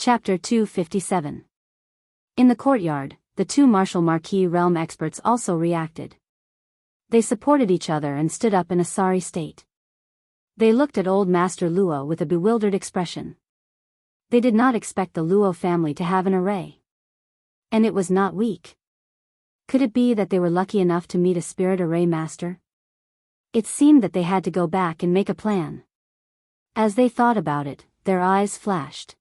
Chapter 257. In the courtyard, the two martial Marquis realm experts also reacted. They supported each other and stood up in a sorry state. They looked at old Master Luo with a bewildered expression. They did not expect the Luo family to have an array. And it was not weak. Could it be that they were lucky enough to meet a spirit array master? It seemed that they had to go back and make a plan. As they thought about it, their eyes flashed.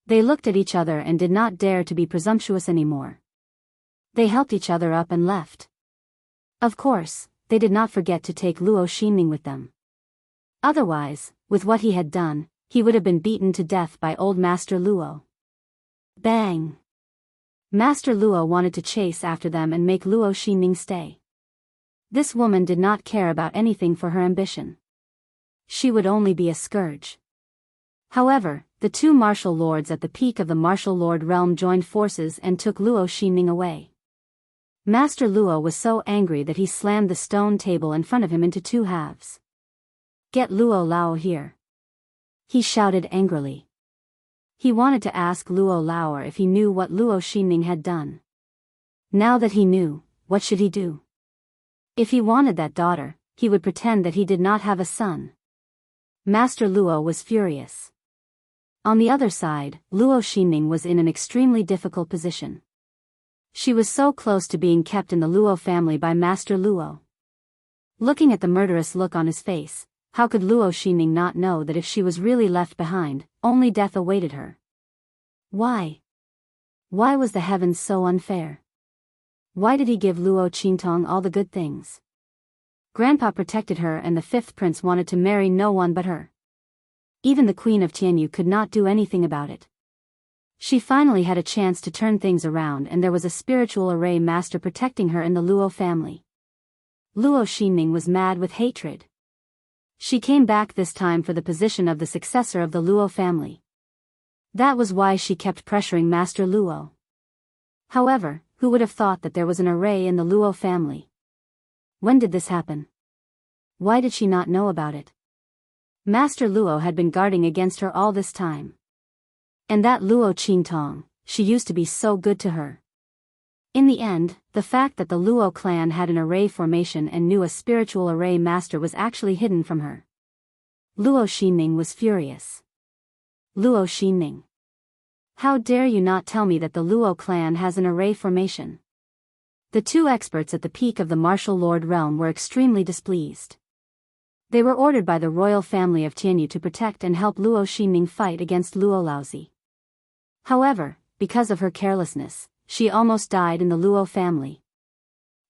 They looked at each other and did not dare to be presumptuous anymore. They helped each other up and left. Of course, they did not forget to take Luo Xinning with them. Otherwise, with what he had done, he would have been beaten to death by old Master Luo. Bang! Master Luo wanted to chase after them and make Luo Xinning stay. This woman did not care about anything for her ambition. She would only be a scourge. However, the two martial lords at the peak of the martial lord realm joined forces and took Luo Xinning away. Master Luo was so angry that he slammed the stone table in front of him into two halves. "Get Luo Lao here," he shouted angrily. He wanted to ask Luo Lao if he knew what Luo Xinning had done. Now that he knew, what should he do? If he wanted that daughter, he would pretend that he did not have a son. Master Luo was furious. On the other side, Luo Xinning was in an extremely difficult position. She was so close to being kept in the Luo family by Master Luo. Looking at the murderous look on his face, how could Luo Xinning not know that if she was really left behind, only death awaited her? Why? Why was the heavens so unfair? Why did he give Luo Qingtong all the good things? Grandpa protected her and the fifth prince wanted to marry no one but her. Even the Queen of Tianyu could not do anything about it. She finally had a chance to turn things around and there was a spiritual array master protecting her in the Luo family. Luo Xinning was mad with hatred. She came back this time for the position of the successor of the Luo family. That was why she kept pressuring Master Luo. However, who would have thought that there was an array in the Luo family? When did this happen? Why did she not know about it? Master Luo had been guarding against her all this time. And that Luo Qingtong, she used to be so good to her. In the end, the fact that the Luo clan had an array formation and knew a spiritual array master was actually hidden from her. Luo Xinning was furious. Luo Xinning. How dare you not tell me that the Luo clan has an array formation? The two experts at the peak of the martial lord realm were extremely displeased. They were ordered by the royal family of Tianyu to protect and help Luo Xinning fight against Luo Laozi. However, because of her carelessness, she almost died in the Luo family.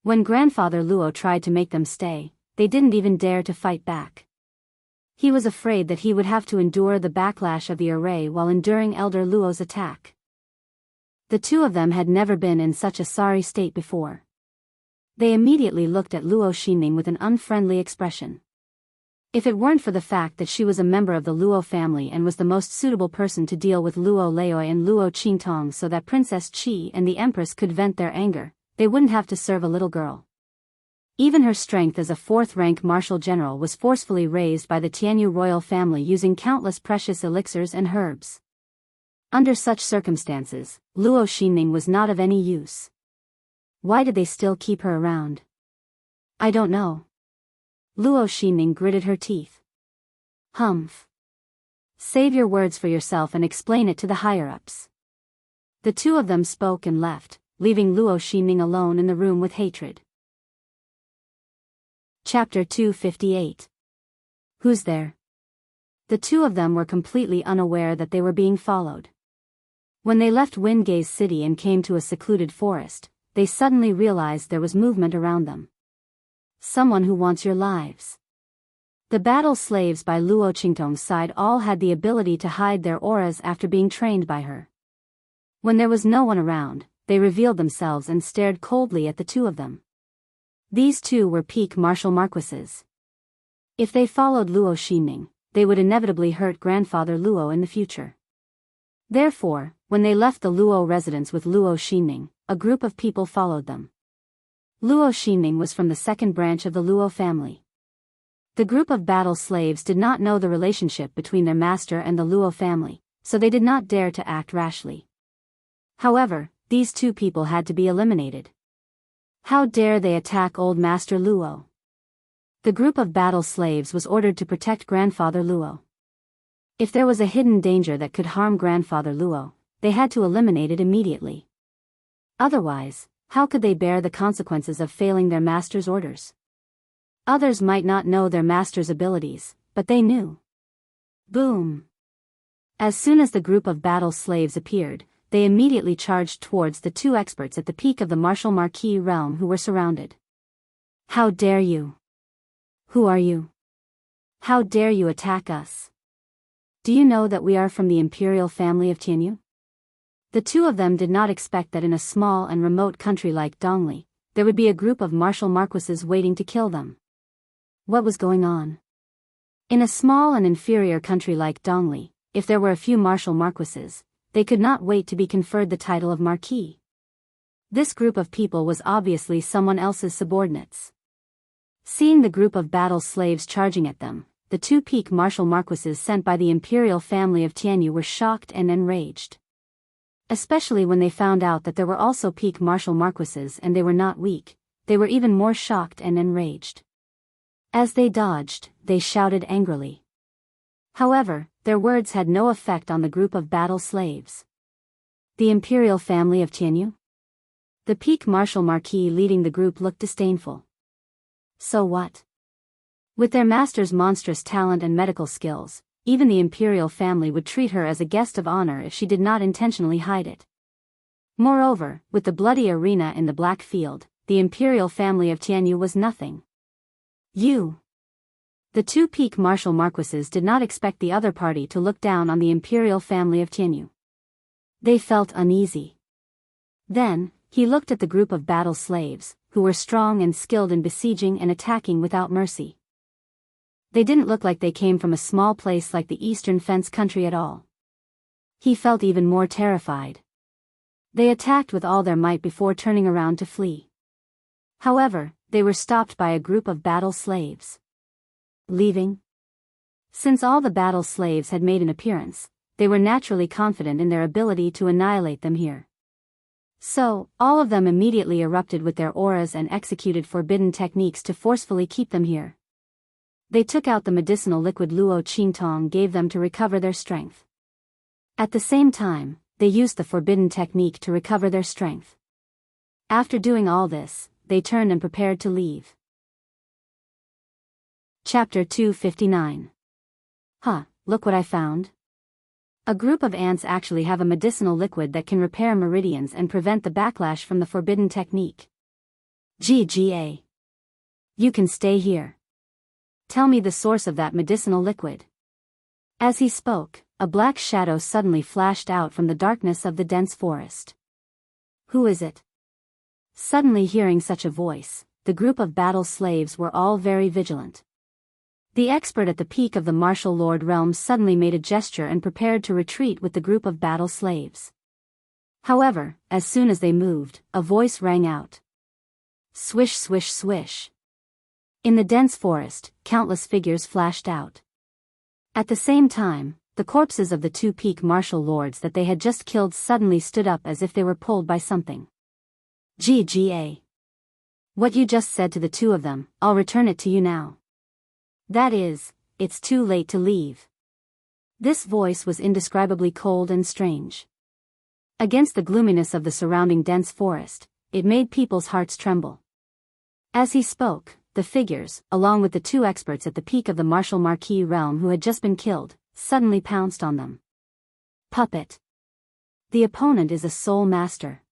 When grandfather Luo tried to make them stay, they didn't even dare to fight back. He was afraid that he would have to endure the backlash of the array while enduring Elder Luo's attack. The two of them had never been in such a sorry state before. They immediately looked at Luo Xinning with an unfriendly expression. If it weren't for the fact that she was a member of the Luo family and was the most suitable person to deal with Luo Laoi and Luo Qingtong so that Princess Qi and the Empress could vent their anger, they wouldn't have to serve a little girl. Even her strength as a fourth-rank martial general was forcefully raised by the Tianyu royal family using countless precious elixirs and herbs. Under such circumstances, Luo Xinning was not of any use. Why did they still keep her around? I don't know. Luo Xinning gritted her teeth. Humph. Save your words for yourself and explain it to the higher-ups. The two of them spoke and left, leaving Luo Xinning alone in the room with hatred. Chapter 258. Who's there? The two of them were completely unaware that they were being followed. When they left Windgaze City and came to a secluded forest, they suddenly realized there was movement around them. Someone who wants your lives. The battle slaves by Luo Qingtong's side all had the ability to hide their auras after being trained by her. When there was no one around, they revealed themselves and stared coldly at the two of them. These two were peak martial marquises. If they followed Luo Xinning, they would inevitably hurt grandfather Luo in the future. Therefore, when they left the Luo residence with Luo Xinning, a group of people followed them. Luo Xinning was from the second branch of the Luo family. The group of battle slaves did not know the relationship between their master and the Luo family, so they did not dare to act rashly. However, these two people had to be eliminated. How dare they attack Old Master Luo? The group of battle slaves was ordered to protect Grandfather Luo. If there was a hidden danger that could harm Grandfather Luo, they had to eliminate it immediately. Otherwise, how could they bear the consequences of failing their master's orders? Others might not know their master's abilities, but they knew. Boom! As soon as the group of battle slaves appeared, they immediately charged towards the two experts at the peak of the martial marquis realm who were surrounded. How dare you? Who are you? How dare you attack us? Do you know that we are from the imperial family of Tianyu? The two of them did not expect that in a small and remote country like Dongli, there would be a group of martial marquises waiting to kill them. What was going on? In a small and inferior country like Dongli, if there were a few martial marquises, they could not wait to be conferred the title of marquis. This group of people was obviously someone else's subordinates. Seeing the group of battle slaves charging at them, the two peak martial marquises sent by the imperial family of Tianyu were shocked and enraged. Especially when they found out that there were also peak martial marquises and they were not weak, they were even more shocked and enraged. As they dodged, they shouted angrily. However, their words had no effect on the group of battle slaves. The imperial family of Tianyu? The peak martial marquis leading the group looked disdainful. So what? With their master's monstrous talent and medical skills, even the imperial family would treat her as a guest of honor if she did not intentionally hide it. Moreover, with the bloody arena in the Black Field, the imperial family of Tianyu was nothing. You. The two peak martial marquises did not expect the other party to look down on the imperial family of Tianyu. They felt uneasy. Then, he looked at the group of battle slaves, who were strong and skilled in besieging and attacking without mercy. They didn't look like they came from a small place like the Eastern Fence country at all. He felt even more terrified. They attacked with all their might before turning around to flee. However, they were stopped by a group of battle slaves. Leaving? Since all the battle slaves had made an appearance, they were naturally confident in their ability to annihilate them here. So, all of them immediately erupted with their auras and executed forbidden techniques to forcefully keep them here. They took out the medicinal liquid Luo Qingtong gave them to recover their strength. At the same time, they used the forbidden technique to recover their strength. After doing all this, they turned and prepared to leave. Chapter 259. Huh, look what I found. A group of ants actually have a medicinal liquid that can repair meridians and prevent the backlash from the forbidden technique. GGA. You can stay here. Tell me the source of that medicinal liquid. As he spoke, a black shadow suddenly flashed out from the darkness of the dense forest. Who is it? Suddenly hearing such a voice, the group of battle slaves were all very vigilant. The expert at the peak of the martial lord realm suddenly made a gesture and prepared to retreat with the group of battle slaves. However, as soon as they moved, a voice rang out. Swish swish swish. In the dense forest, countless figures flashed out. At the same time, the corpses of the two peak martial lords that they had just killed suddenly stood up as if they were pulled by something. GGA. What you just said to the two of them, I'll return it to you now. That is, it's too late to leave. This voice was indescribably cold and strange. Against the gloominess of the surrounding dense forest, it made people's hearts tremble. As he spoke, the figures, along with the two experts at the peak of the martial marquis realm who had just been killed, suddenly pounced on them. Puppet. The opponent is a soul master.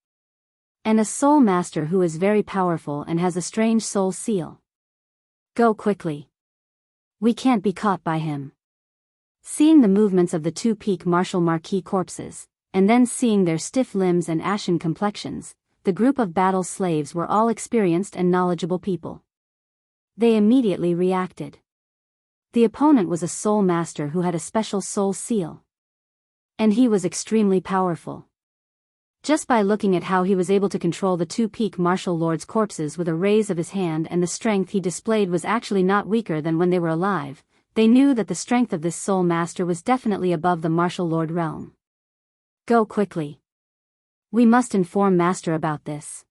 And a soul master who is very powerful and has a strange soul seal. Go quickly. We can't be caught by him. Seeing the movements of the two peak martial marquis corpses, and then seeing their stiff limbs and ashen complexions, the group of battle slaves were all experienced and knowledgeable people. They immediately reacted. The opponent was a soul master who had a special soul seal. And he was extremely powerful. Just by looking at how he was able to control the two peak martial lords' corpses with a raise of his hand, and the strength he displayed was actually not weaker than when they were alive, they knew that the strength of this soul master was definitely above the martial lord realm. Go quickly. We must inform master about this.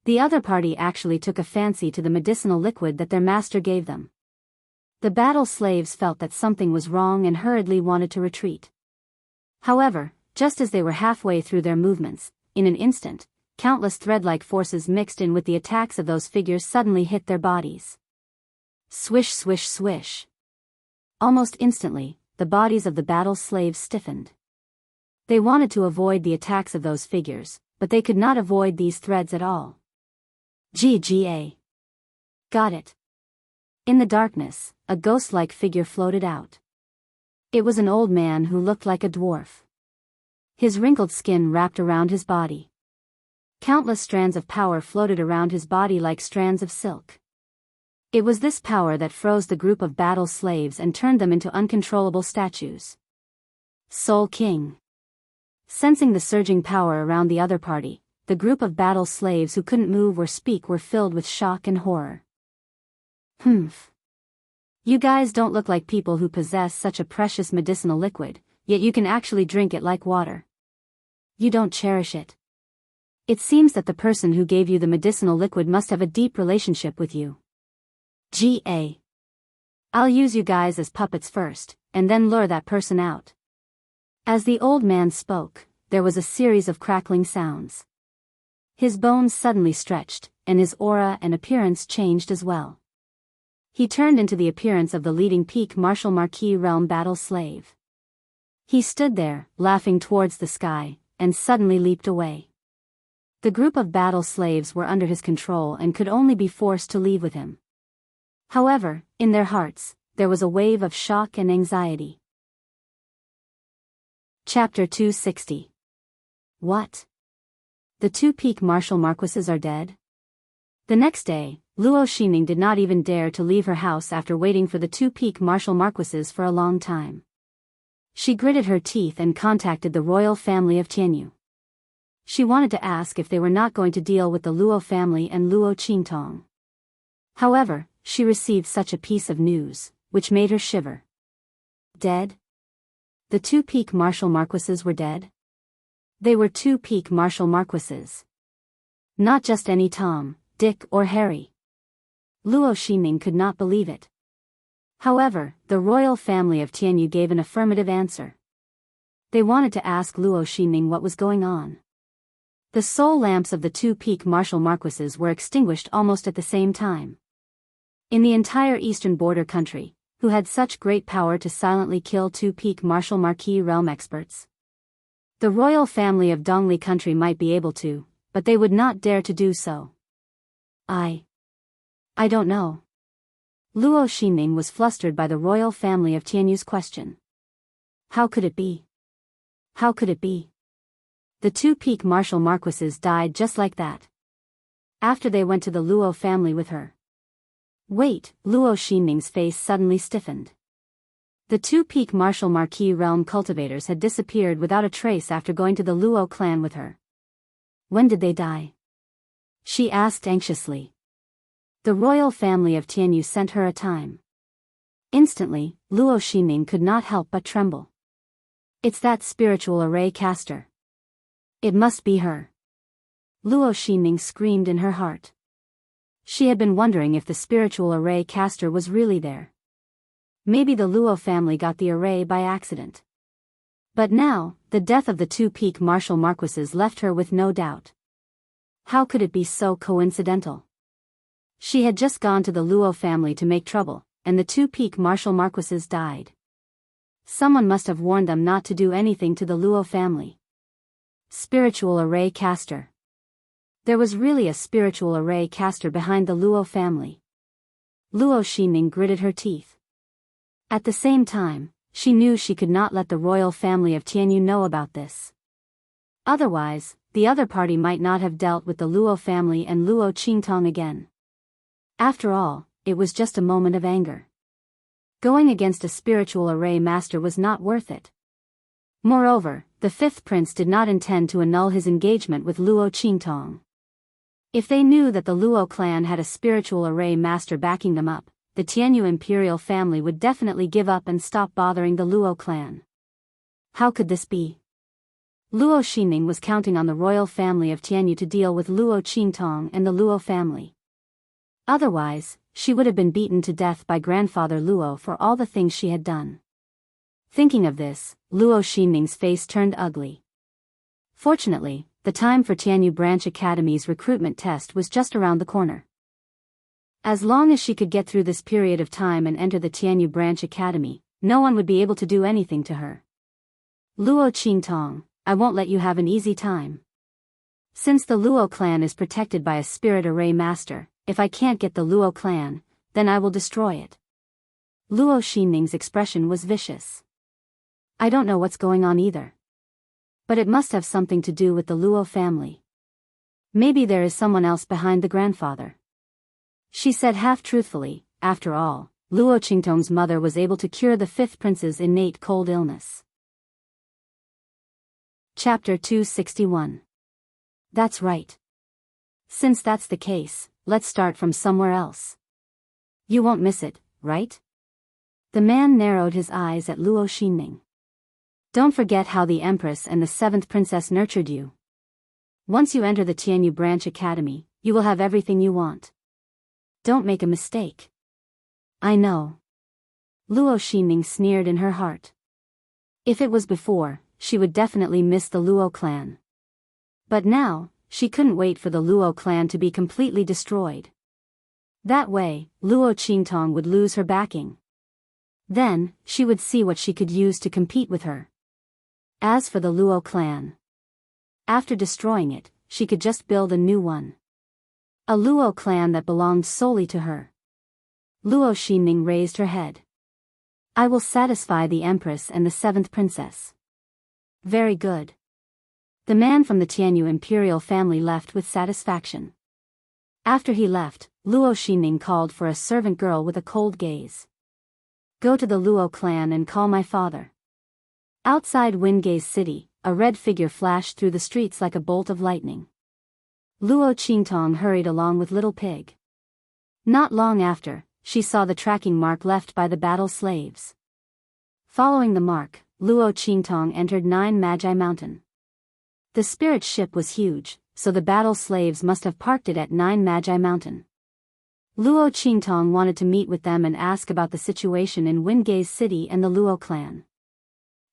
The other party actually took a fancy to the medicinal liquid that their master gave them. The battle slaves felt that something was wrong and hurriedly wanted to retreat. However, just as they were halfway through their movements, in an instant, countless thread-like forces mixed in with the attacks of those figures suddenly hit their bodies. Swish, swish, swish. Almost instantly, the bodies of the battle slaves stiffened. They wanted to avoid the attacks of those figures, but they could not avoid these threads at all. GGA. Got it. In the darkness, a ghost-like figure floated out. It was an old man who looked like a dwarf. His wrinkled skin wrapped around his body. Countless strands of power floated around his body like strands of silk. It was this power that froze the group of battle slaves and turned them into uncontrollable statues. Soul King. Sensing the surging power around the other party, the group of battle slaves who couldn't move or speak were filled with shock and horror. Humph. You guys don't look like people who possess such a precious medicinal liquid, yet you can actually drink it like water. You don't cherish it. It seems that the person who gave you the medicinal liquid must have a deep relationship with you. GA. I'll use you guys as puppets first, and then lure that person out. As the old man spoke, there was a series of crackling sounds. His bones suddenly stretched, and his aura and appearance changed as well. He turned into the appearance of the leading peak martial marquis realm battle slave. He stood there, laughing towards the sky, and suddenly leaped away. The group of battle slaves were under his control and could only be forced to leave with him. However, in their hearts, there was a wave of shock and anxiety. Chapter 260. What? The two peak martial marquises are dead? The next day, Luo Xinning did not even dare to leave her house after waiting for the two peak martial marquises for a long time. She gritted her teeth and contacted the royal family of Tianyu. She wanted to ask if they were not going to deal with the Luo family and Luo Qingtong. However, she received such a piece of news, which made her shiver. Dead? The two peak martial marquises were dead? They were two peak martial marquises. Not just any Tom, Dick or Harry. Luo Xinning could not believe it. However, the royal family of Tianyu gave an affirmative answer. They wanted to ask Luo Xinning what was going on. The soul lamps of the two peak martial marquises were extinguished almost at the same time. In the entire eastern border country, who had such great power to silently kill two peak martial marquis realm experts? The royal family of Dongli country might be able to, but they would not dare to do so. I don't know. Luo Xinning was flustered by the royal family of Tianyu's question. How could it be? How could it be? The two peak martial marquises died just like that. After they went to the Luo family with her. Wait, Luo Xinning's face suddenly stiffened. The two peak martial marquis realm cultivators had disappeared without a trace after going to the Luo clan with her. When did they die? She asked anxiously. The royal family of Tianyu sent her a time. Instantly, Luo Xinning could not help but tremble. It's that spiritual array caster. It must be her. Luo Xinning screamed in her heart. She had been wondering if the spiritual array caster was really there. Maybe the Luo family got the array by accident. But now, the death of the two peak martial marquises left her with no doubt. How could it be so coincidental? She had just gone to the Luo family to make trouble, and the two peak martial marquises died. Someone must have warned them not to do anything to the Luo family. Spiritual array caster. There was really a spiritual array caster behind the Luo family. Luo Xinning gritted her teeth. At the same time, she knew she could not let the royal family of Tianyu know about this. Otherwise, the other party might not have dealt with the Luo family and Luo Qingtong again. After all, it was just a moment of anger. Going against a spiritual array master was not worth it. Moreover, the fifth prince did not intend to annul his engagement with Luo Qingtong. If they knew that the Luo clan had a spiritual array master backing them up, the Tianyu imperial family would definitely give up and stop bothering the Luo clan. How could this be? Luo Xinning was counting on the royal family of Tianyu to deal with Luo Qingtong and the Luo family. Otherwise, she would have been beaten to death by grandfather Luo for all the things she had done. Thinking of this, Luo Xinning's face turned ugly. Fortunately, the time for Tianyu Branch Academy's recruitment test was just around the corner. As long as she could get through this period of time and enter the Tianyu Branch Academy, no one would be able to do anything to her. Luo Qingtong, I won't let you have an easy time. Since the Luo clan is protected by a spirit array master, if I can't get the Luo clan, then I will destroy it. Luo Xinning's expression was vicious. I don't know what's going on either. But it must have something to do with the Luo family. Maybe there is someone else behind the grandfather. She said half-truthfully, after all, Luo Qingtong's mother was able to cure the 5th prince's innate cold illness. Chapter 261. That's right. Since that's the case, let's start from somewhere else. You won't miss it, right? The man narrowed his eyes at Luo Xinning. Don't forget how the Empress and the 7th princess nurtured you. Once you enter the Tianyu Branch Academy, you will have everything you want. Don't make a mistake. I know. Luo Xinning sneered in her heart. If it was before, she would definitely miss the Luo clan. But now, she couldn't wait for the Luo clan to be completely destroyed. That way, Luo Qingtong would lose her backing. Then, she would see what she could use to compete with her. As for the Luo clan, after destroying it, she could just build a new one. A Luo clan that belonged solely to her. Luo Xinning raised her head. I will satisfy the Empress and the 7th princess. Very good. The man from the Tianyu imperial family left with satisfaction. After he left, Luo Xinning called for a servant girl with a cold gaze. Go to the Luo clan and call my father. Outside Wingay's city, a red figure flashed through the streets like a bolt of lightning. Luo Qingtong hurried along with Little Pig. Not long after, she saw the tracking mark left by the battle slaves. Following the mark, Luo Qingtong entered 9 Magi Mountain. The spirit ship was huge, so the battle slaves must have parked it at 9 Magi Mountain. Luo Qingtong wanted to meet with them and ask about the situation in Wingay's city and the Luo clan.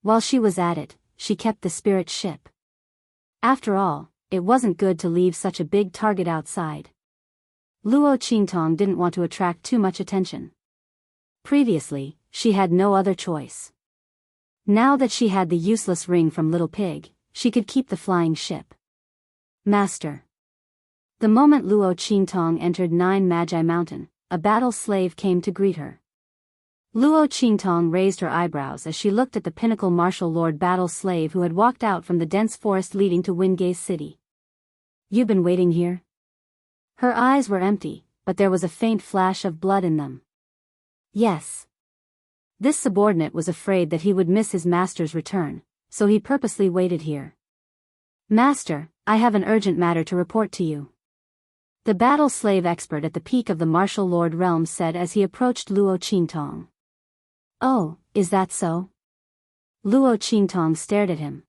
While she was at it, she kept the spirit ship. After all, it wasn't good to leave such a big target outside. Luo Qingtong didn't want to attract too much attention. Previously, she had no other choice. Now that she had the useless ring from Little Pig, she could keep the flying ship. Master. The moment Luo Qingtong entered 9 Magi Mountain, a battle slave came to greet her. Luo Qingtong raised her eyebrows as she looked at the pinnacle martial lord battle slave who had walked out from the dense forest leading to Wingay's city. You've been waiting here? Her eyes were empty, but there was a faint flash of blood in them. Yes. This subordinate was afraid that he would miss his master's return, so he purposely waited here. Master, I have an urgent matter to report to you. The battle slave expert at the peak of the martial lord realm said as he approached Luo Qingtong. Oh, is that so? Luo Qingtong stared at him.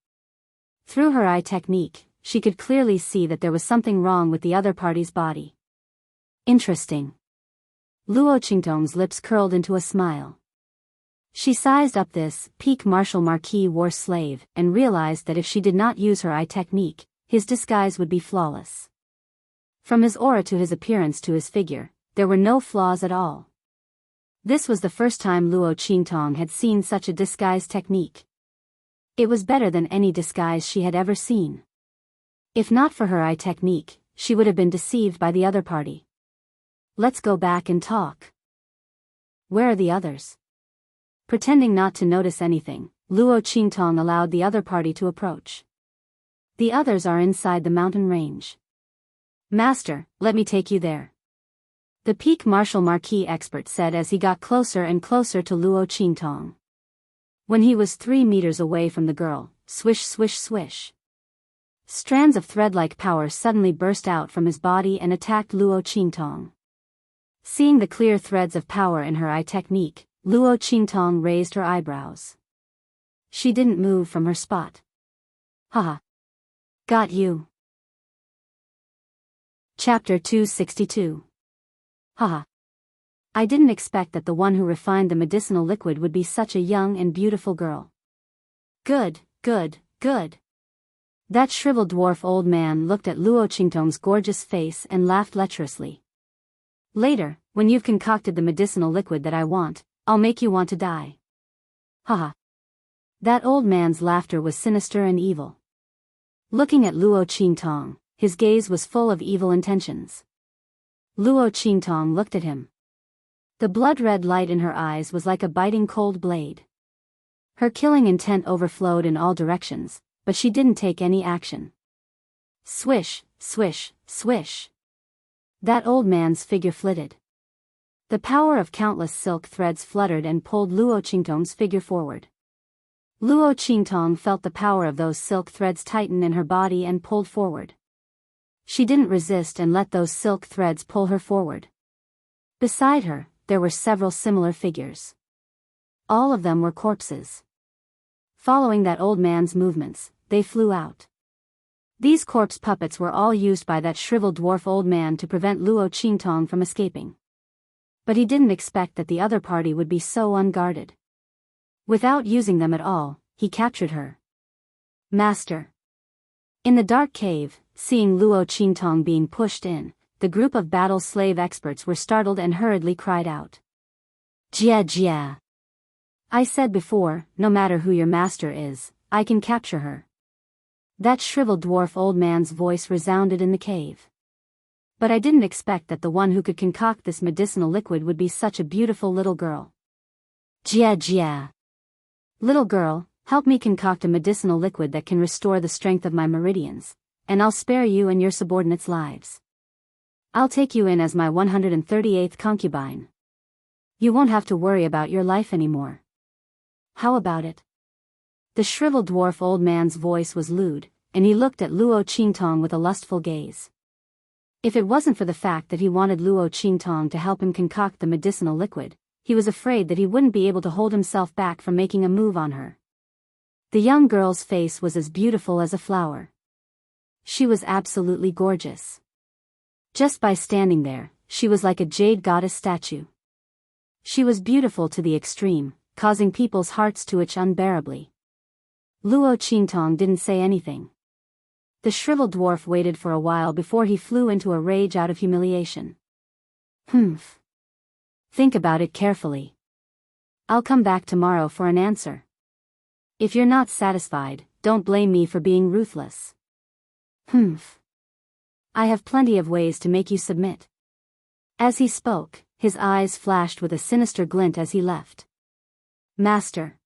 Through her eye technique, she could clearly see that there was something wrong with the other party's body. Interesting. Luo Qingtong's lips curled into a smile. She sized up this peak martial marquis war slave and realized that if she did not use her eye technique, his disguise would be flawless. From his aura to his appearance to his figure, there were no flaws at all. This was the first time Luo Qingtong had seen such a disguise technique. It was better than any disguise she had ever seen. If not for her eye technique, she would have been deceived by the other party. Let's go back and talk. Where are the others? Pretending not to notice anything, Luo Qingtong allowed the other party to approach. The others are inside the mountain range. Master, let me take you there. The peak martial marquis expert said as he got closer and closer to Luo Qingtong. When he was 3 meters away from the girl, swish swish swish. Strands of thread-like power suddenly burst out from his body and attacked Luo Qingtong. Seeing the clear threads of power in her eye technique, Luo Qingtong raised her eyebrows. She didn't move from her spot. Haha. Got you. Chapter 262. Haha. I didn't expect that the one who refined the medicinal liquid would be such a young and beautiful girl. Good, good, good. That shriveled dwarf old man looked at Luo Qingtong's gorgeous face and laughed lecherously. Later, when you've concocted the medicinal liquid that I want, I'll make you want to die. Haha. That old man's laughter was sinister and evil. Looking at Luo Qingtong, his gaze was full of evil intentions. Luo Qingtong looked at him. The blood-red light in her eyes was like a biting cold blade. Her killing intent overflowed in all directions, but she didn't take any action. Swish, swish, swish. That old man's figure flitted. The power of countless silk threads fluttered and pulled Luo Qingtong's figure forward. Luo Qingtong felt the power of those silk threads tighten in her body and pulled forward. She didn't resist and let those silk threads pull her forward. Beside her, there were several similar figures. All of them were corpses. Following that old man's movements, they flew out. These corpse puppets were all used by that shriveled dwarf old man to prevent Luo Qingtong from escaping. But he didn't expect that the other party would be so unguarded. Without using them at all, he captured her. Master. In the dark cave, seeing Luo Qingtong being pushed in, the group of battle slave experts were startled and hurriedly cried out. Jia jia. I said before, no matter who your master is, I can capture her. That shriveled dwarf old man's voice resounded in the cave. But I didn't expect that the one who could concoct this medicinal liquid would be such a beautiful little girl. Jia jia. Little girl, help me concoct a medicinal liquid that can restore the strength of my meridians, and I'll spare you and your subordinates' lives. I'll take you in as my 138th concubine. You won't have to worry about your life anymore. How about it? The shriveled dwarf old man's voice was lewd, and he looked at Luo Qingtong with a lustful gaze. If it wasn't for the fact that he wanted Luo Qingtong to help him concoct the medicinal liquid, he was afraid that he wouldn't be able to hold himself back from making a move on her. The young girl's face was as beautiful as a flower. She was absolutely gorgeous. Just by standing there, she was like a jade goddess statue. She was beautiful to the extreme, causing people's hearts to itch unbearably. Luo Qingtong didn't say anything. The shriveled dwarf waited for a while before he flew into a rage out of humiliation. Humph. Think about it carefully. I'll come back tomorrow for an answer. If you're not satisfied, don't blame me for being ruthless. Humph. I have plenty of ways to make you submit. As he spoke, his eyes flashed with a sinister glint as he left. Master.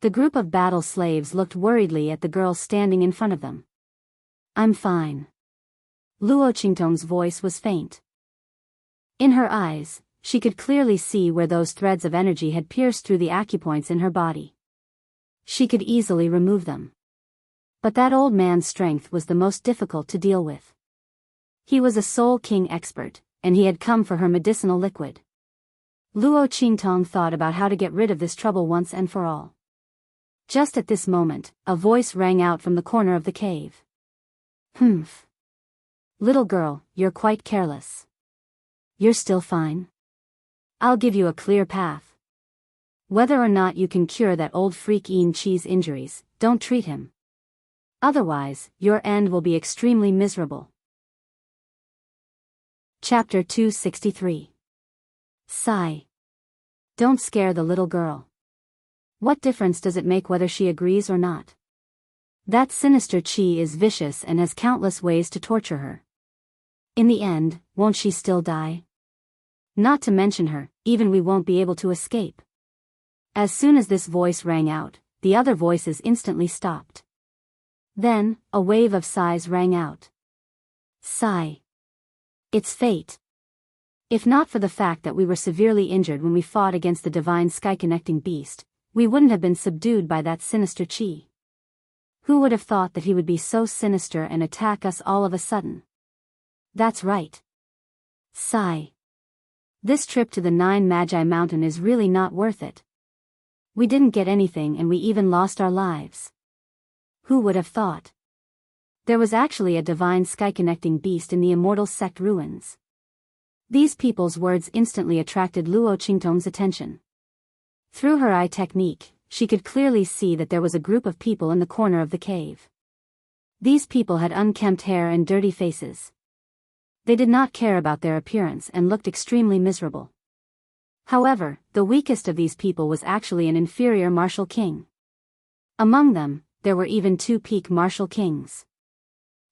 The group of battle slaves looked worriedly at the girl standing in front of them. I'm fine. Luo Qingtong's voice was faint. In her eyes, she could clearly see where those threads of energy had pierced through the acupoints in her body. She could easily remove them. But that old man's strength was the most difficult to deal with. He was a Soul King expert, and he had come for her medicinal liquid. Luo Qingtong thought about how to get rid of this trouble once and for all. Just at this moment, a voice rang out from the corner of the cave. Humph. Little girl, you're quite careless. You're still fine. I'll give you a clear path. Whether or not you can cure that old freak Yin Chi's injuries, don't treat him. Otherwise, your end will be extremely miserable. Chapter 263. Sigh. Don't scare the little girl. What difference does it make whether she agrees or not? That sinister Chi is vicious and has countless ways to torture her. In the end, won't she still die? Not to mention her, even we won't be able to escape. As soon as this voice rang out, the other voices instantly stopped. Then, a wave of sighs rang out. Sigh. It's fate. If not for the fact that we were severely injured when we fought against the divine sky-connecting beast, we wouldn't have been subdued by that sinister Chi. Who would have thought that he would be so sinister and attack us all of a sudden? That's right. Sigh. This trip to the Nine Magi Mountain is really not worth it. We didn't get anything and we even lost our lives. Who would have thought? There was actually a divine sky-connecting beast in the Immortal sect ruins. These people's words instantly attracted Luo Qingtong's attention. Through her eye technique, she could clearly see that there was a group of people in the corner of the cave. These people had unkempt hair and dirty faces. They did not care about their appearance and looked extremely miserable. However, the weakest of these people was actually an inferior martial king. Among them, there were even 2 peak martial kings.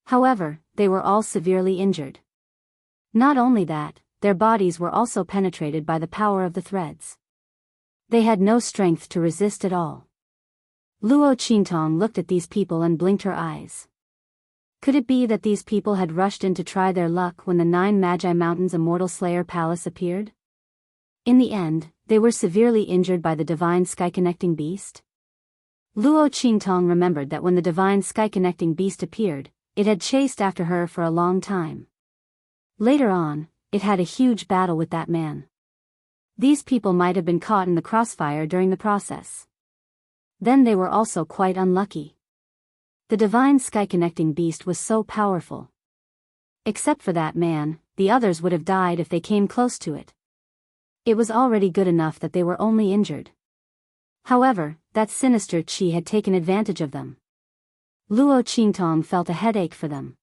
However, they were all severely injured. Not only that, their bodies were also penetrated by the power of the threads. They had no strength to resist at all. Luo Qingtong looked at these people and blinked her eyes. Could it be that these people had rushed in to try their luck when the Nine Magi Mountain's Immortal Slayer Palace appeared? In the end, they were severely injured by the divine sky-connecting beast? Luo Qingtong remembered that when the divine sky-connecting beast appeared, it had chased after her for a long time. Later on, it had a huge battle with that man. These people might have been caught in the crossfire during the process. Then they were also quite unlucky. The divine sky-connecting beast was so powerful. Except for that man, the others would have died if they came close to it. It was already good enough that they were only injured. However, that sinister Qi had taken advantage of them. Luo Qingtong felt a headache for them.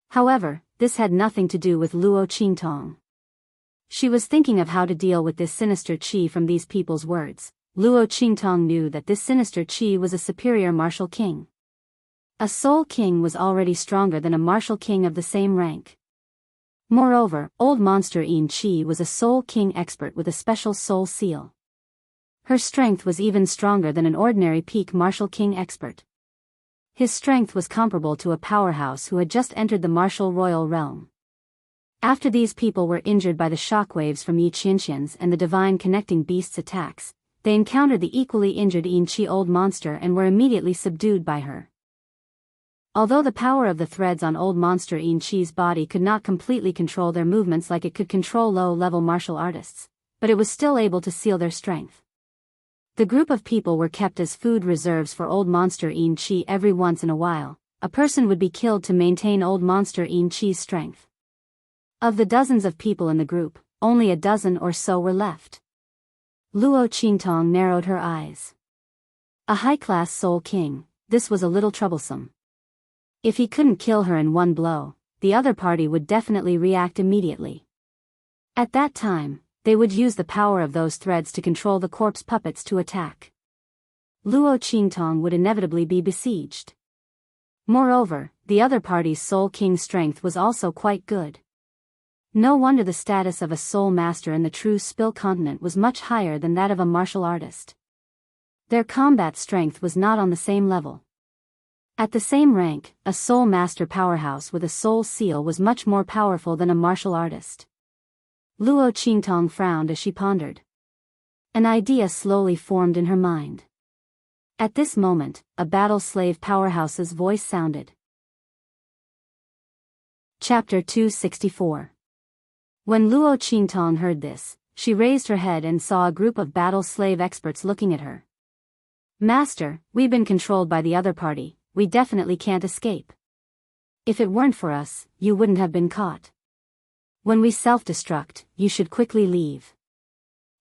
However, this had nothing to do with Luo Qingtong. She was thinking of how to deal with this sinister Qi from these people's words. Luo Qingtong knew that this sinister Qi was a superior martial king. A soul king was already stronger than a martial king of the same rank. Moreover, old monster Qi was a soul king expert with a special soul seal. Her strength was even stronger than an ordinary peak martial king expert. His strength was comparable to a powerhouse who had just entered the martial royal realm. After these people were injured by the shockwaves from Yi Qianqian's and the divine connecting beast's attacks, they encountered the equally injured Qi old monster and were immediately subdued by her. Although the power of the threads on old monster Qi's body could not completely control their movements like it could control low-level martial artists, but it was still able to seal their strength. The group of people were kept as food reserves for old monster Qi. Every once in a while, a person would be killed to maintain old monster Qi's strength. Of the dozens of people in the group, only a dozen or so were left. Luo Qingtong narrowed her eyes. A high-class soul king, this was a little troublesome. If he couldn't kill her in one blow, the other party would definitely react immediately. At that time, they would use the power of those threads to control the corpse puppets to attack. Luo Qingtong would inevitably be besieged. Moreover, the other party's soul king's strength was also quite good. No wonder the status of a soul master in the true Spill continent was much higher than that of a martial artist. Their combat strength was not on the same level. At the same rank, a soul master powerhouse with a soul seal was much more powerful than a martial artist. Luo Qingtong frowned as she pondered. An idea slowly formed in her mind. At this moment, a battle slave powerhouse's voice sounded. Chapter 264. When Luo Qingtong heard this, she raised her head and saw a group of battle slave experts looking at her. Master, we've been controlled by the other party, we definitely can't escape. If it weren't for us, you wouldn't have been caught. When we self-destruct, you should quickly leave.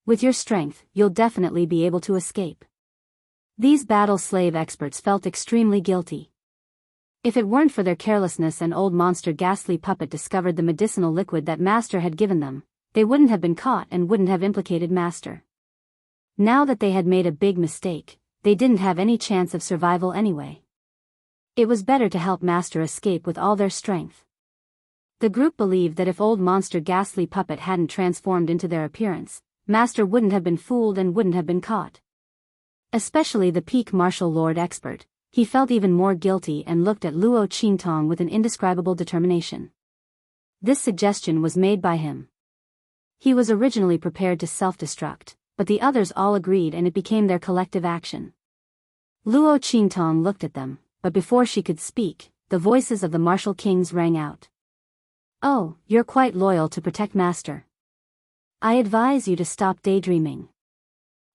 With your strength, you'll definitely be able to escape. These battle slave experts felt extremely guilty. If it weren't for their carelessness and old monster ghastly puppet discovered the medicinal liquid that Master had given them, they wouldn't have been caught and wouldn't have implicated Master. Now that they had made a big mistake, they didn't have any chance of survival anyway. It was better to help Master escape with all their strength. The group believed that if old monster ghastly puppet hadn't transformed into their appearance, Master wouldn't have been fooled and wouldn't have been caught. Especially the peak martial lord expert, he felt even more guilty and looked at Luo Qingtong with an indescribable determination. This suggestion was made by him. He was originally prepared to self-destruct, but the others all agreed and it became their collective action. Luo Qingtong looked at them, but before she could speak, the voices of the martial kings rang out. Oh, you're quite loyal to protect Master. I advise you to stop daydreaming.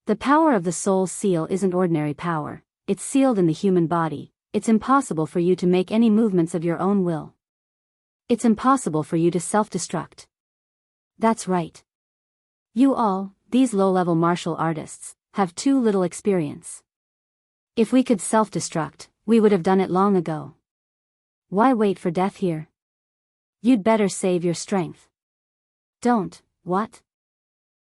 The power of the soul seal isn't ordinary power, it's sealed in the human body. It's impossible for you to make any movements of your own will. It's impossible for you to self-destruct. That's right. You all, these low-level martial artists, have too little experience. If we could self-destruct, we would have done it long ago. Why wait for death here? You'd better save your strength. Don't, what?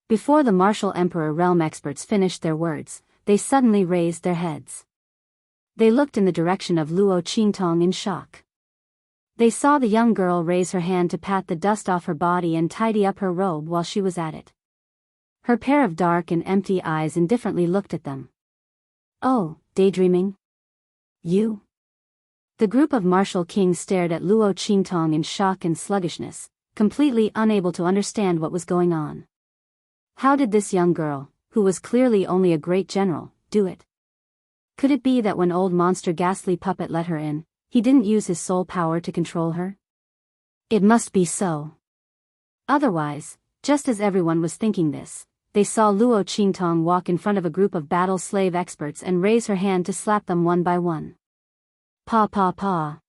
Before the martial emperor realm experts finished their words, they suddenly raised their heads. They looked in the direction of Luo Qingtong in shock. They saw the young girl raise her hand to pat the dust off her body and tidy up her robe while she was at it. Her pair of dark and empty eyes indifferently looked at them. Oh, daydreaming? You? The group of martial kings stared at Luo Qingtong in shock and sluggishness, completely unable to understand what was going on. How did this young girl, who was clearly only a great general, do it? Could it be that when old monster ghastly puppet let her in, he didn't use his soul power to control her? It must be so. Otherwise, just as everyone was thinking this, they saw Luo Qingtong walk in front of a group of battle slave experts and raise her hand to slap them one by one. Pa pa pa.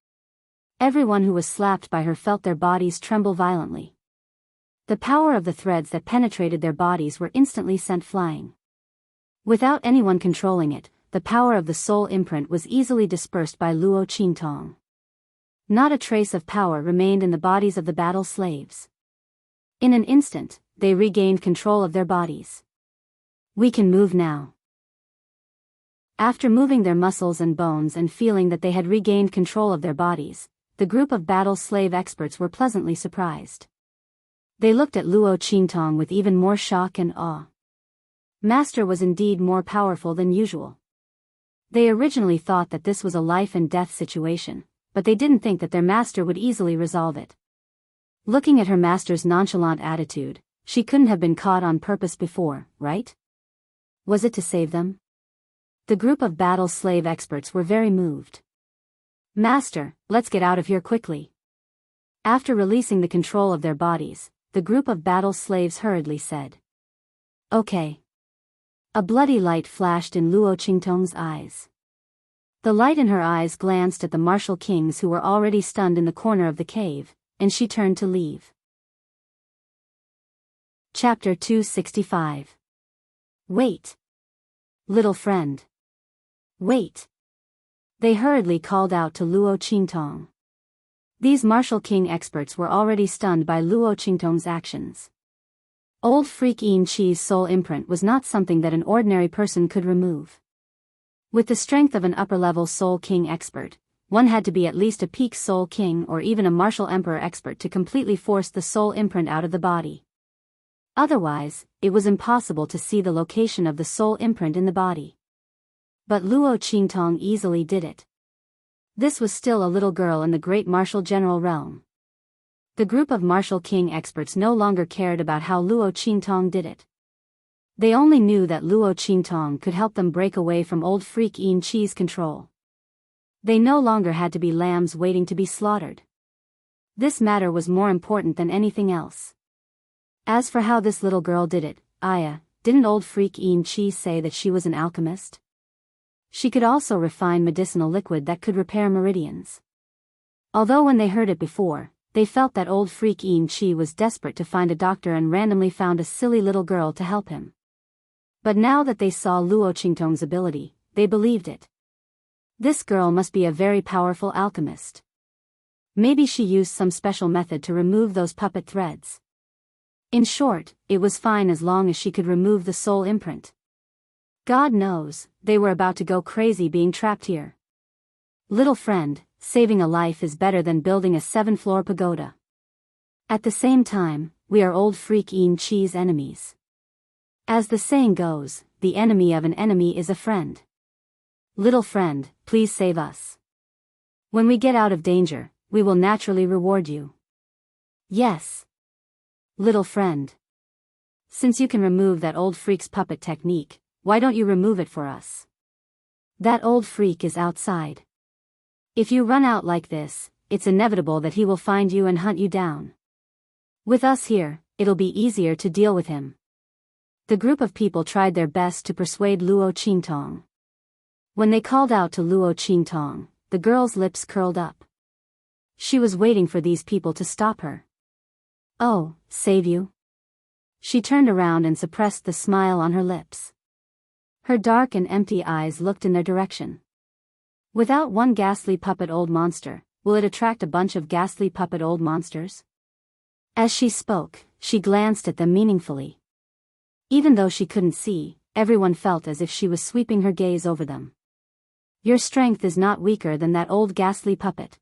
Everyone who was slapped by her felt their bodies tremble violently. The power of the threads that penetrated their bodies were instantly sent flying. Without anyone controlling it, the power of the soul imprint was easily dispersed by Luo Qingtong. Not a trace of power remained in the bodies of the battle slaves. In an instant, they regained control of their bodies. We can move now. After moving their muscles and bones and feeling that they had regained control of their bodies, the group of battle slave experts were pleasantly surprised. They looked at Luo Qingtong with even more shock and awe. Master was indeed more powerful than usual. They originally thought that this was a life and death situation, but they didn't think that their master would easily resolve it. Looking at her master's nonchalant attitude, she couldn't have been caught on purpose before, right? Was it to save them? The group of battle slave experts were very moved. Master, let's get out of here quickly. After releasing the control of their bodies, the group of battle slaves hurriedly said. Okay. A bloody light flashed in Luo Qingtong's eyes. The light in her eyes glanced at the martial kings who were already stunned in the corner of the cave, and she turned to leave. Chapter 265. Wait. Little friend. Wait. They hurriedly called out to Luo Qingtong. These martial king experts were already stunned by Luo Qingtong's actions. Old freak Yin Chi's soul imprint was not something that an ordinary person could remove. With the strength of an upper-level soul king expert, one had to be at least a peak soul king or even a martial emperor expert to completely force the soul imprint out of the body. Otherwise, it was impossible to see the location of the soul imprint in the body. But Luo Qingtong easily did it. This was still a little girl in the great martial general realm. The group of martial king experts no longer cared about how Luo Qingtong did it. They only knew that Luo Qingtong could help them break away from old freak Yin Chi's control. They no longer had to be lambs waiting to be slaughtered. This matter was more important than anything else. As for how this little girl did it, didn't old freak Yin Chi say that she was an alchemist? She could also refine medicinal liquid that could repair meridians. Although when they heard it before, they felt that old freak Yin Chi was desperate to find a doctor and randomly found a silly little girl to help him. But now that they saw Luo Qingtong's ability, they believed it. This girl must be a very powerful alchemist. Maybe she used some special method to remove those puppet threads. In short, it was fine as long as she could remove the soul imprint. God knows, they were about to go crazy being trapped here. Little friend, saving a life is better than building a 7-floor pagoda. At the same time, we are old freak Yin Chi's enemies. As the saying goes, the enemy of an enemy is a friend. Little friend, please save us. When we get out of danger, we will naturally reward you. Yes. Little friend. Since you can remove that old freak's puppet technique, why don't you remove it for us? That old freak is outside. If you run out like this, it's inevitable that he will find you and hunt you down. With us here, it'll be easier to deal with him. The group of people tried their best to persuade Luo Qingtong. When they called out to Luo Qingtong, the girl's lips curled up. She was waiting for these people to stop her. Oh, save you? She turned around and suppressed the smile on her lips. Her dark and empty eyes looked in their direction. Without one ghastly puppet old monster, will it attract a bunch of ghastly puppet old monsters? As she spoke, she glanced at them meaningfully. Even though she couldn't see, everyone felt as if she was sweeping her gaze over them. Your strength is not weaker than that old ghastly puppet.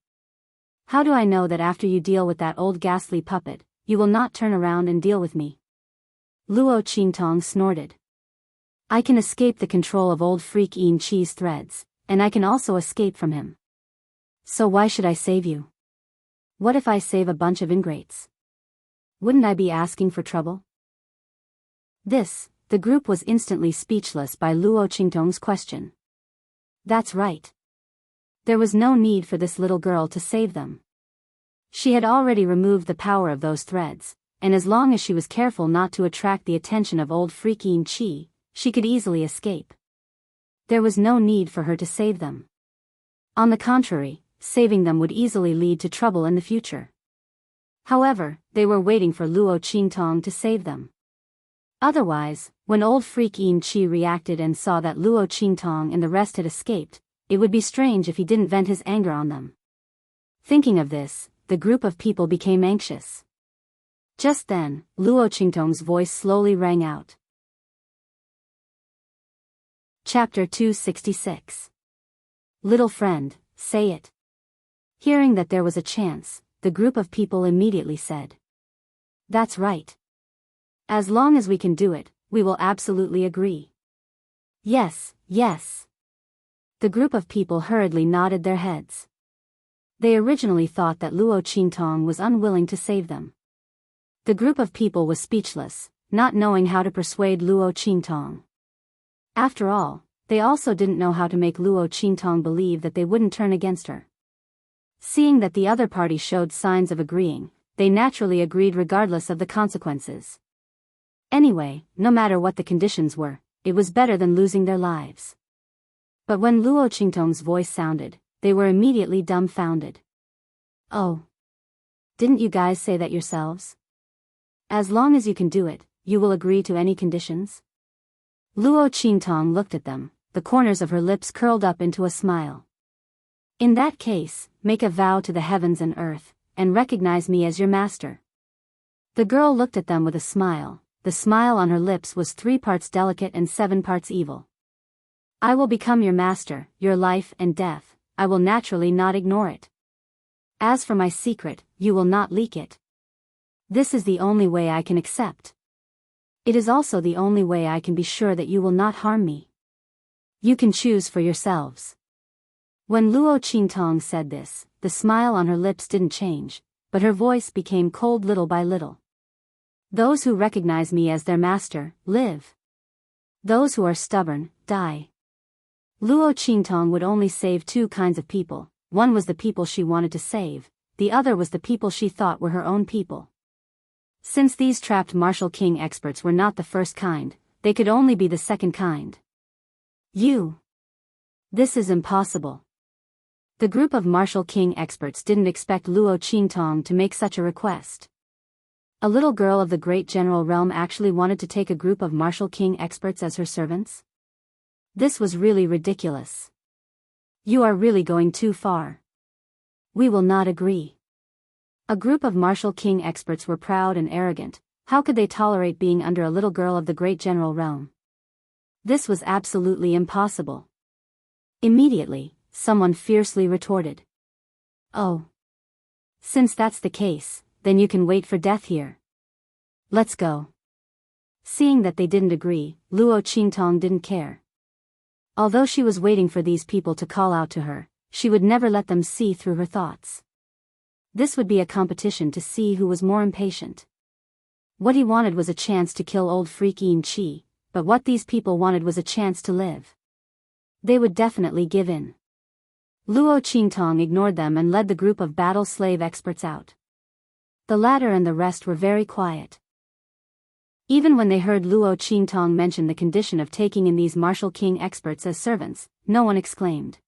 How do I know that after you deal with that old ghastly puppet, you will not turn around and deal with me? Luo Qingtong snorted. I can escape the control of old freak Yin Chi's threads, and I can also escape from him. So why should I save you? What if I save a bunch of ingrates? Wouldn't I be asking for trouble? The group was instantly speechless by Luo Qingtong's question. That's right. There was no need for this little girl to save them. She had already removed the power of those threads, and as long as she was careful not to attract the attention of old freak Yin Chi, she could easily escape. There was no need for her to save them. On the contrary, saving them would easily lead to trouble in the future. However, they were waiting for Luo Qingtong to save them. Otherwise, when old freak Yin Chi reacted and saw that Luo Qingtong and the rest had escaped, it would be strange if he didn't vent his anger on them. Thinking of this, the group of people became anxious. Just then, Luo Qingtong's voice slowly rang out. Chapter 266. Little friend, say it. Hearing that there was a chance, the group of people immediately said. That's right. As long as we can do it, we will absolutely agree. Yes, yes. The group of people hurriedly nodded their heads. They originally thought that Luo Qingtong was unwilling to save them. The group of people was speechless, not knowing how to persuade Luo Qingtong. After all, they also didn't know how to make Luo Qingtong believe that they wouldn't turn against her. Seeing that the other party showed signs of agreeing, they naturally agreed regardless of the consequences. Anyway, no matter what the conditions were, it was better than losing their lives. But when Luo Qingtong's voice sounded, they were immediately dumbfounded. Oh. Didn't you guys say that yourselves? As long as you can do it, you will agree to any conditions? Luo Qingtong looked at them, the corners of her lips curled up into a smile. In that case, make a vow to the heavens and earth, and recognize me as your master. The girl looked at them with a smile. The smile on her lips was 3 parts delicate and 7 parts evil. I will become your master, your life and death, I will naturally not ignore it. As for my secret, you will not leak it. This is the only way I can accept. It is also the only way I can be sure that you will not harm me. You can choose for yourselves. When Luo Qingtong said this, the smile on her lips didn't change, but her voice became cold little by little. Those who recognize me as their master, live. Those who are stubborn, die. Luo Qingtong would only save 2 kinds of people. One was the people she wanted to save, the other was the people she thought were her own people. Since these trapped martial king experts were not the first kind, they could only be the second kind. You. This is impossible. The group of martial king experts didn't expect Luo Qingtong to make such a request. A little girl of the great general realm actually wanted to take a group of martial king experts as her servants? This was really ridiculous. You are really going too far. We will not agree. A group of martial king experts were proud and arrogant. How could they tolerate being under a little girl of the great general realm? This was absolutely impossible. Immediately, someone fiercely retorted. Oh. Since that's the case, then you can wait for death here. Let's go. Seeing that they didn't agree, Luo Qingtong didn't care. Although she was waiting for these people to call out to her, she would never let them see through her thoughts. This would be a competition to see who was more impatient. What he wanted was a chance to kill old freak Yin Chi, but what these people wanted was a chance to live. They would definitely give in. Luo Qingtong ignored them and led the group of battle slave experts out. The latter and the rest were very quiet. Even when they heard Luo Qingtong mention the condition of taking in these martial king experts as servants, no one exclaimed.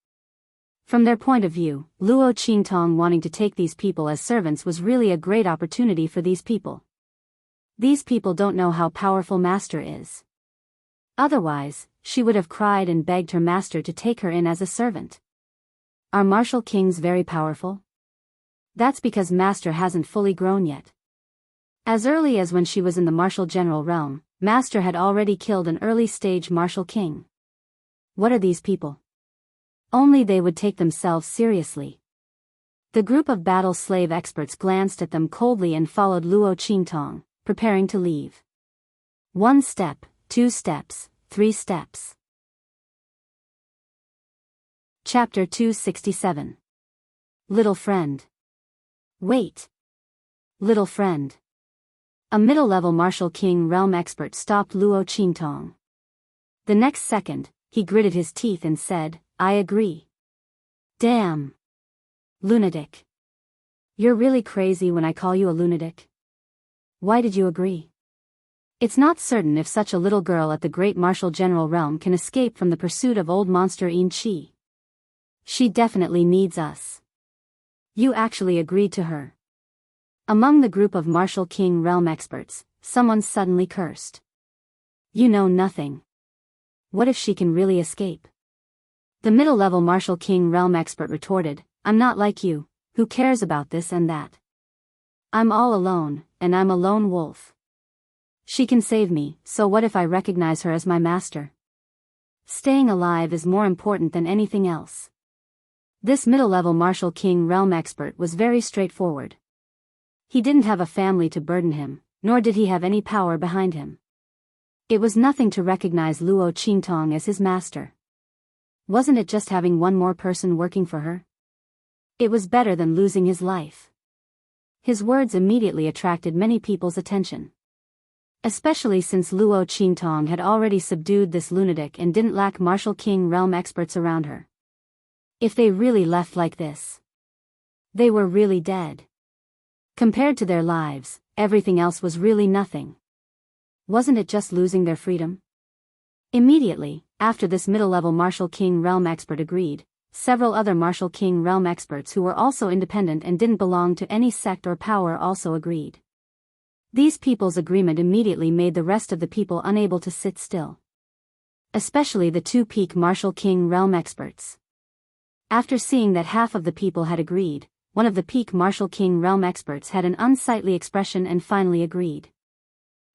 From their point of view, Luo Qingtong wanting to take these people as servants was really a great opportunity for these people. These people don't know how powerful Master is. Otherwise, she would have cried and begged her master to take her in as a servant. Are martial kings very powerful? That's because Master hasn't fully grown yet. As early as when she was in the martial general realm, Master had already killed an early-stage martial king. What are these people? Only they would take themselves seriously. The group of battle slave experts glanced at them coldly and followed Luo Qingtong, preparing to leave. 1 step, 2 steps, 3 steps. Chapter 267. Little friend. Wait. Little friend. A middle-level martial king realm expert stopped Luo Qingtong. The next second, he gritted his teeth and said, I agree. Damn. Lunatic. You're really crazy when I call you a lunatic. Why did you agree? It's not certain if such a little girl at the great martial general realm can escape from the pursuit of old monster Yin Chi. She definitely needs us. You actually agreed to her. Among the group of martial king realm experts, someone suddenly cursed. You know nothing. What if she can really escape? The middle-level martial king realm expert retorted, I'm not like you, who cares about this and that. I'm all alone, and I'm a lone wolf. She can save me, so what if I recognize her as my master? Staying alive is more important than anything else. This middle-level martial king realm expert was very straightforward. He didn't have a family to burden him, nor did he have any power behind him. It was nothing to recognize Luo Qingtong as his master. Wasn't it just having one more person working for her? It was better than losing his life. His words immediately attracted many people's attention. Especially since Luo Qingtong had already subdued this lunatic and didn't lack martial king realm experts around her. If they really left like this, they were really dead. Compared to their lives, everything else was really nothing. Wasn't it just losing their freedom? Immediately, after this middle-level martial king realm expert agreed, several other martial king realm experts who were also independent and didn't belong to any sect or power also agreed. These people's agreement immediately made the rest of the people unable to sit still. Especially the 2 peak martial king realm experts. After seeing that half of the people had agreed, one of the peak martial king realm experts had an unsightly expression and finally agreed.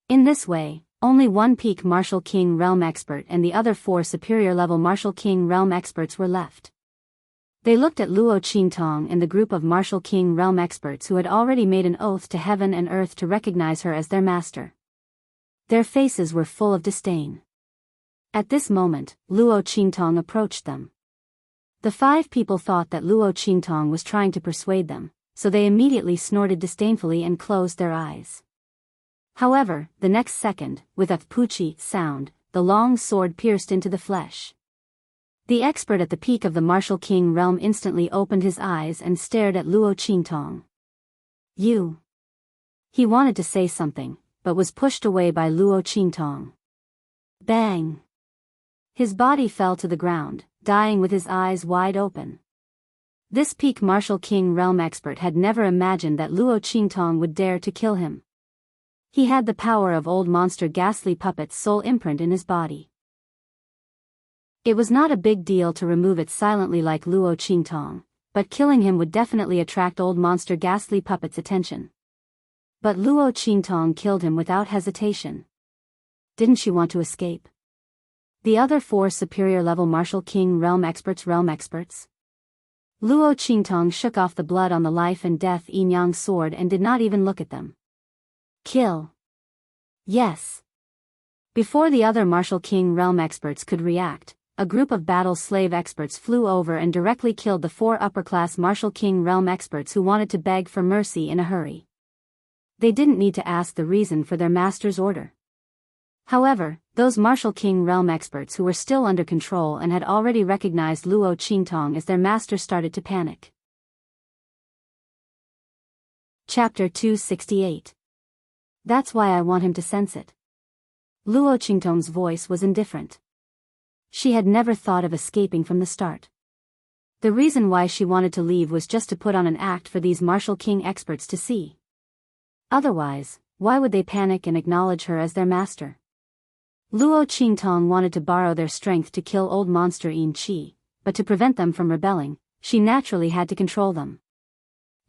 In this way, only 1 peak martial king realm expert and the other 4 superior level martial king realm experts were left. They looked at Luo Qingtong and the group of martial king realm experts who had already made an oath to heaven and earth to recognize her as their master. Their faces were full of disdain. At this moment, Luo Qingtong approached them. The 5 people thought that Luo Qingtong was trying to persuade them, so they immediately snorted disdainfully and closed their eyes. However, the next second, with a puchi sound, the long sword pierced into the flesh. The expert at the peak of the martial king realm instantly opened his eyes and stared at Luo Qingtong. You. He wanted to say something, but was pushed away by Luo Qingtong. Bang! His body fell to the ground, dying with his eyes wide open. This peak martial king realm expert had never imagined that Luo Qingtong would dare to kill him. He had the power of old monster ghastly puppet's soul imprint in his body. It was not a big deal to remove it silently like Luo Qingtong, but killing him would definitely attract old monster ghastly puppet's attention. But Luo Qingtong killed him without hesitation. Didn't she want to escape? The other 4 superior level martial king realm experts. Luo Qingtong shook off the blood on the life and death yin-yang sword and did not even look at them. Kill. Yes. Before the other martial king realm experts could react, a group of battle slave experts flew over and directly killed the 4 upper-class martial king realm experts who wanted to beg for mercy in a hurry. They didn't need to ask the reason for their master's order. However, those martial king realm experts who were still under control and had already recognized Luo Qingtong as their master started to panic. Chapter 268. That's why I want him to sense it. Luo Qingtong's voice was indifferent. She had never thought of escaping from the start. The reason why she wanted to leave was just to put on an act for these Martial King experts to see. Otherwise, why would they panic and acknowledge her as their master? Luo Qingtong wanted to borrow their strength to kill old monster Yin Qi, but to prevent them from rebelling, she naturally had to control them.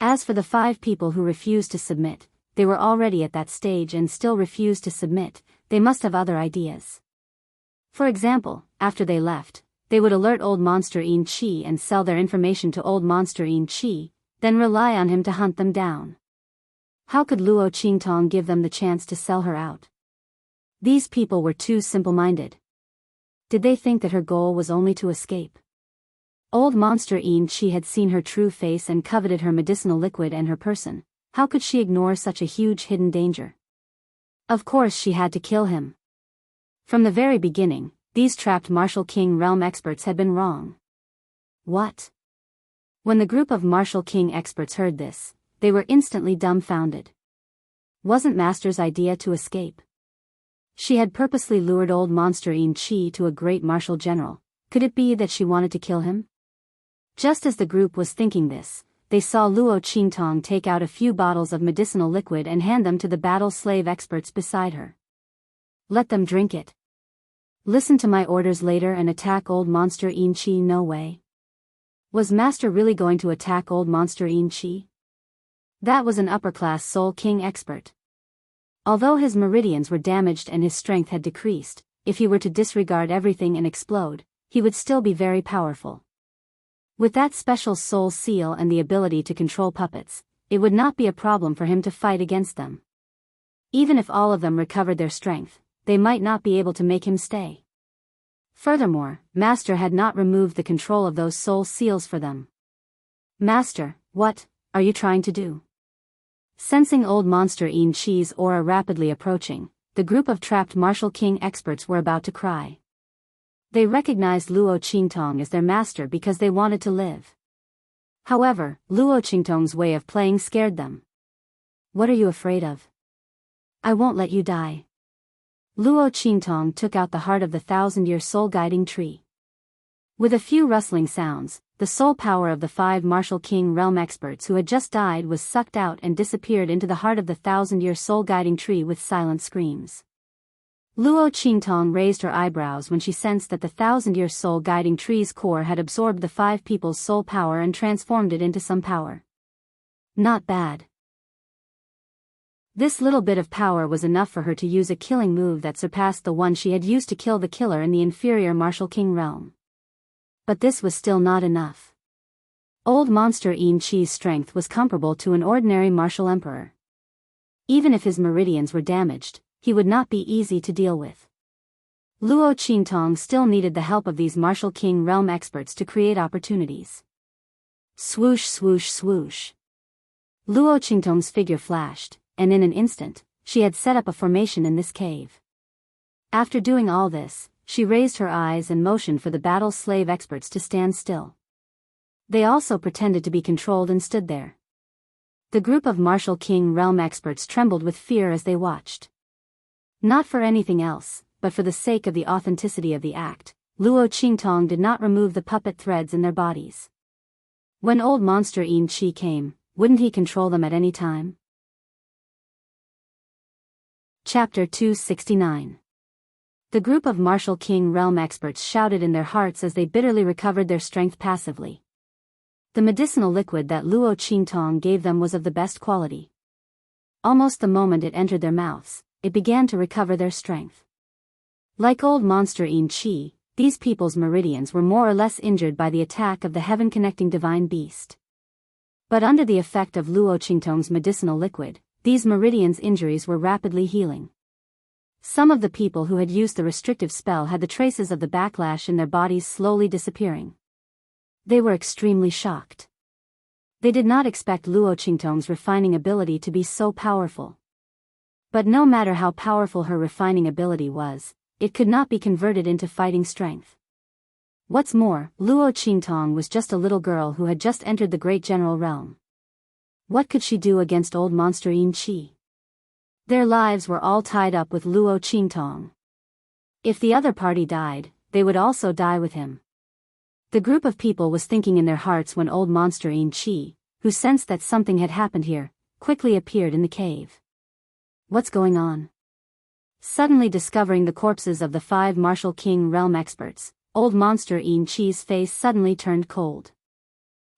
As for the 5 people who refused to submit, they were already at that stage and still refused to submit. They must have other ideas. For example, after they left, they would alert old monster Yin Qi and sell their information to old monster Yin Qi, then rely on him to hunt them down. How could Luo Qingtong give them the chance to sell her out? These people were too simple-minded. Did they think that her goal was only to escape? Old monster Yin Qi had seen her true face and coveted her medicinal liquid and her person. How could she ignore such a huge hidden danger? Of course she had to kill him. From the very beginning, these trapped Martial King realm experts had been wrong. What? When the group of Martial King experts heard this, they were instantly dumbfounded. Wasn't Master's idea to escape? She had purposely lured old monster Yin Qi to a great martial general. Could it be that she wanted to kill him? Just as the group was thinking this, they saw Luo Qingtong take out a few bottles of medicinal liquid and hand them to the battle slave experts beside her. Let them drink it. Listen to my orders later and attack old monster Yin Qi. No way. Was Master really going to attack old monster Yin Qi? That was an upper-class Soul King expert. Although his meridians were damaged and his strength had decreased, if he were to disregard everything and explode, he would still be very powerful. With that special soul seal and the ability to control puppets, it would not be a problem for him to fight against them. Even if all of them recovered their strength, they might not be able to make him stay. Furthermore, Master had not removed the control of those soul seals for them. Master, what are you trying to do? Sensing old monster Yin Qi's aura rapidly approaching, the group of trapped Martial King experts were about to cry. They recognized Luo Qingtong as their master because they wanted to live. However, Luo Qingtong's way of playing scared them. What are you afraid of? I won't let you die. Luo Qingtong took out the heart of the 1,000-year soul-guiding tree. With a few rustling sounds, the soul power of the 5 Martial King realm experts who had just died was sucked out and disappeared into the heart of the 1,000-year soul-guiding tree with silent screams. Luo Qingtong raised her eyebrows when she sensed that the 1,000-year soul-guiding tree's core had absorbed the 5 people's soul power and transformed it into some power. Not bad. This little bit of power was enough for her to use a killing move that surpassed the one she had used to kill the killer in the inferior Martial King realm. But this was still not enough. Old monster Yin Qi's strength was comparable to an ordinary martial emperor. Even if his meridians were damaged, he would not be easy to deal with. Luo Qingtong still needed the help of these Martial King realm experts to create opportunities. Swoosh swoosh swoosh. Luo Qingtong's figure flashed, and in an instant, she had set up a formation in this cave. After doing all this, she raised her eyes and motioned for the battle slave experts to stand still. They also pretended to be controlled and stood there. The group of Martial King realm experts trembled with fear as they watched. Not for anything else, but for the sake of the authenticity of the act, Luo Qingtong did not remove the puppet threads in their bodies. When old monster Yin Qi came, wouldn't he control them at any time? Chapter 269. The group of Martial King realm experts shouted in their hearts as they bitterly recovered their strength passively. The medicinal liquid that Luo Qingtong gave them was of the best quality. Almost the moment it entered their mouths, it began to recover their strength. Like old monster Yin Qi, these people's meridians were more or less injured by the attack of the heaven-connecting divine beast. But under the effect of Luo Qingtong's medicinal liquid, these meridians' injuries were rapidly healing. Some of the people who had used the restrictive spell had the traces of the backlash in their bodies slowly disappearing. They were extremely shocked. They did not expect Luo Qingtong's refining ability to be so powerful. But no matter how powerful her refining ability was, it could not be converted into fighting strength. What's more, Luo Qingtong was just a little girl who had just entered the great general realm. What could she do against old monster Yin Qi? Their lives were all tied up with Luo Qingtong. If the other party died, they would also die with him. The group of people was thinking in their hearts when old monster Enrich, who sensed that something had happened here, quickly appeared in the cave. What's going on? Suddenly discovering the corpses of the 5 Martial King realm experts, old monster Enrich's face suddenly turned cold.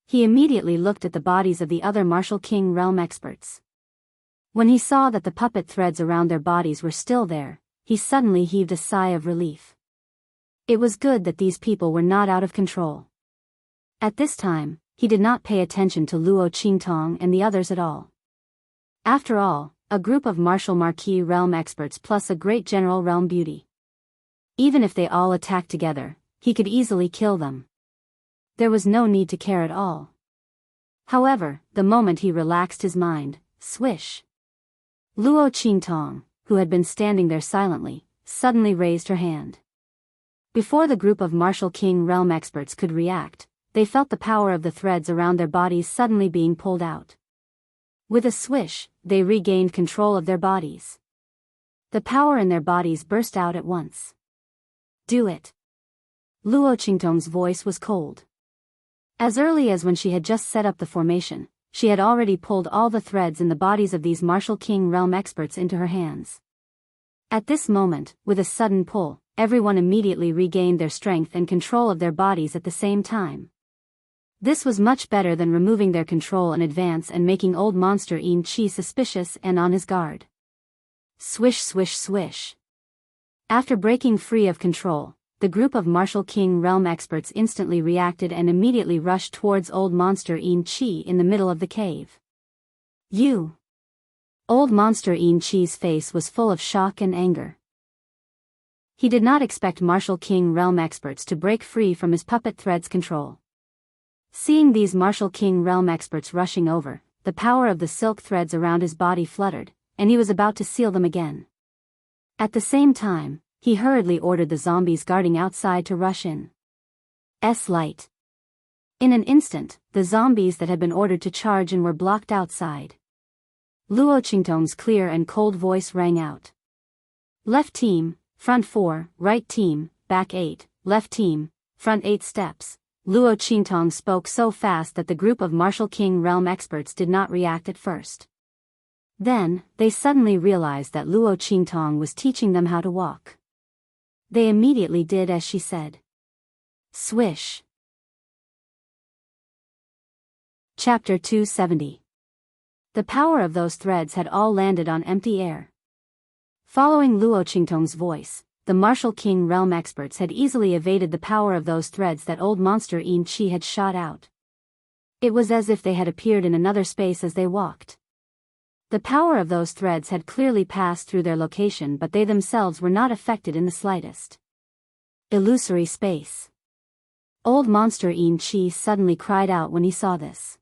He immediately looked at the bodies of the other Martial King realm experts. When he saw that the puppet threads around their bodies were still there, he suddenly heaved a sigh of relief. It was good that these people were not out of control. At this time, he did not pay attention to Luo Qingtong and the others at all. After all, a group of martial marquis realm experts plus a great general realm beauty. Even if they all attacked together, he could easily kill them. There was no need to care at all. However, the moment he relaxed his mind, swish. Luo Qingtong, who had been standing there silently, suddenly raised her hand. Before the group of martial king realm experts could react, they felt the power of the threads around their bodies suddenly being pulled out. With a swish, they regained control of their bodies. The power in their bodies burst out at once. Do it. Luo Qingtong's voice was cold. As early as when she had just set up the formation, she had already pulled all the threads in the bodies of these martial king realm experts into her hands. At this moment, with a sudden pull, everyone immediately regained their strength and control of their bodies at the same time. This was much better than removing their control in advance and making old monster Enrich suspicious and on his guard. Swish swish swish. After breaking free of control, the group of martial king realm experts instantly reacted and immediately rushed towards old monster Enrich in the middle of the cave. You! Old monster Enrich's face was full of shock and anger. He did not expect martial king realm experts to break free from his puppet thread's control. Seeing these martial king realm experts rushing over, the power of the silk threads around his body fluttered, and he was about to seal them again. At the same time, he hurriedly ordered the zombies guarding outside to rush in. Light. In an instant, the zombies that had been ordered to charge in were blocked outside. Luo Qingtong's clear and cold voice rang out. Left team, front 4, right team, back 8, left team, front 8 steps. Luo Qingtong spoke so fast that the group of martial king realm experts did not react at first. Then, they suddenly realized that Luo Qingtong was teaching them how to walk. They immediately did as she said. Swish. Chapter 270. The power of those threads had all landed on empty air. Following Luo Qingtong's voice, the martial king realm experts had easily evaded the power of those threads that old monster Enrich had shot out. It was as if they had appeared in another space as they walked. The power of those threads had clearly passed through their location, but they themselves were not affected in the slightest. Illusory space. Old monster Enrich suddenly cried out when he saw this.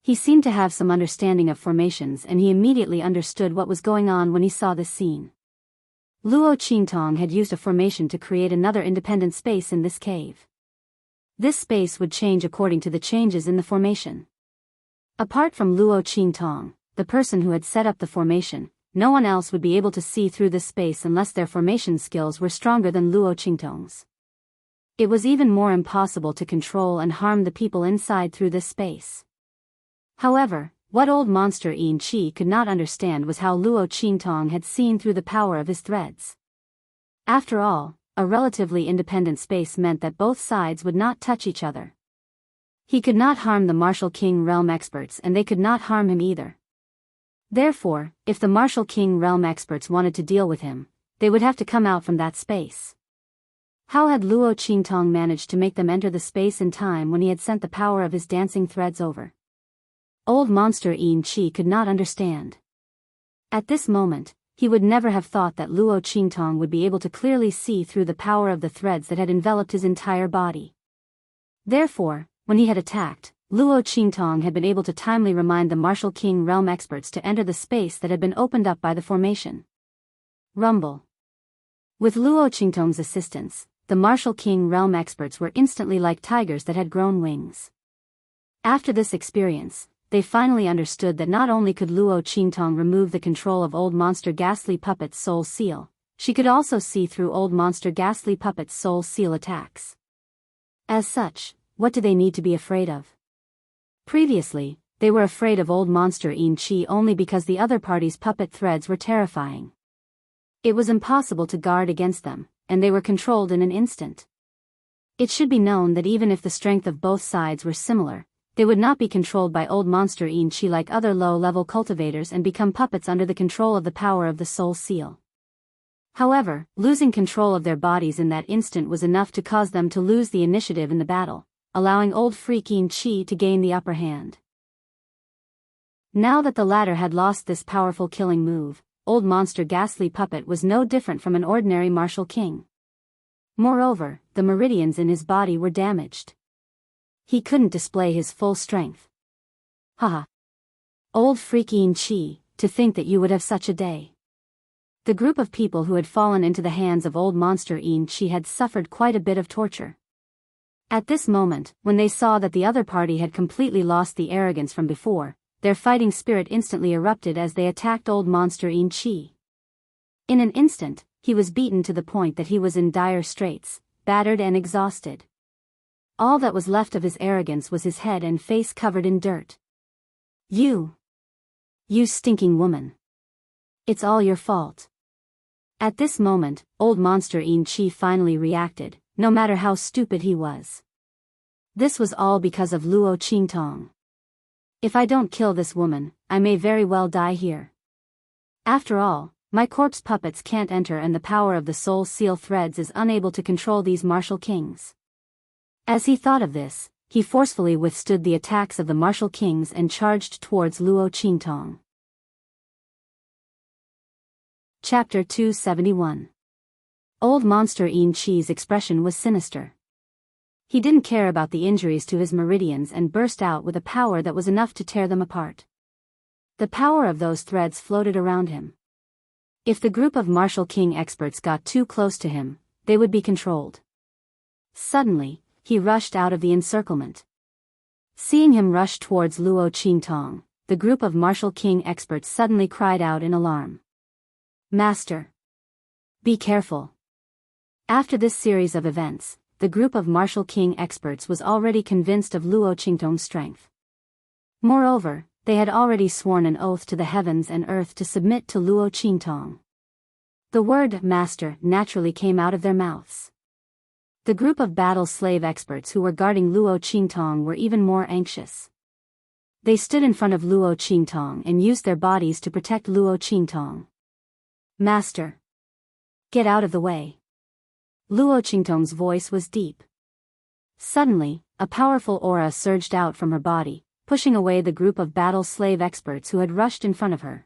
He seemed to have some understanding of formations, and he immediately understood what was going on when he saw this scene. Luo Qingtong had used a formation to create another independent space in this cave. This space would change according to the changes in the formation. Apart from Luo Qingtong, the person who had set up the formation, no one else would be able to see through this space unless their formation skills were stronger than Luo Qingtong's. It was even more impossible to control and harm the people inside through this space. However, what old monster Enrich could not understand was how Luo Qingtong had seen through the power of his threads. After all, a relatively independent space meant that both sides would not touch each other. He could not harm the martial king realm experts, and they could not harm him either. Therefore, if the martial king realm experts wanted to deal with him, they would have to come out from that space. How had Luo Qingtong managed to make them enter the space in time when he had sent the power of his dancing threads over? Old monster Enrich could not understand. At this moment, he would never have thought that Luo Qingtong would be able to clearly see through the power of the threads that had enveloped his entire body. Therefore, when he had attacked, Luo Qingtong had been able to timely remind the martial king realm experts to enter the space that had been opened up by the formation. Rumble. With Luo Qingtong's assistance, the martial king realm experts were instantly like tigers that had grown wings. After this experience, they finally understood that not only could Luo Qingtong remove the control of old monster ghastly puppet's soul seal, She could also see through old monster ghastly puppet's soul seal attacks. As such, what do they need to be afraid of? Previously, they were afraid of old monster Enchi only because the other party's puppet threads were terrifying. It was impossible to guard against them, and they were controlled in an instant. It should be known that even if the strength of both sides were similar, they would not be controlled by old monster Enchi like other low-level cultivators and become puppets under the control of the power of the soul seal. However, losing control of their bodies in that instant was enough to cause them to lose the initiative in the battle, allowing old freak Enchi to gain the upper hand. Now that the latter had lost this powerful killing move, old monster ghastly puppet was no different from an ordinary martial king. Moreover, the meridians in his body were damaged. He couldn't display his full strength. Haha. Old freak Enchi, to think that you would have such a day. The group of people who had fallen into the hands of old monster Enchi had suffered quite a bit of torture. At this moment, when they saw that the other party had completely lost the arrogance from before, their fighting spirit instantly erupted as they attacked old monster Enchi. In an instant, he was beaten to the point that he was in dire straits, battered and exhausted. All that was left of his arrogance was his head and face covered in dirt. You stinking woman. It's all your fault. At this moment, old monster Enchi finally reacted, no matter how stupid he was. This was all because of Luo Qingtong. If I don't kill this woman, I may very well die here. After all, my corpse puppets can't enter and the power of the soul seal threads is unable to control these martial kings. As he thought of this, he forcefully withstood the attacks of the martial kings and charged towards Luo Qingtong. Chapter 271. Old monster Enchi's expression was sinister. He didn't care about the injuries to his meridians and burst out with a power that was enough to tear them apart. The power of those threads floated around him. If the group of martial king experts got too close to him, they would be controlled. Suddenly, he rushed out of the encirclement. Seeing him rush towards Luo Qingtong, the group of martial king experts suddenly cried out in alarm. Master! Be careful! After this series of events, the group of martial king experts was already convinced of Luo Qingtong's strength. Moreover, they had already sworn an oath to the heavens and earth to submit to Luo Qingtong. The word master naturally came out of their mouths. The group of battle slave experts who were guarding Luo Qingtong were even more anxious. They stood in front of Luo Qingtong and used their bodies to protect Luo Qingtong. Master! Get out of the way! Luo Qingtong's voice was deep. Suddenly, a powerful aura surged out from her body, pushing away the group of battle slave experts who had rushed in front of her.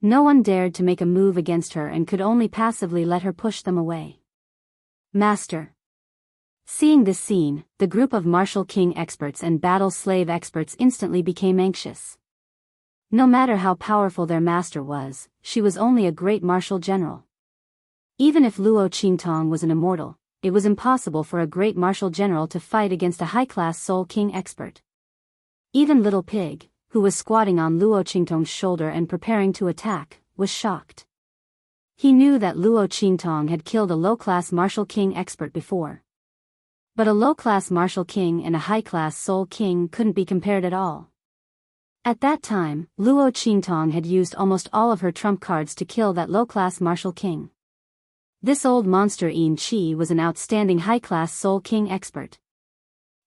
No one dared to make a move against her and could only passively let her push them away. Master! Seeing this scene, the group of martial king experts and battle slave experts instantly became anxious. No matter how powerful their master was, she was only a great martial general. Even if Luo Qingtong was an immortal, it was impossible for a great martial general to fight against a high-class soul king expert. Even Little Pig, who was squatting on Luo Qingtong's shoulder and preparing to attack, was shocked. He knew that Luo Qingtong had killed a low-class martial king expert before. But a low-class martial king and a high-class soul king couldn't be compared at all. At that time, Luo Qingtong had used almost all of her trump cards to kill that low-class martial king. This old monster Enchi was an outstanding high-class soul king expert.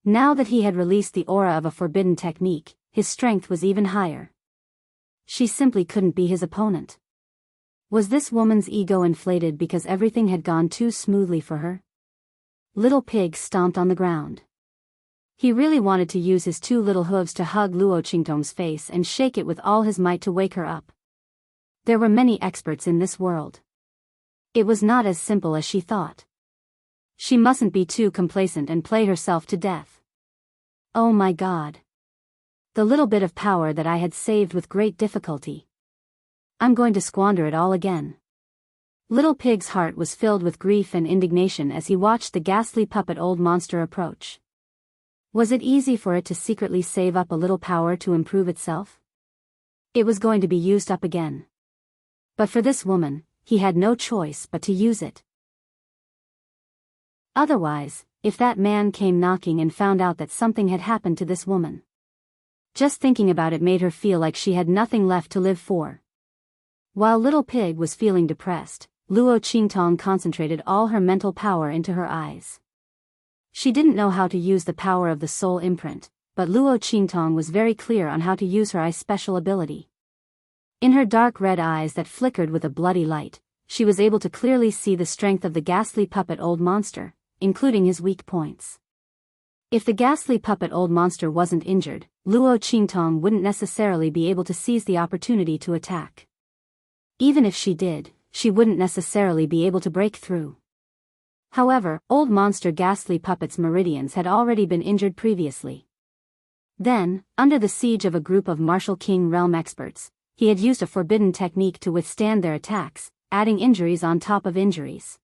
Now that he had released the aura of a forbidden technique, his strength was even higher. She simply couldn't be his opponent. Was this woman's ego inflated because everything had gone too smoothly for her? Little Pig stomped on the ground. He really wanted to use his two little hooves to hug Luo Qingtong's face and shake it with all his might to wake her up. There were many experts in this world. It was not as simple as she thought. She mustn't be too complacent and play herself to death. Oh my God! The little bit of power that I had saved with great difficulty. I'm going to squander it all again. Little Pig's heart was filled with grief and indignation as he watched the ghastly puppet old monster approach. Was it easy for it to secretly save up a little power to improve itself? It was going to be used up again. But for this woman, he had no choice but to use it. Otherwise, if that man came knocking and found out that something had happened to this woman. Just thinking about it made her feel like she had nothing left to live for. While Little Pig was feeling depressed, Luo Qingtong concentrated all her mental power into her eyes. She didn't know how to use the power of the soul imprint, but Luo Qingtong was very clear on how to use her eye's special ability. In her dark red eyes that flickered with a bloody light, she was able to clearly see the strength of the ghastly puppet old monster, including his weak points. If the ghastly puppet old monster wasn't injured, Luo Qingtong wouldn't necessarily be able to seize the opportunity to attack. Even if she did, she wouldn't necessarily be able to break through. However, old monster ghastly puppet's meridians had already been injured previously. Then, under the siege of a group of Martial King realm experts, he had used a forbidden technique to withstand their attacks, adding injuries on top of injuries.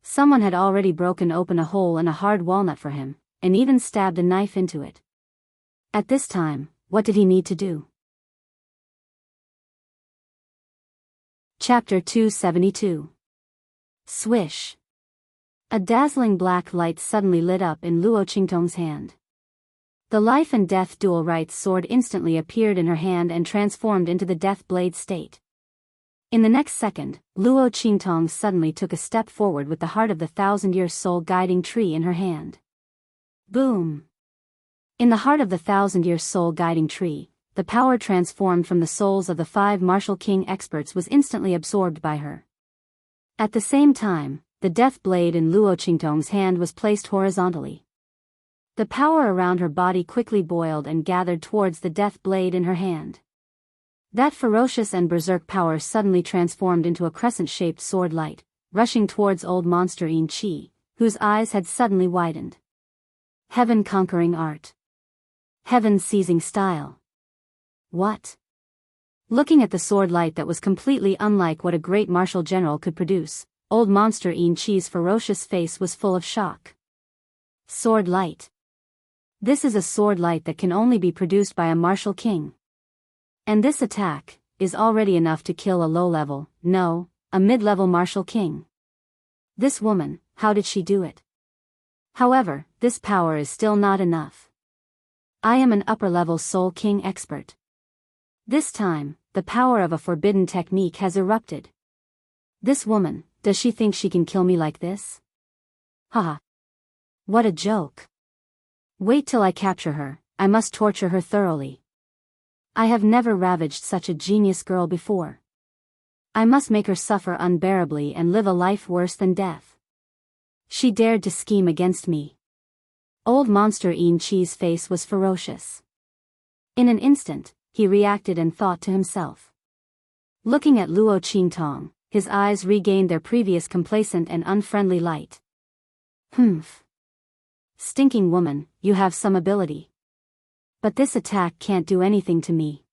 Someone had already broken open a hole in a hard walnut for him, and even stabbed a knife into it. At this time, what did he need to do? Chapter 272. Swish. A dazzling black light suddenly lit up in Luo Qingtong's hand. The life and death dual rights sword instantly appeared in her hand and transformed into the death blade state. In the next second, Luo Qingtong suddenly took a step forward with the heart of the thousand-year soul guiding tree in her hand. Boom! In the heart of the thousand-year soul guiding tree, the power transformed from the souls of the 5 Martial King experts was instantly absorbed by her. At the same time, the death blade in Luo Qingtong's hand was placed horizontally. The power around her body quickly boiled and gathered towards the death blade in her hand. That ferocious and berserk power suddenly transformed into a crescent-shaped sword light, rushing towards old monster Yin Qi, whose eyes had suddenly widened. Heaven-conquering art. Heaven-seizing style. What? Looking at the sword light that was completely unlike what a great martial general could produce, old monster Yin Qi's ferocious face was full of shock. Sword light. This is a sword light that can only be produced by a martial king. And this attack is already enough to kill a low-level, no, a mid-level martial king. This woman, how did she do it? However, this power is still not enough. I am an upper-level soul king expert. This time, the power of a forbidden technique has erupted. This woman, does she think she can kill me like this? Haha. What a joke. Wait till I capture her, I must torture her thoroughly. I have never ravaged such a genius girl before. I must make her suffer unbearably and live a life worse than death. She dared to scheme against me. Old monster Yin Qi's face was ferocious. In an instant, he reacted and thought to himself. Looking at Luo Qingtong, his eyes regained their previous complacent and unfriendly light. Humph. Stinking woman, you have some ability. But this attack can't do anything to me.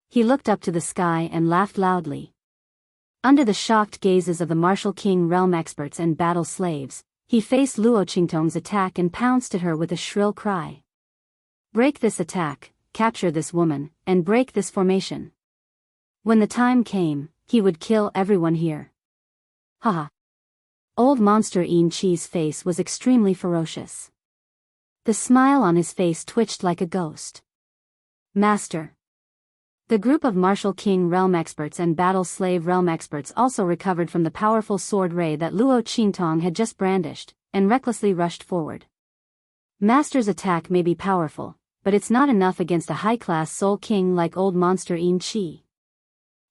He looked up to the sky and laughed loudly. Under the shocked gazes of the Martial King realm experts and battle slaves, he faced Luo Qingtong's attack and pounced at her with a shrill cry. Break this attack, capture this woman, and break this formation. When the time came, he would kill everyone here. Haha. Old monster Yin Qi's face was extremely ferocious. The smile on his face twitched like a ghost. Master. The group of Martial King realm experts and battle slave realm experts also recovered from the powerful sword ray that Luo Qingtong had just brandished, and recklessly rushed forward. Master's attack may be powerful, but it's not enough against a high-class soul king like old monster Yin Qi.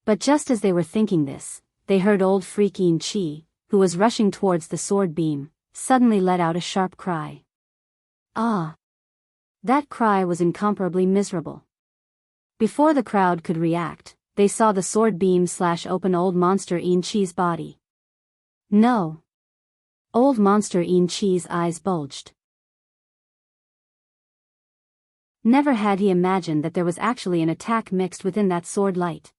But just as they were thinking this, they heard old freak Yin Qi, who was rushing towards the sword beam, suddenly let out a sharp cry. Ah! That cry was incomparably miserable. Before the crowd could react, they saw the sword beam slash open old monster Yin Qi's body. No! Old monster Yin Qi's eyes bulged. Never had he imagined that there was actually an attack mixed within that sword light.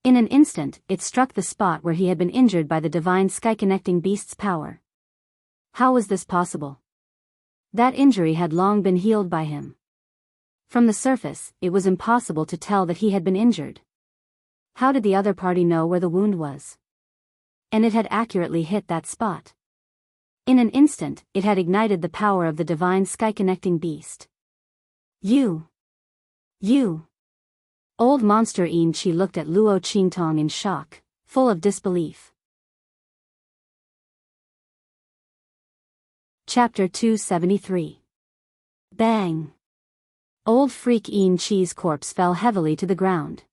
In an instant, it struck the spot where he had been injured by the divine sky-connecting beast's power. How was this possible? That injury had long been healed by him. From the surface, it was impossible to tell that he had been injured. How did the other party know where the wound was? And it had accurately hit that spot. In an instant, it had ignited the power of the divine sky-connecting beast. You! Old monster Enrich looked at Luo Qingtong in shock, full of disbelief. Chapter 273. Bang! Old freak Enrich's corpse fell heavily to the ground.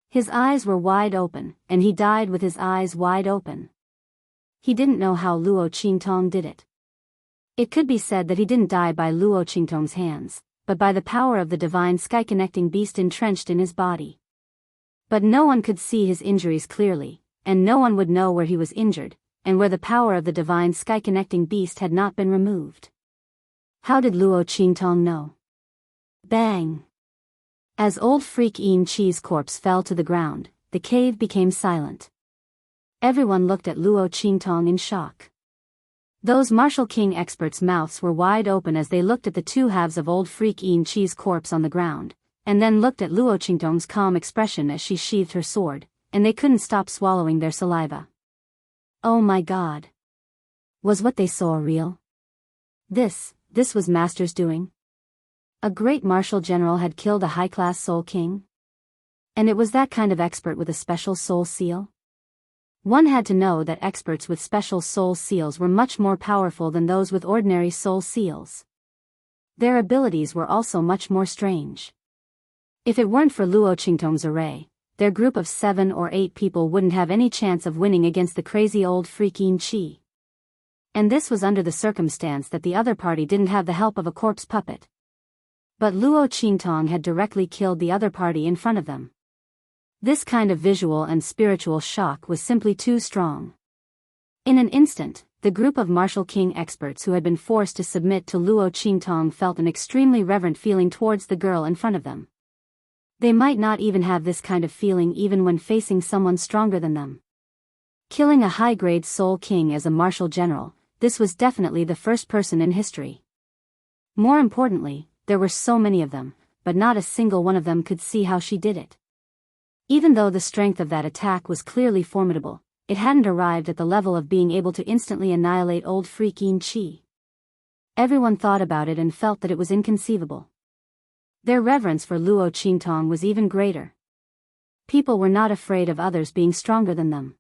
His eyes were wide open, and he died with his eyes wide open. He didn't know how Luo Qingtong did it. It could be said that he didn't die by Luo Qingtong's hands, but by the power of the divine sky-connecting beast entrenched in his body. But no one could see his injuries clearly, and no one would know where he was injured, and where the power of the divine sky-connecting beast had not been removed. How did Luo Qingtong know? Bang! As old freak Enrich's corpse fell to the ground, the cave became silent. Everyone looked at Luo Qingtong in shock. Those martial king experts' mouths were wide open as they looked at the two halves of old freak Enrich's corpse on the ground, and then looked at Luo Qingtong's calm expression as she sheathed her sword, and they couldn't stop swallowing their saliva. Oh my God! Was what they saw real? This was Master's doing? A great martial general had killed a high-class soul king? And it was that kind of expert with a special soul seal? One had to know that experts with special soul seals were much more powerful than those with ordinary soul seals. Their abilities were also much more strange. If it weren't for Luo Qingtong's array, their group of 7 or 8 people wouldn't have any chance of winning against the crazy old freak Enrich. And this was under the circumstance that the other party didn't have the help of a corpse puppet. But Luo Qingtong had directly killed the other party in front of them. This kind of visual and spiritual shock was simply too strong. In an instant, the group of martial king experts who had been forced to submit to Luo Qingtong felt an extremely reverent feeling towards the girl in front of them. They might not even have this kind of feeling even when facing someone stronger than them. Killing a high-grade soul king as a martial general, this was definitely the first person in history. More importantly, there were so many of them, but not a single one of them could see how she did it. Even though the strength of that attack was clearly formidable, it hadn't arrived at the level of being able to instantly annihilate old freak Enrich. Everyone thought about it and felt that it was inconceivable. Their reverence for Luo Qingtong was even greater. People were not afraid of others being stronger than them.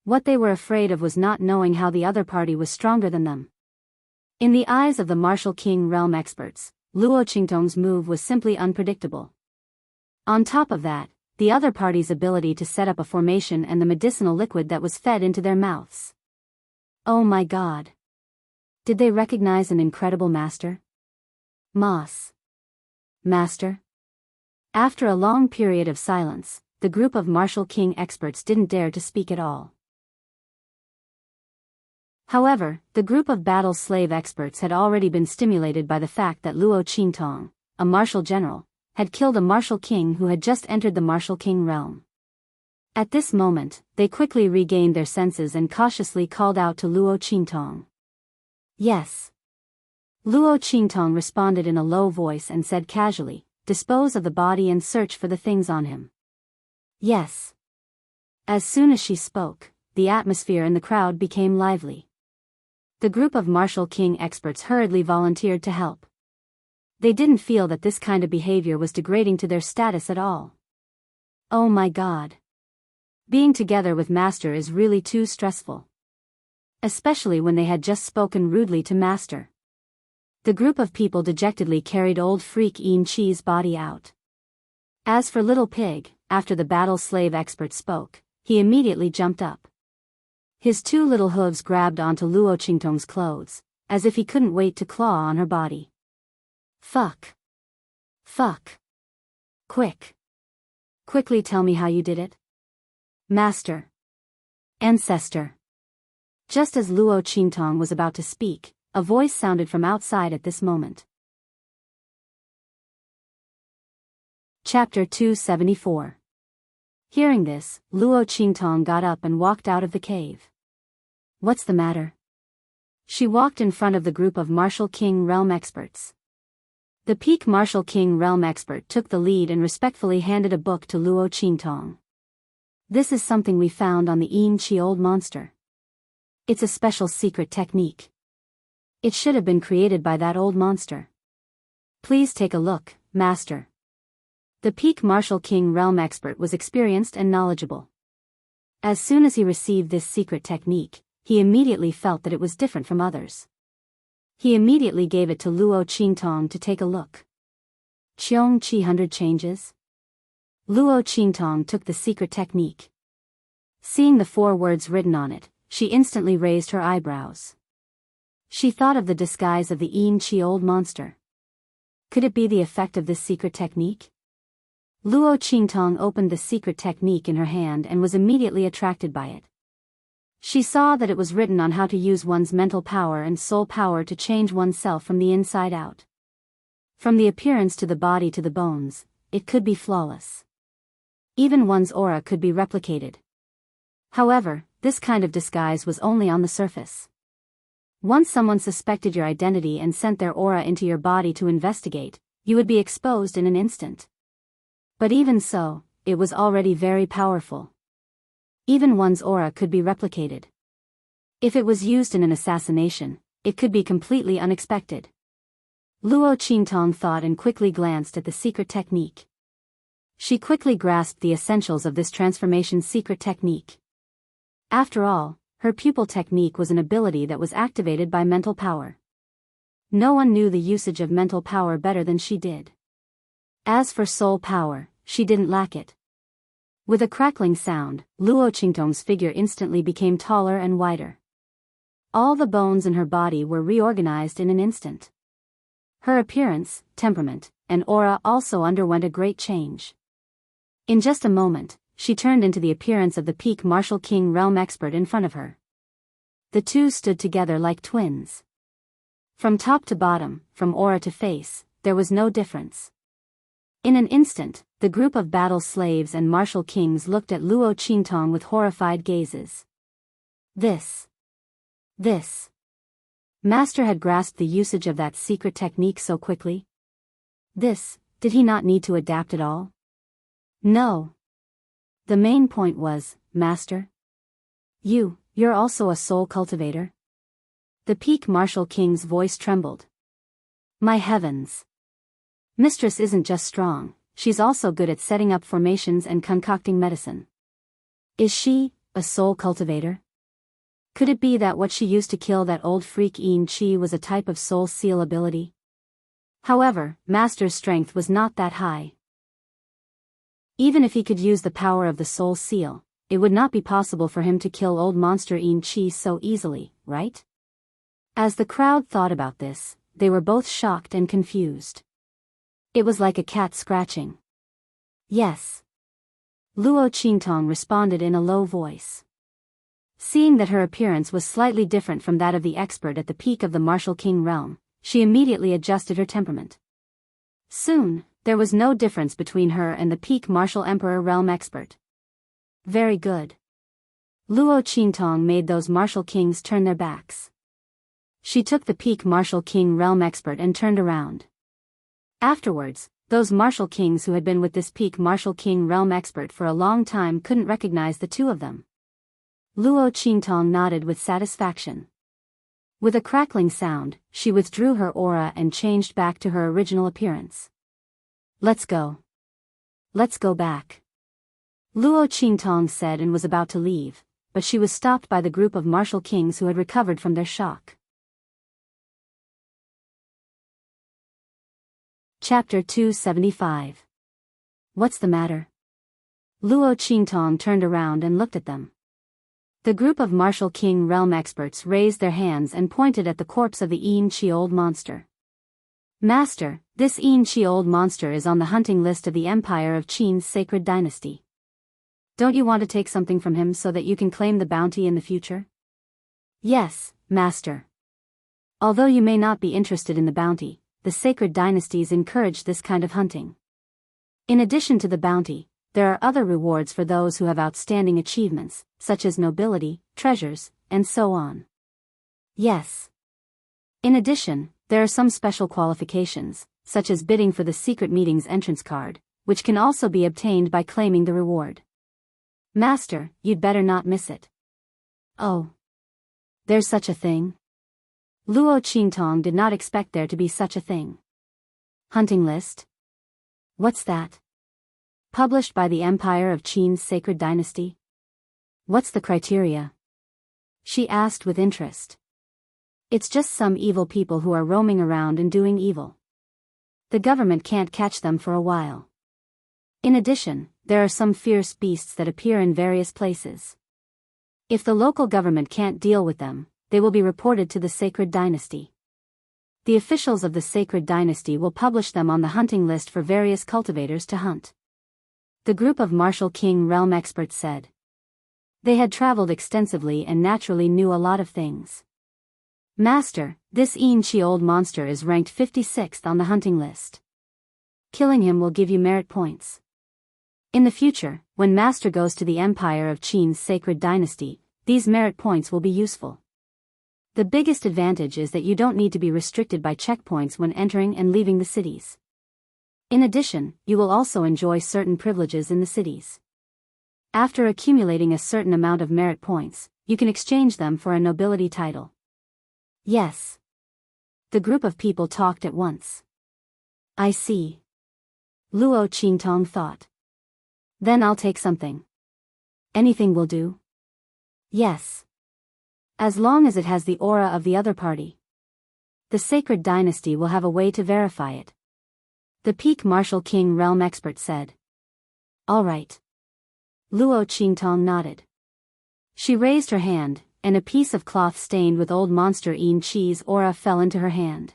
What they were afraid of was not knowing how the other party was stronger than them. In the eyes of the martial king realm experts, Luo Qingtong's move was simply unpredictable. On top of that, the other party's ability to set up a formation and the medicinal liquid that was fed into their mouths. Oh my God! Did they recognize an incredible master? Master? After a long period of silence, the group of martial king experts didn't dare to speak at all. However, the group of battle slave experts had already been stimulated by the fact that Luo Qingtong, a martial general, had killed a martial king who had just entered the martial king realm. At this moment, they quickly regained their senses and cautiously called out to Luo Qingtong. Yes. Luo Qingtong responded in a low voice and said casually, "Dispose of the body and search for the things on him." Yes. As soon as she spoke, the atmosphere in the crowd became lively. The group of martial king experts hurriedly volunteered to help. They didn't feel that this kind of behavior was degrading to their status at all. Oh my God! Being together with Master is really too stressful. Especially when they had just spoken rudely to Master. The group of people dejectedly carried old freak Enrich's body out. As for Little Pig, after the battle slave expert spoke, he immediately jumped up. His 2 little hooves grabbed onto Luo Qingtong's clothes, as if he couldn't wait to claw on her body. Fuck. Quickly tell me how you did it. Master. Ancestor. Just as Luo Qingtong was about to speak, a voice sounded from outside at this moment. Chapter 274. Hearing this, Luo Qingtong got up and walked out of the cave. What's the matter? She walked in front of the group of martial king realm experts. The peak martial king realm expert took the lead and respectfully handed a book to Luo Qingtong. This is something we found on the old monster. It's a special secret technique. It should have been created by that old monster. Please take a look, Master. The peak Martial King realm expert was experienced and knowledgeable. As soon as he received this secret technique, he immediately felt that it was different from others. He immediately gave it to Luo Qingtong to take a look. Qiong Qi 100 changes? Luo Qingtong took the secret technique. Seeing the 4 words written on it, she instantly raised her eyebrows. She thought of the disguise of the old monster. Could it be the effect of this secret technique? Luo Qingtong opened the secret technique in her hand and was immediately attracted by it. She saw that it was written on how to use one's mental power and soul power to change oneself from the inside out. From the appearance to the body to the bones, it could be flawless. Even one's aura could be replicated. However, this kind of disguise was only on the surface. Once someone suspected your identity and sent their aura into your body to investigate, you would be exposed in an instant. But even so, it was already very powerful. Even one's aura could be replicated. If it was used in an assassination, it could be completely unexpected. Luo Qingtong thought and quickly glanced at the secret technique. She quickly grasped the essentials of this transformation secret technique. After all, her pupil technique was an ability that was activated by mental power. No one knew the usage of mental power better than she did. As for soul power, she didn't lack it. With a crackling sound, Luo Qingtong's figure instantly became taller and wider. All the bones in her body were reorganized in an instant. Her appearance, temperament, and aura also underwent a great change. In just a moment, she turned into the appearance of the peak Martial King realm expert in front of her. The two stood together like twins. From top to bottom, from aura to face, there was no difference. In an instant, the group of battle slaves and martial kings looked at Luo Qingtong with horrified gazes. This. Master had grasped the usage of that secret technique so quickly. Did he not need to adapt at all? No. The main point was, Master? You're also a soul cultivator? The peak martial king's voice trembled. My heavens! Mistress isn't just strong, she's also good at setting up formations and concocting medicine. Is she a soul cultivator? Could it be that what she used to kill that old freak Chi was a type of soul seal ability? However, Master's strength was not that high. Even if he could use the power of the soul seal, it would not be possible for him to kill old monster Chi so easily, right? As the crowd thought about this, they were both shocked and confused. It was like a cat scratching. Yes. Luo Qingtong responded in a low voice. Seeing that her appearance was slightly different from that of the expert at the peak of the Martial King realm, she immediately adjusted her temperament. Soon, there was no difference between her and the peak Martial Emperor realm expert. Very good. Luo Qingtong made those martial kings turn their backs. She took the peak Martial King realm expert and turned around. Afterwards, those martial kings who had been with this peak Martial King realm expert for a long time couldn't recognize the two of them. Luo Qingtong nodded with satisfaction. With a crackling sound, she withdrew her aura and changed back to her original appearance. Let's go. Let's go back. Luo Qingtong said and was about to leave, but she was stopped by the group of martial kings who had recovered from their shock. Chapter 275. What's the matter? Luo Qingtong turned around and looked at them. The group of Martial King realm experts raised their hands and pointed at the corpse of the old monster. Master, this old monster is on the hunting list of the Empire of Qin's sacred dynasty. Don't you want to take something from him so that you can claim the bounty in the future? Yes, Master. Although you may not be interested in the bounty, the sacred dynasties encourage this kind of hunting. In addition to the bounty, there are other rewards for those who have outstanding achievements, such as nobility, treasures, and so on. Yes. In addition, there are some special qualifications, such as bidding for the secret meeting's entrance card, which can also be obtained by claiming the reward. Master, you'd better not miss it. Oh. There's such a thing? Luo Qingtong did not expect there to be such a thing. Hunting list? What's that? Published by the Empire of Qin's Sacred Dynasty? What's the criteria? She asked with interest. It's just some evil people who are roaming around and doing evil. The government can't catch them for a while. In addition, there are some fierce beasts that appear in various places. If the local government can't deal with them, they will be reported to the Sacred Dynasty. The officials of the Sacred Dynasty will publish them on the hunting list for various cultivators to hunt. The group of Martial King realm experts said. They had traveled extensively and naturally knew a lot of things. Master, this Enchi old monster is ranked 56th on the hunting list. Killing him will give you merit points. In the future, when Master goes to the Empire of Qin's Sacred Dynasty, these merit points will be useful. The biggest advantage is that you don't need to be restricted by checkpoints when entering and leaving the cities. In addition, you will also enjoy certain privileges in the cities. After accumulating a certain amount of merit points, you can exchange them for a nobility title. Yes. The group of people talked at once. I see. Luo Qingtong thought. Then I'll take something. Anything will do? Yes. As long as it has the aura of the other party. The Sacred Dynasty will have a way to verify it. The Peak Martial King realm expert said. All right. Luo Qingtong nodded. She raised her hand, and a piece of cloth stained with old monster Enchi's aura fell into her hand.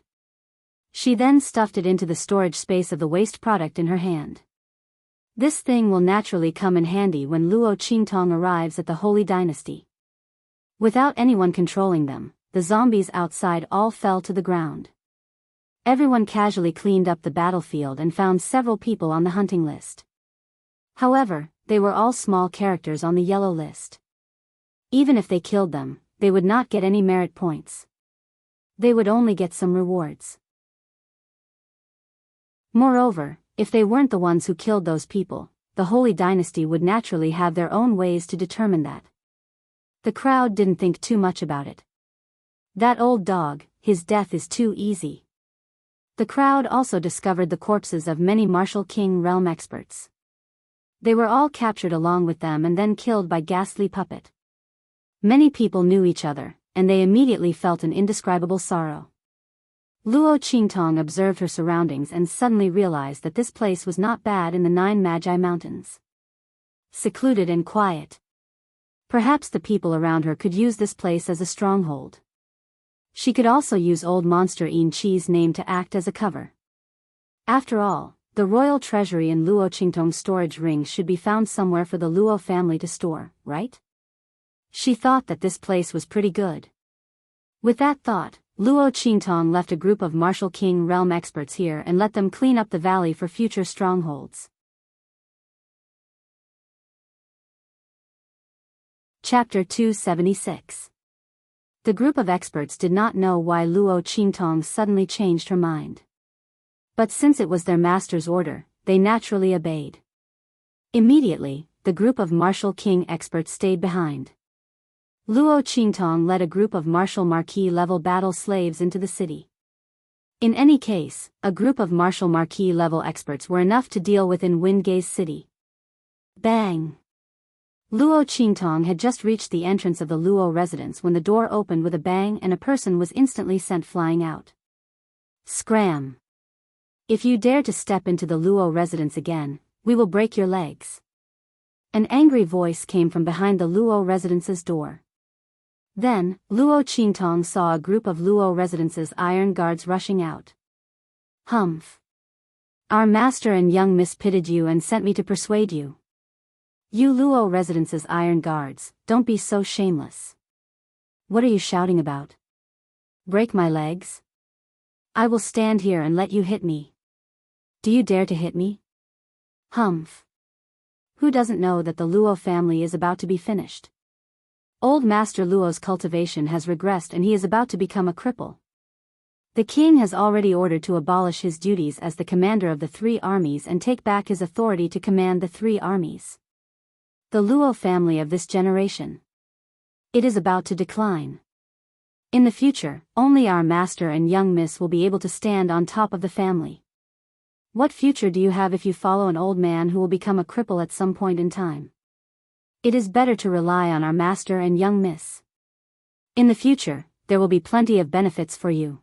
She then stuffed it into the storage space of the waste product in her hand. This thing will naturally come in handy when Luo Qingtong arrives at the Holy Dynasty. Without anyone controlling them, the zombies outside all fell to the ground. Everyone casually cleaned up the battlefield and found several people on the hunting list. However, they were all small characters on the yellow list. Even if they killed them, they would not get any merit points. They would only get some rewards. Moreover, if they weren't the ones who killed those people, the Holy Dynasty would naturally have their own ways to determine that. The crowd didn't think too much about it. That old dog, his death is too easy. The crowd also discovered the corpses of many Martial King realm experts. They were all captured along with them and then killed by ghastly puppet. Many people knew each other, and they immediately felt an indescribable sorrow. Luo Qingtong observed her surroundings and suddenly realized that this place was not bad in the 9 Magi Mountains. Secluded and quiet. Perhaps the people around her could use this place as a stronghold. She could also use old monster Enchi's name to act as a cover. After all, the royal treasury in Luo Qingtong's storage ring should be found somewhere for the Luo family to store, right? She thought that this place was pretty good. With that thought, Luo Qingtong left a group of Martial King realm experts here and let them clean up the valley for future strongholds. Chapter 276. The group of experts did not know why Luo Qingtong suddenly changed her mind. But since it was their master's order, they naturally obeyed. Immediately, the group of Martial King experts stayed behind. Luo Qingtong led a group of Martial Marquis-level battle slaves into the city. In any case, a group of Martial Marquis-level experts were enough to deal with in Windgaze City. Bang! Luo Qingtong had just reached the entrance of the Luo residence when the door opened with a bang and a person was instantly sent flying out. Scram! If you dare to step into the Luo residence again, we will break your legs. An angry voice came from behind the Luo residence's door. Then, Luo Qingtong saw a group of Luo residence's iron guards rushing out. Humph! Our master and young miss pitied you and sent me to persuade you. You Luo residence's iron guards, don't be so shameless. What are you shouting about? Break my legs? I will stand here and let you hit me. Do you dare to hit me? Humph! Who doesn't know that the Luo family is about to be finished? Old Master Luo's cultivation has regressed and he is about to become a cripple. The king has already ordered to abolish his duties as the commander of the 3 armies and take back his authority to command the 3 armies. The Luo family of this generation. It is about to decline. In the future, only our master and young miss will be able to stand on top of the family. What future do you have if you follow an old man who will become a cripple at some point in time? It is better to rely on our master and young miss. In the future, there will be plenty of benefits for you.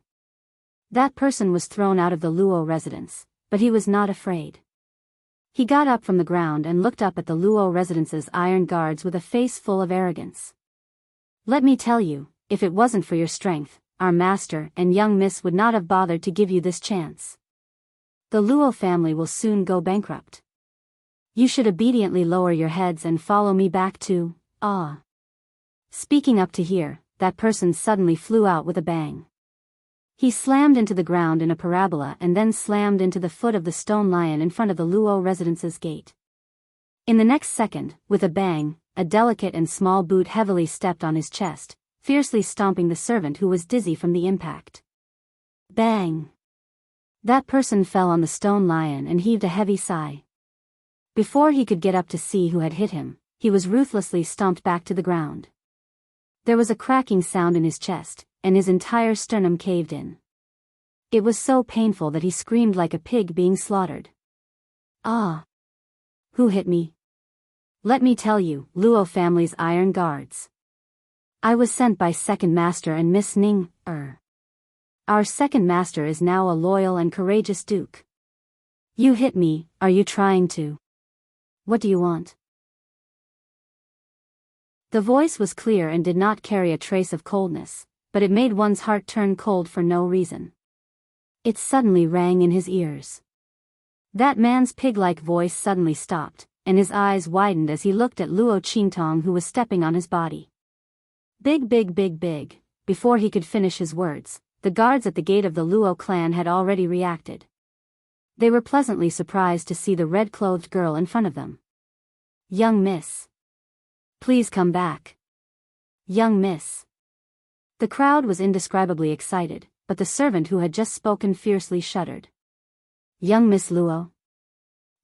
That person was thrown out of the Luo residence, but he was not afraid. He got up from the ground and looked up at the Luo residence's iron guards with a face full of arrogance. Let me tell you, if it wasn't for your strength, our master and young miss would not have bothered to give you this chance. The Luo family will soon go bankrupt. You should obediently lower your heads and follow me back to, ah. Speaking up to here, that person suddenly flew out with a bang. He slammed into the ground in a parabola and then slammed into the foot of the stone lion in front of the Luo residence's gate. In the next second, with a bang, a delicate and small boot heavily stepped on his chest, fiercely stomping the servant who was dizzy from the impact. Bang! That person fell on the stone lion and heaved a heavy sigh. Before he could get up to see who had hit him, he was ruthlessly stomped back to the ground. There was a cracking sound in his chest, and his entire sternum caved in. It was so painful that he screamed like a pig being slaughtered. Ah! Who hit me? Let me tell you, Luo family's iron guards. I was sent by second master and Miss Ning. Our second master is now a loyal and courageous duke. You hit me, are you trying to? What do you want? The voice was clear and did not carry a trace of coldness, but it made one's heart turn cold for no reason. It suddenly rang in his ears. That man's pig-like voice suddenly stopped, and his eyes widened as he looked at Luo Qingtong who was stepping on his body. Big. Before he could finish his words, the guards at the gate of the Luo clan had already reacted. They were pleasantly surprised to see the red-clothed girl in front of them. Young miss. Please come back. Young miss. The crowd was indescribably excited, but the servant who had just spoken fiercely shuddered. Young Miss Luo?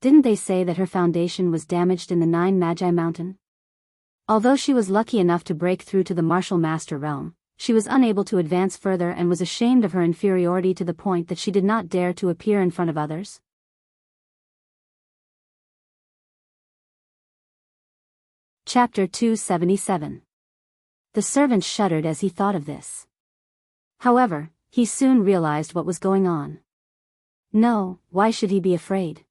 Didn't they say that her foundation was damaged in the 9 Magi Mountain? Although she was lucky enough to break through to the martial master realm, she was unable to advance further and was ashamed of her inferiority to the point that she did not dare to appear in front of others. Chapter 277. The servant shuddered as he thought of this. However, he soon realized what was going on. No, why should he be afraid?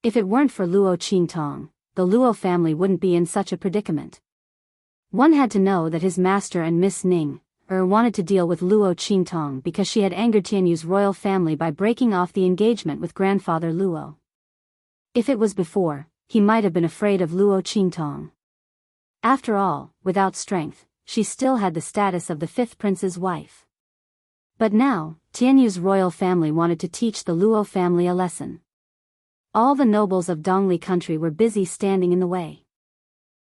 If it weren't for Luo Qingtong, the Luo family wouldn't be in such a predicament. One had to know that his master and Miss Ning wanted to deal with Luo Qingtong because she had angered Tianyu's royal family by breaking off the engagement with grandfather Luo. If it was before, he might have been afraid of Luo Qingtong. After all, without strength, she still had the status of the 5th prince's wife. But now, Tianyu's royal family wanted to teach the Luo family a lesson. All the nobles of Dongli country were busy standing in the way.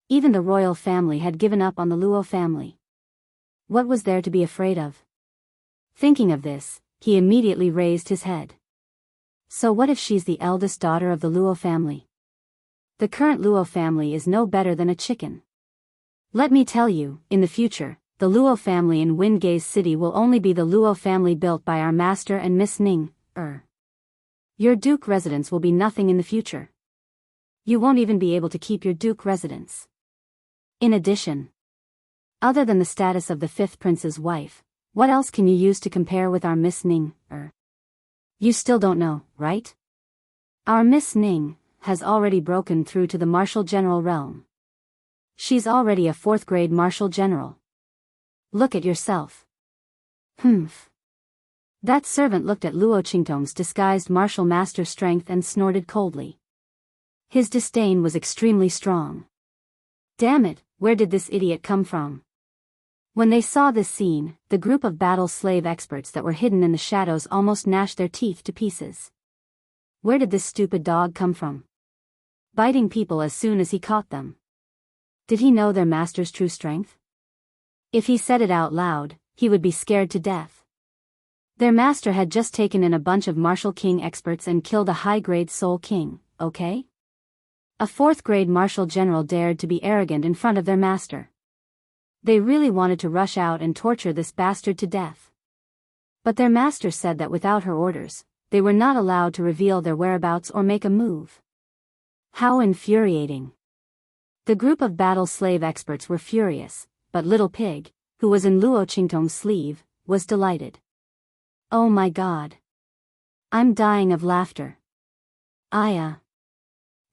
Even the royal family had given up on the Luo family. What was there to be afraid of? Thinking of this, he immediately raised his head. So what if she's the eldest daughter of the Luo family? The current Luo family is no better than a chicken. Let me tell you, in the future, the Luo family in Windgaze City will only be the Luo family built by our master and Miss Ning. Your duke residence will be nothing in the future. You won't even be able to keep your duke residence. In addition, other than the status of the 5th prince's wife, what else can you use to compare with our Miss Ning? You still don't know, right? Our Miss Ning has already broken through to the martial general realm. She's already a 4th grade martial general. Look at yourself. That servant looked at Luo Qingtong's disguised martial master strength and snorted coldly. His disdain was extremely strong. Damn it, where did this idiot come from? When they saw this scene, the group of battle slave experts that were hidden in the shadows almost gnashed their teeth to pieces. Where did this stupid dog come from? Biting people as soon as he caught them. Did he know their master's true strength? If he said it out loud, he would be scared to death. Their master had just taken in a bunch of martial king experts and killed a high-grade soul king, okay? A fourth-grade martial general dared to be arrogant in front of their master. They really wanted to rush out and torture this bastard to death. But their master said that without her orders, they were not allowed to reveal their whereabouts or make a move. How infuriating. The group of battle slave experts were furious, but Little Pig, who was in Luo Qingtong's sleeve, was delighted. Oh my God. I'm dying of laughter. Aya.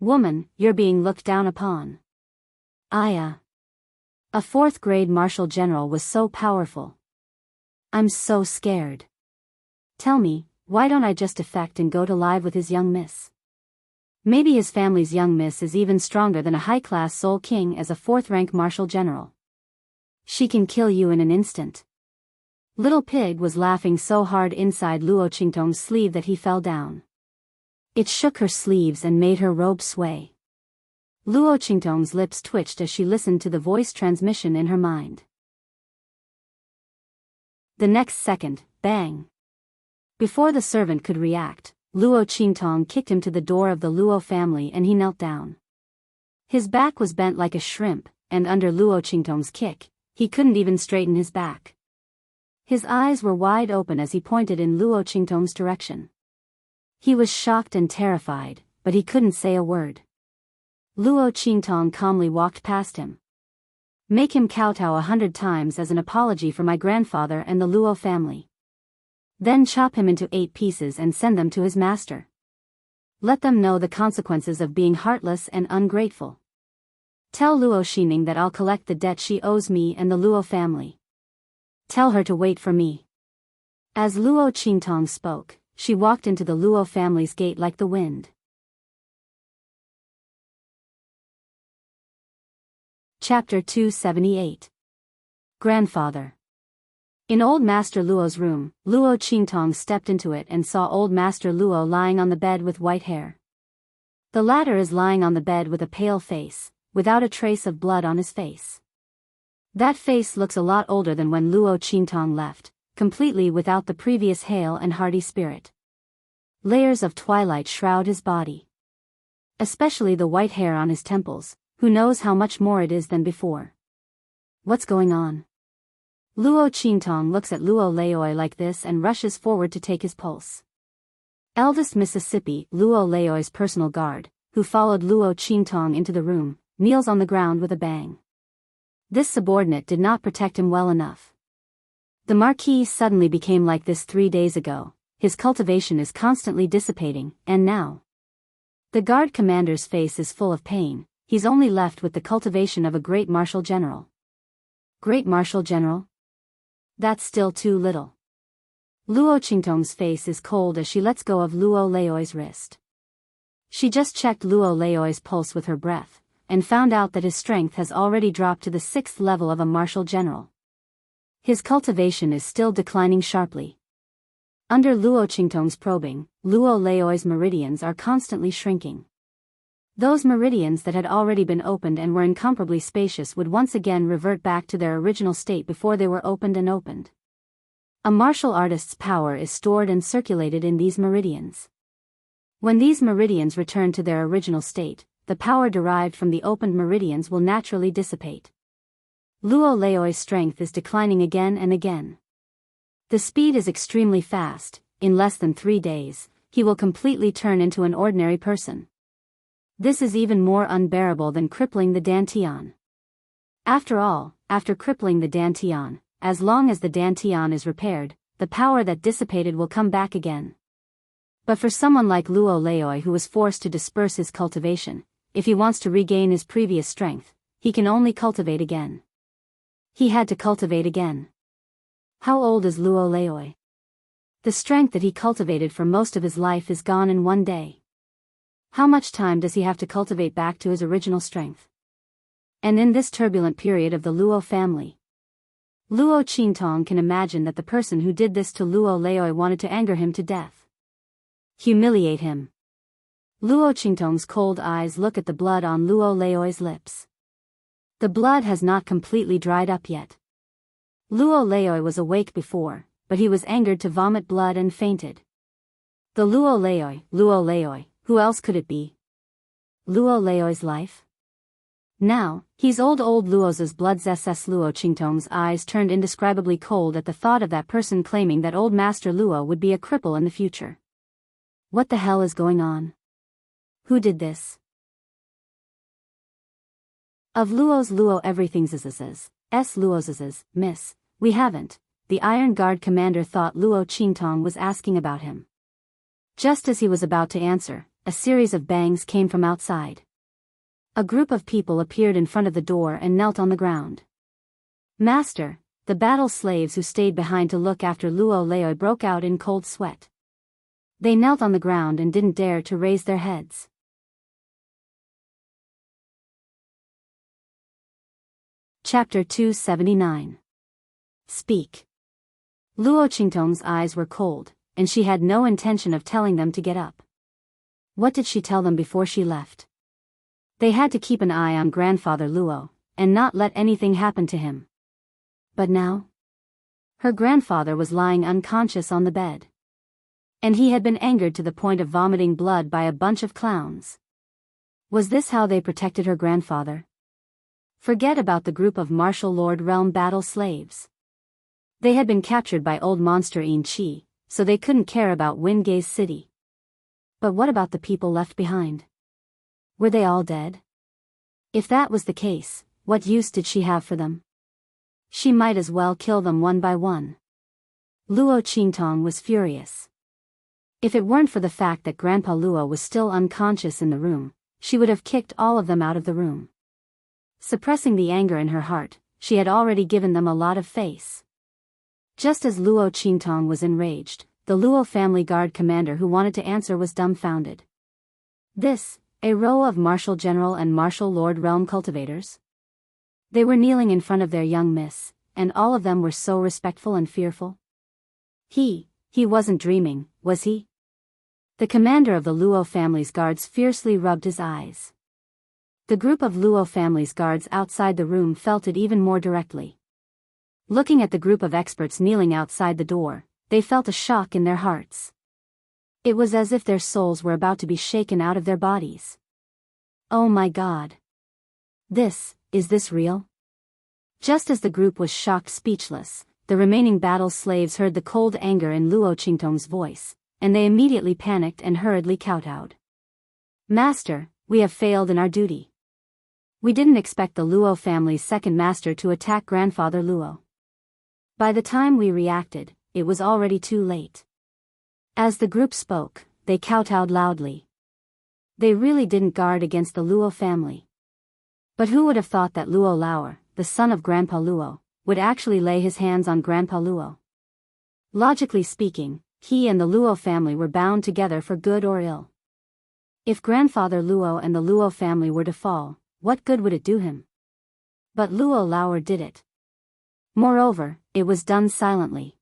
Woman, you're being looked down upon. Aya. A fourth-grade martial general was so powerful. I'm so scared. Tell me, why don't I just defect and go to live with his young miss? Maybe his family's young miss is even stronger than a high-class Soul King as a fourth-rank martial general. She can kill you in an instant. Little Pig was laughing so hard inside Luo Qingtong's sleeve that he fell down. It shook her sleeves and made her robe sway. Luo Qingtong's lips twitched as she listened to the voice transmission in her mind. The next second, bang. Before the servant could react, Luo Qingtong kicked him to the door of the Luo family and he knelt down. His back was bent like a shrimp, and under Luo Qingtong's kick, he couldn't even straighten his back. His eyes were wide open as he pointed in Luo Qingtong's direction. He was shocked and terrified, but he couldn't say a word. Luo Qingtong calmly walked past him. Make him kowtow 100 times as an apology for my grandfather and the Luo family. Then chop him into 8 pieces and send them to his master. Let them know the consequences of being heartless and ungrateful. Tell Luo Xining that I'll collect the debt she owes me and the Luo family. Tell her to wait for me. As Luo Qingtong spoke, she walked into the Luo family's gate like the wind. Chapter 278. Grandfather. In Old Master Luo's room, Luo Qingtong stepped into it and saw Old Master Luo lying on the bed with white hair. The latter is lying on the bed with a pale face, without a trace of blood on his face. That face looks a lot older than when Luo Qingtong left, completely without the previous hale and hearty spirit. Layers of twilight shroud his body. Especially the white hair on his temples, who knows how much more it is than before. What's going on? Luo Qingtong looks at Luo Laoi like this and rushes forward to take his pulse. Eldest Mississippi, Luo Laoi's personal guard, who followed Luo Qingtong into the room, kneels on the ground with a bang. This subordinate did not protect him well enough. The Marquis suddenly became like this 3 days ago, his cultivation is constantly dissipating, and now. The guard commander's face is full of pain, he's only left with the cultivation of a great martial general. Great martial general? That's still too little. Luo Qingtong's face is cold as she lets go of Luo Laoi's wrist. She just checked Luo Laoi's pulse with her breath, and found out that his strength has already dropped to the 6th level of a martial general. His cultivation is still declining sharply. Under Luo Qingtong's probing, Luo Laoi's meridians are constantly shrinking. Those meridians that had already been opened and were incomparably spacious would once again revert back to their original state before they were opened and opened. A martial artist's power is stored and circulated in these meridians. When these meridians return to their original state, the power derived from the opened meridians will naturally dissipate. Luo Laoi's strength is declining again and again. The speed is extremely fast, in less than 3 days, he will completely turn into an ordinary person. This is even more unbearable than crippling the Dantian. After all, after crippling the Dantian, as long as the Dantian is repaired, the power that dissipated will come back again. But for someone like Luo Laoi who was forced to disperse his cultivation, if he wants to regain his previous strength, he can only cultivate again. He had to cultivate again. How old is Luo Laoi? The strength that he cultivated for most of his life is gone in 1 day. How much time does he have to cultivate back to his original strength? And in this turbulent period of the Luo family, Luo Qingtong can imagine that the person who did this to Luo Laoi wanted to anger him to death. Humiliate him. Luo Qingtong's cold eyes look at the blood on Luo Laoi's lips. The blood has not completely dried up yet. Luo Laoi was awake before, but he was angered to vomit blood and fainted. The Luo Laoi, who else could it be? Luo Laoi's life? Now, he's old Luo's blood's SS Luo Qingtong's eyes turned indescribably cold at the thought of that person claiming that old Master Luo would be a cripple in the future. What the hell is going on? Who did this? Of Luo everything's Luo's, miss, we haven't, the Iron Guard commander thought Luo Qingtong was asking about him. Just as he was about to answer, a series of bangs came from outside. A group of people appeared in front of the door and knelt on the ground. Master, the battle slaves who stayed behind to look after Luo Laoi broke out in cold sweat. They knelt on the ground and didn't dare to raise their heads. Chapter 279. Speak. Luo Qingtong's eyes were cold, and she had no intention of telling them to get up. What did she tell them before she left? They had to keep an eye on grandfather Luo, and not let anything happen to him. But now? Her grandfather was lying unconscious on the bed. And he had been angered to the point of vomiting blood by a bunch of clowns. Was this how they protected her grandfather? Forget about the group of martial lord realm battle slaves. They had been captured by old monster Yin Chi, so they couldn't care about Wingay's city. But what about the people left behind? Were they all dead? If that was the case, what use did she have for them? She might as well kill them one by one. Luo Qingtong was furious. If it weren't for the fact that Grandpa Luo was still unconscious in the room, she would have kicked all of them out of the room. Suppressing the anger in her heart, she had already given them a lot of face. Just as Luo Qingtong was enraged, the Luo family guard commander who wanted to answer was dumbfounded. This, a row of martial general and martial lord realm cultivators? They were kneeling in front of their young miss, and all of them were so respectful and fearful. He wasn't dreaming, was he? The commander of the Luo family's guards fiercely rubbed his eyes. The group of Luo family's guards outside the room felt it even more directly. Looking at the group of experts kneeling outside the door, they felt a shock in their hearts. It was as if their souls were about to be shaken out of their bodies. Oh my God! Is this real? Just as the group was shocked speechless, the remaining battle slaves heard the cold anger in Luo Qingtong's voice, and they immediately panicked and hurriedly kowtowed. Master, we have failed in our duty. We didn't expect the Luo family's second master to attack grandfather Luo. By the time we reacted, it was already too late. As the group spoke, they kowtowed loudly. They really didn't guard against the Luo family. But who would have thought that Luo Laoer, the son of Grandpa Luo, would actually lay his hands on Grandpa Luo? Logically speaking, he and the Luo family were bound together for good or ill. If grandfather Luo and the Luo family were to fall, what good would it do him? But Luo Laoer did it. Moreover, it was done silently.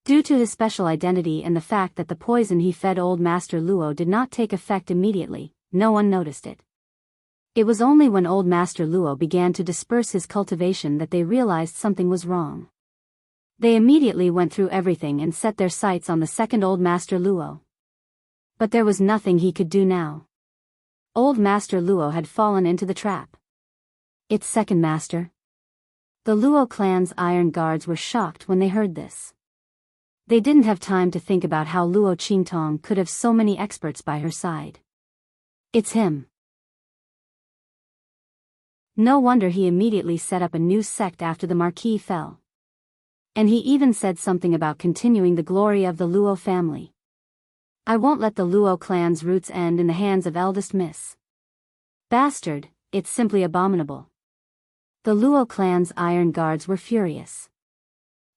Due to his special identity and the fact that the poison he fed old Master Luo did not take effect immediately, no one noticed it. It was only when old Master Luo began to disperse his cultivation that they realized something was wrong. They immediately went through everything and set their sights on the second old Master Luo. But there was nothing he could do now. Old Master Luo had fallen into the trap. Its second master? The Luo clan's iron guards were shocked when they heard this. They didn't have time to think about how Luo Qingtong could have so many experts by her side. It's him. No wonder he immediately set up a new sect after the Marquis fell. And he even said something about continuing the glory of the Luo family. I won't let the Luo clan's roots end in the hands of eldest miss. Bastard, it's simply abominable. The Luo clan's iron guards were furious.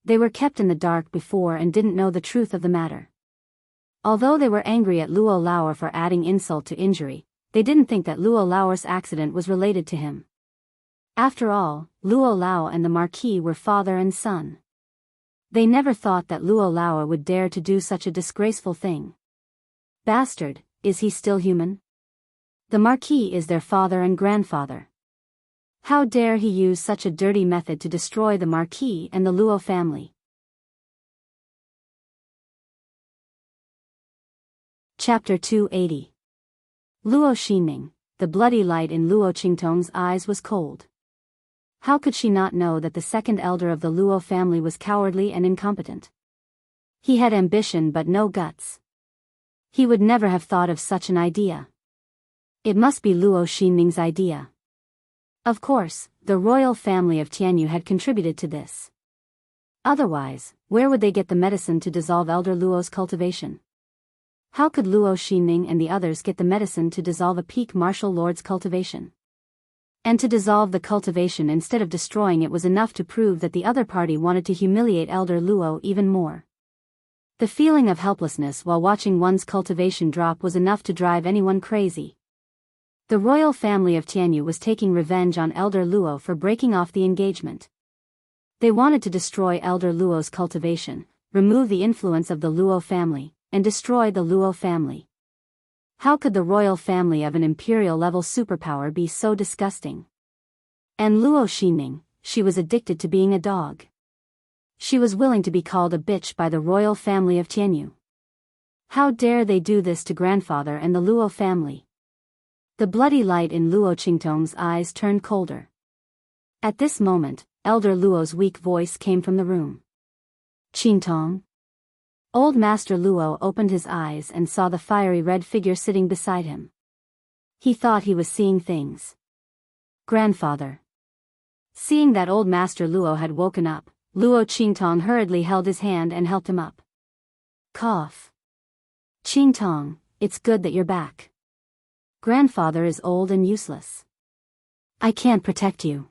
They were kept in the dark before and didn't know the truth of the matter. Although they were angry at Luo Laoer for adding insult to injury, they didn't think that Luo Laoer's accident was related to him. After all, Luo Lao and the Marquis were father and son. They never thought that Luo Laoer would dare to do such a disgraceful thing. Bastard, is he still human? The Marquis is their father and grandfather. How dare he use such a dirty method to destroy the Marquis and the Luo family? Chapter 280. Luo Xinming, the bloody light in Luo Qingtong's eyes was cold. How could she not know that the second elder of the Luo family was cowardly and incompetent? He had ambition but no guts. He would never have thought of such an idea. It must be Luo Xinming's idea. Of course, the royal family of Tianyu had contributed to this. Otherwise, where would they get the medicine to dissolve Elder Luo's cultivation? How could Luo Xinming and the others get the medicine to dissolve a peak martial lord's cultivation? And to dissolve the cultivation instead of destroying it was enough to prove that the other party wanted to humiliate Elder Luo even more. The feeling of helplessness while watching one's cultivation drop was enough to drive anyone crazy. The royal family of Tianyu was taking revenge on Elder Luo for breaking off the engagement. They wanted to destroy Elder Luo's cultivation, remove the influence of the Luo family, and destroy the Luo family. How could the royal family of an imperial-level superpower be so disgusting? And Luo Xinming, she was addicted to being a dog. She was willing to be called a bitch by the royal family of Tianyu. How dare they do this to grandfather and the Luo family? The bloody light in Luo Qingtong's eyes turned colder. At this moment, Elder Luo's weak voice came from the room. Qingtong? Old Master Luo opened his eyes and saw the fiery red figure sitting beside him. He thought he was seeing things. Grandfather. Seeing that Old Master Luo had woken up, Luo Qingtong hurriedly held his hand and helped him up. Cough. Qingtong, it's good that you're back. Grandfather is old and useless. I can't protect you.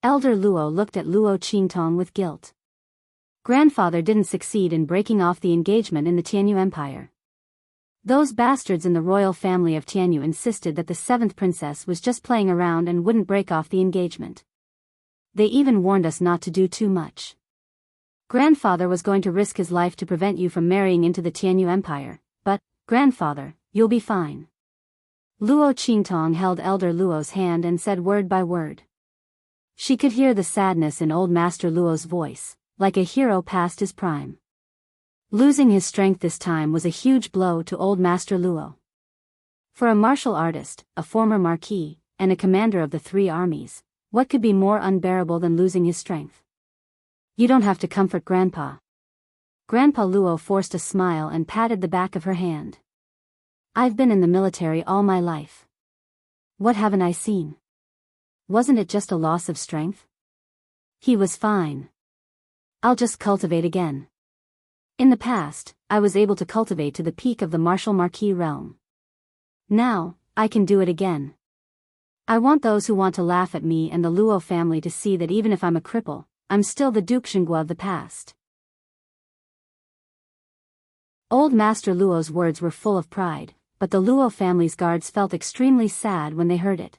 Elder Luo looked at Luo Qingtong with guilt. Grandfather didn't succeed in breaking off the engagement in the Tianyu Empire. Those bastards in the royal family of Tianyu insisted that the seventh princess was just playing around and wouldn't break off the engagement. They even warned us not to do too much. Grandfather was going to risk his life to prevent you from marrying into the Tianyu Empire, but, grandfather, you'll be fine. Luo Qingtong held Elder Luo's hand and said word by word. She could hear the sadness in Old Master Luo's voice, like a hero past his prime. Losing his strength this time was a huge blow to Old Master Luo. For a martial artist, a former marquis, and a commander of the three armies, what could be more unbearable than losing his strength? You don't have to comfort Grandpa. Grandpa Luo forced a smile and patted the back of her hand. I've been in the military all my life. What haven't I seen? Wasn't it just a loss of strength? He was fine. I'll just cultivate again. In the past, I was able to cultivate to the peak of the martial marquis realm. Now, I can do it again. I want those who want to laugh at me and the Luo family to see that even if I'm a cripple, I'm still the Duke Xinghua of the past. Old Master Luo's words were full of pride, but the Luo family's guards felt extremely sad when they heard it.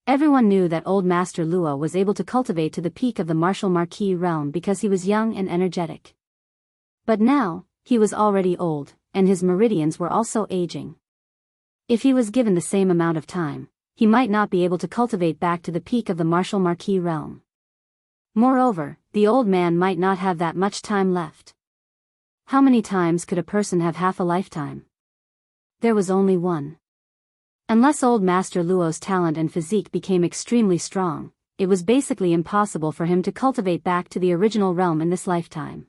Everyone knew that Old Master Luo was able to cultivate to the peak of the martial marquis realm because he was young and energetic. But now, he was already old, and his meridians were also aging. If he was given the same amount of time, he might not be able to cultivate back to the peak of the martial marquis realm. Moreover, the old man might not have that much time left. How many times could a person have half a lifetime? There was only one. Unless Old Master Luo's talent and physique became extremely strong, it was basically impossible for him to cultivate back to the original realm in this lifetime.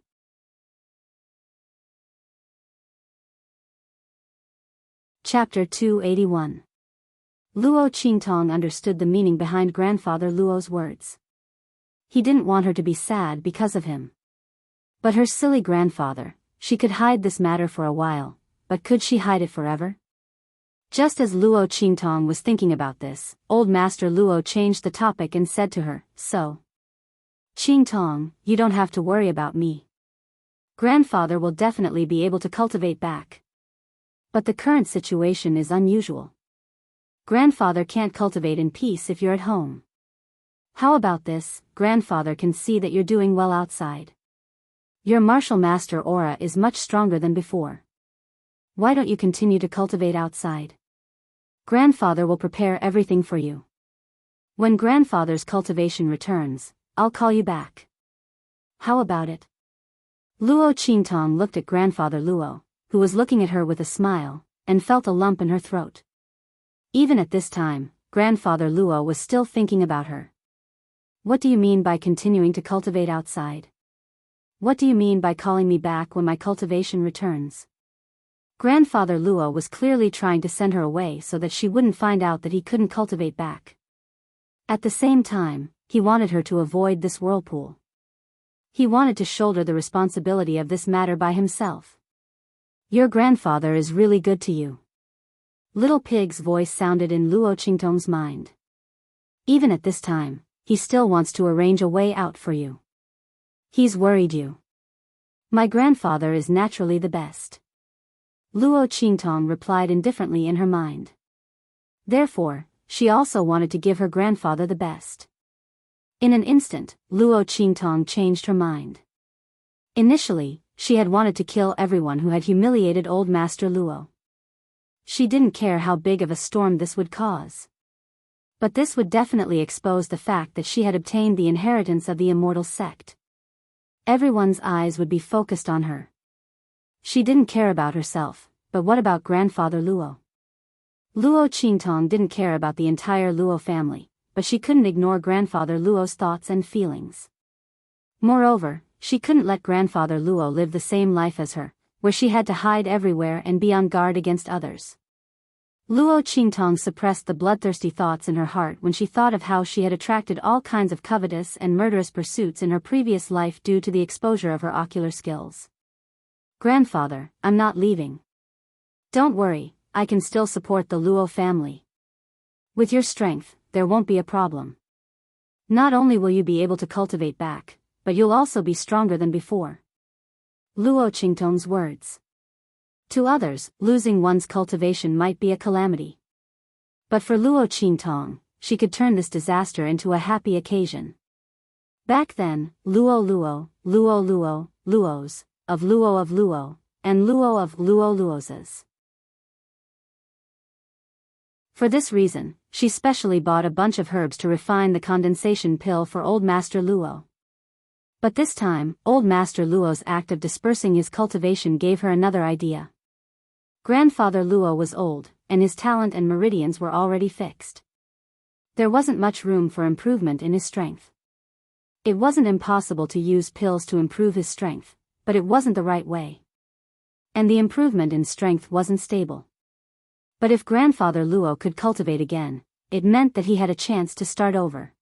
Chapter 281. Luo Qingtong understood the meaning behind Grandfather Luo's words. He didn't want her to be sad because of him. But her silly grandfather, she could hide this matter for a while, but could she hide it forever? Just as Luo Qingtong was thinking about this, Old Master Luo changed the topic and said to her, So. Qingtong, you don't have to worry about me. Grandfather will definitely be able to cultivate back. But the current situation is unusual. Grandfather can't cultivate in peace if you're at home. How about this? Grandfather can see that you're doing well outside. Your martial master aura is much stronger than before. Why don't you continue to cultivate outside? Grandfather will prepare everything for you. When grandfather's cultivation returns, I'll call you back. How about it? Luo Qingtong looked at Grandfather Luo, who was looking at her with a smile, and felt a lump in her throat. Even at this time, Grandfather Luo was still thinking about her. What do you mean by continuing to cultivate outside? What do you mean by calling me back when my cultivation returns? Grandfather Luo was clearly trying to send her away so that she wouldn't find out that he couldn't cultivate back. At the same time, he wanted her to avoid this whirlpool. He wanted to shoulder the responsibility of this matter by himself. Your grandfather is really good to you. Little Pig's voice sounded in Luo Qingtong's mind. Even at this time, he still wants to arrange a way out for you. He's worried you. My grandfather is naturally the best. Luo Qingtong replied indifferently in her mind. Therefore, she also wanted to give her grandfather the best. In an instant, Luo Qingtong changed her mind. Initially, she had wanted to kill everyone who had humiliated Old Master Luo. She didn't care how big of a storm this would cause. But this would definitely expose the fact that she had obtained the inheritance of the Immortal sect. Everyone's eyes would be focused on her. She didn't care about herself, but what about Grandfather Luo? Luo Qingtong didn't care about the entire Luo family, but she couldn't ignore Grandfather Luo's thoughts and feelings. Moreover, she couldn't let Grandfather Luo live the same life as her, where she had to hide everywhere and be on guard against others. Luo Qingtong suppressed the bloodthirsty thoughts in her heart when she thought of how she had attracted all kinds of covetous and murderous pursuits in her previous life due to the exposure of her ocular skills. Grandfather, I'm not leaving. Don't worry, I can still support the Luo family. With your strength, there won't be a problem. Not only will you be able to cultivate back, but you'll also be stronger than before. Luo Qingtong's words. To others, losing one's cultivation might be a calamity. But for Luo Qingtong, she could turn this disaster into a happy occasion. Back then, Luo, Luos, of Luo, and Luo of Luoses. For this reason, she specially bought a bunch of herbs to refine the condensation pill for Old Master Luo. But this time, Old Master Luo's act of dispersing his cultivation gave her another idea. Grandfather Luo was old, and his talent and meridians were already fixed. There wasn't much room for improvement in his strength. It wasn't impossible to use pills to improve his strength, but it wasn't the right way. And the improvement in strength wasn't stable. But if Grandfather Luo could cultivate again, it meant that he had a chance to start over.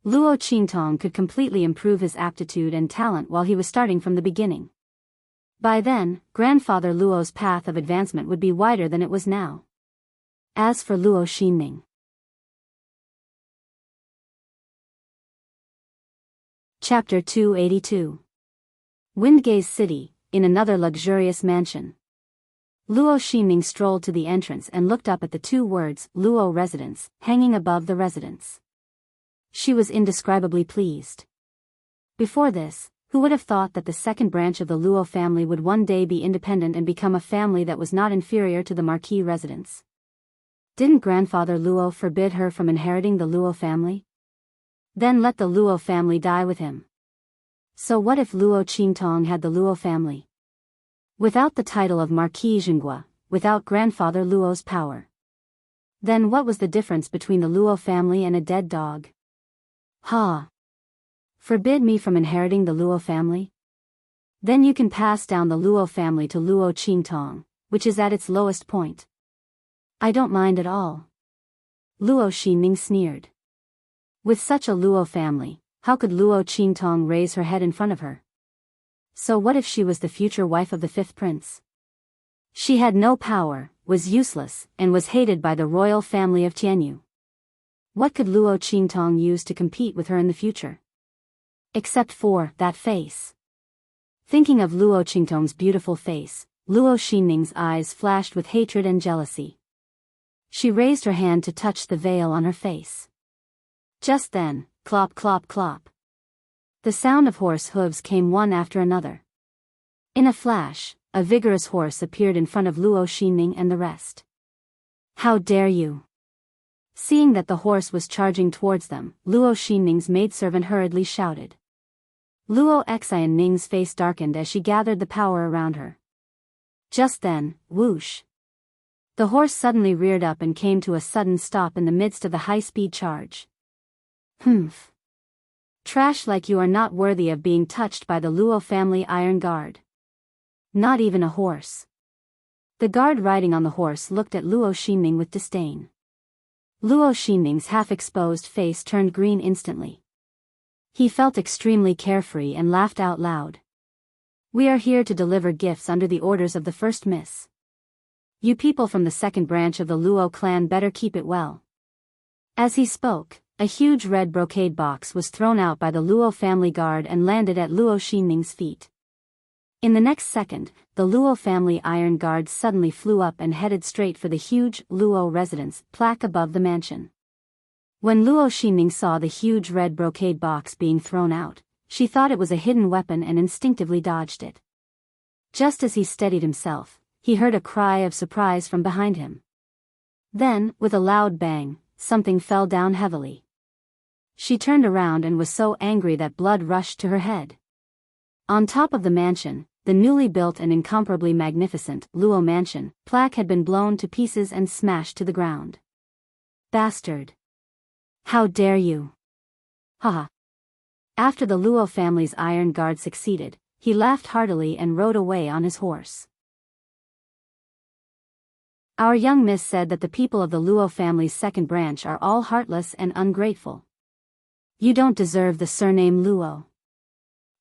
Luo Qingtong could completely improve his aptitude and talent while he was starting from the beginning. By then, Grandfather Luo's path of advancement would be wider than it was now. As for Luo Xinming. Chapter 282. Windgaze City, in another luxurious mansion. Luo Xinming strolled to the entrance and looked up at the two words, Luo Residence, hanging above the residence. She was indescribably pleased. Before this, who would have thought that the second branch of the Luo family would one day be independent and become a family that was not inferior to the Marquis residence? Didn't Grandfather Luo forbid her from inheriting the Luo family? Then let the Luo family die with him. So what if Luo Qingtong had the Luo family? Without the title of Marquis Zhenghua, without Grandfather Luo's power. Then what was the difference between the Luo family and a dead dog? Ha! Forbid me from inheriting the Luo family? Then you can pass down the Luo family to Luo Qingtong, which is at its lowest point. I don't mind at all. Luo Xinming sneered. With such a Luo family, how could Luo Qingtong raise her head in front of her? So what if she was the future wife of the fifth prince? She had no power, was useless, and was hated by the royal family of Tianyu. What could Luo Qingtong use to compete with her in the future? Except for that face. Thinking of Luo Qingtong's beautiful face, Luo Xinming's eyes flashed with hatred and jealousy. She raised her hand to touch the veil on her face. Just then, clop clop clop. The sound of horse hooves came one after another. In a flash, a vigorous horse appeared in front of Luo Xinming and the rest. How dare you! Seeing that the horse was charging towards them, Luo Xinming's maidservant hurriedly shouted. Luo Xianming's face darkened as she gathered the power around her. Just then, whoosh! The horse suddenly reared up and came to a sudden stop in the midst of the high-speed charge. Humph. Trash like you are not worthy of being touched by the Luo family iron guard. Not even a horse. The guard riding on the horse looked at Luo Xinming with disdain. Luo Xinming's half-exposed face turned green instantly. He felt extremely carefree and laughed out loud. We are here to deliver gifts under the orders of the first miss. You people from the second branch of the Luo clan better keep it well. As he spoke, a huge red brocade box was thrown out by the Luo family guard and landed at Luo Xinming's feet. In the next second, the Luo family iron guard suddenly flew up and headed straight for the huge Luo residence plaque above the mansion. When Luo Xinming saw the huge red brocade box being thrown out, she thought it was a hidden weapon and instinctively dodged it. Just as he steadied himself, he heard a cry of surprise from behind him. Then, with a loud bang, something fell down heavily. She turned around and was so angry that blood rushed to her head. On top of the mansion, the newly built and incomparably magnificent Luo mansion plaque had been blown to pieces and smashed to the ground. Bastard! How dare you! Haha! After the Luo family's iron guard succeeded, he laughed heartily and rode away on his horse. Our young miss said that the people of the Luo family's second branch are all heartless and ungrateful. You don't deserve the surname Luo.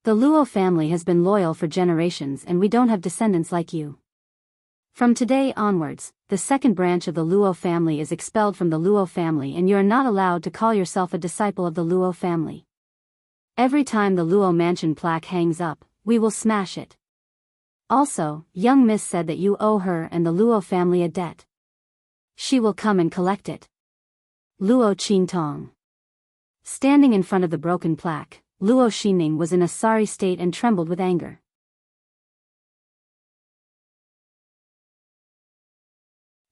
The Luo family has been loyal for generations and we don't have descendants like you. From today onwards, the second branch of the Luo family is expelled from the Luo family and you are not allowed to call yourself a disciple of the Luo family. Every time the Luo mansion plaque hangs up, we will smash it. Also, young miss said that you owe her and the Luo family a debt. She will come and collect it. Luo Qingtong. Standing in front of the broken plaque, Luo Xinming was in a sorry state and trembled with anger.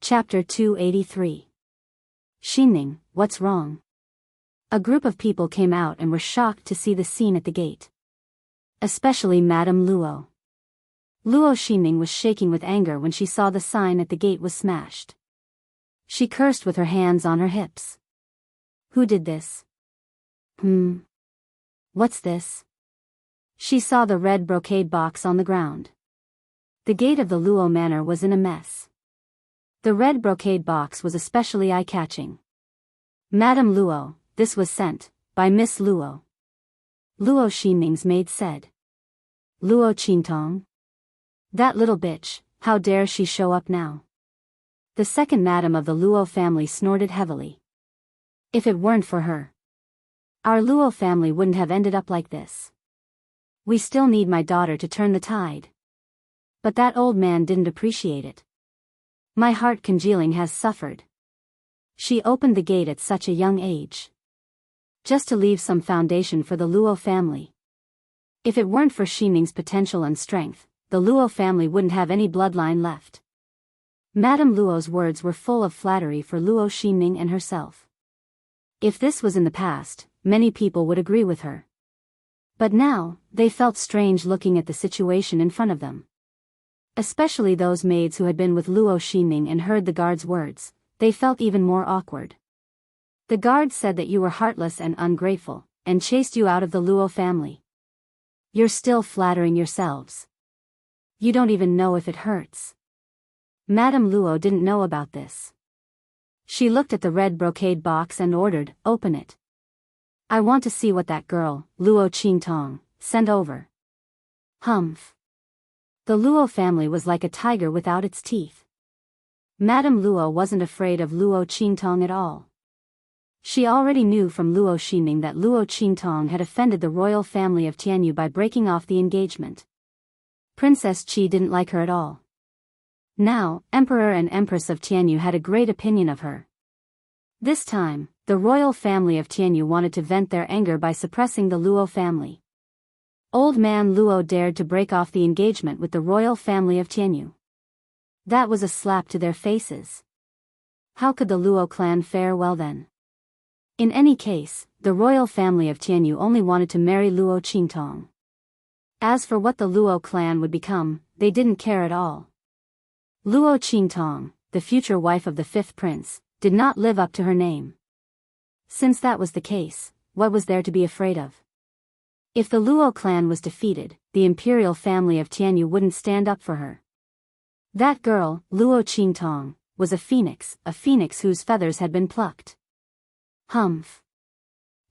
Chapter 283. Xinming, what's wrong? A group of people came out and were shocked to see the scene at the gate. Especially Madame Luo. Luo Xinming was shaking with anger when she saw the sign at the gate was smashed. She cursed with her hands on her hips. Who did this? What's this? She saw the red brocade box on the ground. The gate of the Luo manor was in a mess. The red brocade box was especially eye-catching. Madame Luo, this was sent by Miss Luo. Luo Xinming's maid said. Luo Qingtong? That little bitch, how dare she show up now? The second madam of the Luo family snorted heavily. If it weren't for her, our Luo family wouldn't have ended up like this. We still need my daughter to turn the tide. But that old man didn't appreciate it. My heart congealing has suffered. She opened the gate at such a young age. Just to leave some foundation for the Luo family. If it weren't for Xinming's potential and strength, the Luo family wouldn't have any bloodline left. Madame Luo's words were full of flattery for Luo Xinming and herself. If this was in the past, many people would agree with her. But now, they felt strange looking at the situation in front of them. Especially those maids who had been with Luo Xinming and heard the guard's words, they felt even more awkward. The guard said that you were heartless and ungrateful, and chased you out of the Luo family. You're still flattering yourselves. You don't even know if it hurts. Madame Luo didn't know about this. She looked at the red brocade box and ordered, open it. I want to see what that girl, Luo Qingtong, sent over. Humph. The Luo family was like a tiger without its teeth. Madame Luo wasn't afraid of Luo Qingtong at all. She already knew from Luo Xinming that Luo Qingtong had offended the royal family of Tianyu by breaking off the engagement. Princess Qi didn't like her at all. Now, Emperor and Empress of Tianyu had a great opinion of her. This time, the royal family of Tianyu wanted to vent their anger by suppressing the Luo family. Old man Luo dared to break off the engagement with the royal family of Tianyu. That was a slap to their faces. How could the Luo clan fare well then? In any case, the royal family of Tianyu only wanted to marry Luo Qingtong. As for what the Luo clan would become, they didn't care at all. Luo Qingtong, the future wife of the fifth prince, did not live up to her name. Since that was the case, what was there to be afraid of? If the Luo clan was defeated, the imperial family of Tianyu wouldn't stand up for her. That girl, Luo Qingtong, was a phoenix whose feathers had been plucked. Humph.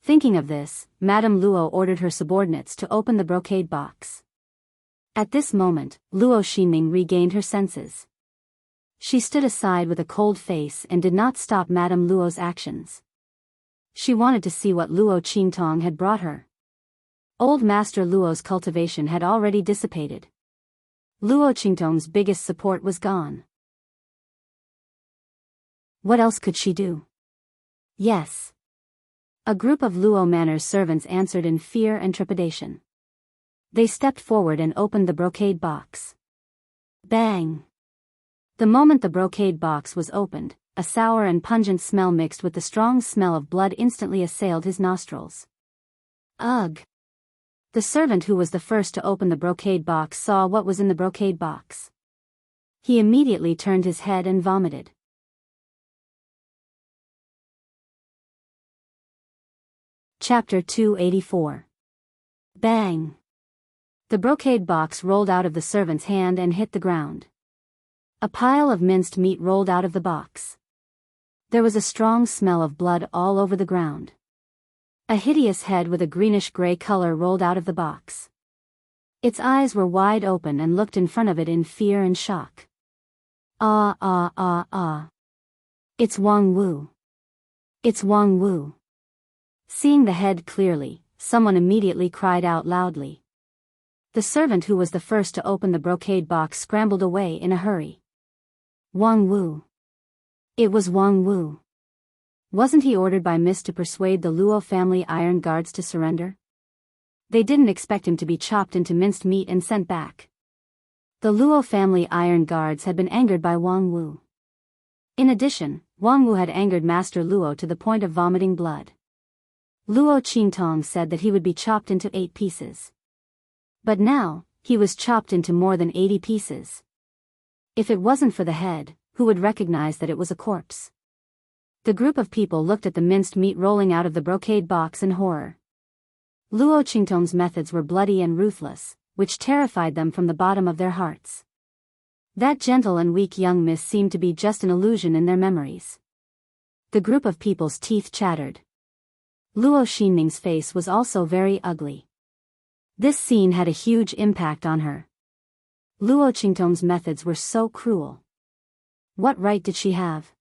Thinking of this, Madame Luo ordered her subordinates to open the brocade box. At this moment, Luo Xinming regained her senses. She stood aside with a cold face and did not stop Madame Luo's actions. She wanted to see what Luo Qingtong had brought her. Old Master Luo's cultivation had already dissipated. Luo Qingtong's biggest support was gone. What else could she do? Yes. A group of Luo Manor's servants answered in fear and trepidation. They stepped forward and opened the brocade box. Bang! The moment the brocade box was opened, a sour and pungent smell mixed with the strong smell of blood instantly assailed his nostrils. Ugh! The servant who was the first to open the brocade box saw what was in the brocade box. He immediately turned his head and vomited. Chapter 284. Bang! The brocade box rolled out of the servant's hand and hit the ground. A pile of minced meat rolled out of the box. There was a strong smell of blood all over the ground. A hideous head with a greenish-gray color rolled out of the box. Its eyes were wide open and looked in front of it in fear and shock. Ah ah ah ah. It's Wang Wu. It's Wang Wu. Seeing the head clearly, someone immediately cried out loudly. The servant who was the first to open the brocade box scrambled away in a hurry. Wang Wu. It was Wang Wu. Wasn't he ordered by Miss to persuade the Luo family iron guards to surrender? They didn't expect him to be chopped into minced meat and sent back. The Luo family iron guards had been angered by Wang Wu. In addition, Wang Wu had angered Master Luo to the point of vomiting blood. Luo Qingtong said that he would be chopped into 8 pieces. But now, he was chopped into more than 80 pieces. If it wasn't for the head, who would recognize that it was a corpse? The group of people looked at the minced meat rolling out of the brocade box in horror. Luo Qingtong's methods were bloody and ruthless, which terrified them from the bottom of their hearts. That gentle and weak young miss seemed to be just an illusion in their memories. The group of people's teeth chattered. Luo Xinming's face was also very ugly. This scene had a huge impact on her. Luo Qingtong's methods were so cruel. What right did she have?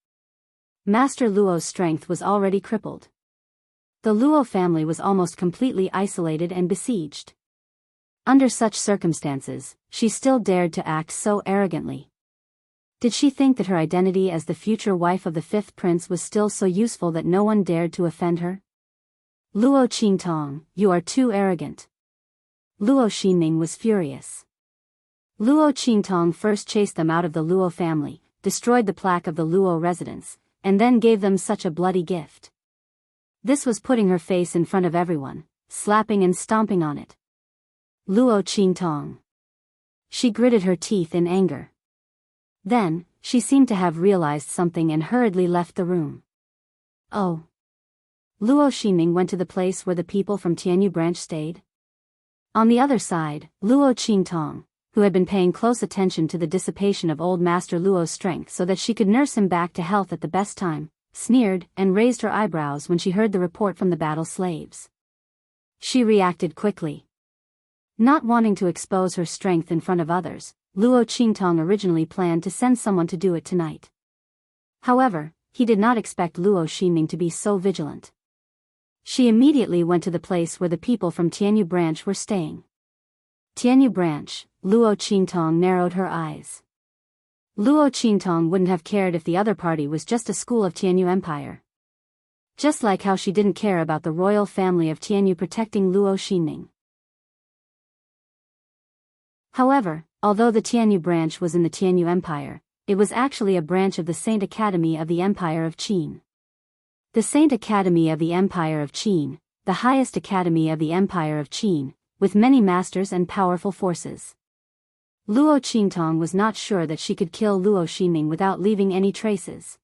Master Luo's strength was already crippled. The Luo family was almost completely isolated and besieged. Under such circumstances, she still dared to act so arrogantly. Did she think that her identity as the future wife of the fifth prince was still so useful that no one dared to offend her? Luo Qingtong, you are too arrogant. Luo Xinming was furious. Luo Qingtong first chased them out of the Luo family, destroyed the plaque of the Luo residence, and then gave them such a bloody gift. This was putting her face in front of everyone, slapping and stomping on it. Luo Qingtong. She gritted her teeth in anger. Then, she seemed to have realized something and hurriedly left the room. Oh. Luo Xinming went to the place where the people from Tianyu branch stayed. On the other side, Luo Qingtong, who had been paying close attention to the dissipation of old Master Luo's strength so that she could nurse him back to health at the best time, sneered and raised her eyebrows when she heard the report from the battle slaves. She reacted quickly. Not wanting to expose her strength in front of others, Luo Qingtong originally planned to send someone to do it tonight. However, he did not expect Luo Xinming to be so vigilant. She immediately went to the place where the people from Tianyu branch were staying. Tianyu branch, Luo Qingtong narrowed her eyes. Luo Qingtong wouldn't have cared if the other party was just a school of Tianyu Empire. Just like how she didn't care about the royal family of Tianyu protecting Luo Xinming. However, although the Tianyu branch was in the Tianyu Empire, it was actually a branch of the Saint Academy of the Empire of Qin. The Saint Academy of the Empire of Qin, the highest academy of the Empire of Qin, with many masters and powerful forces. Luo Qingtong was not sure that she could kill Luo Xinming without leaving any traces.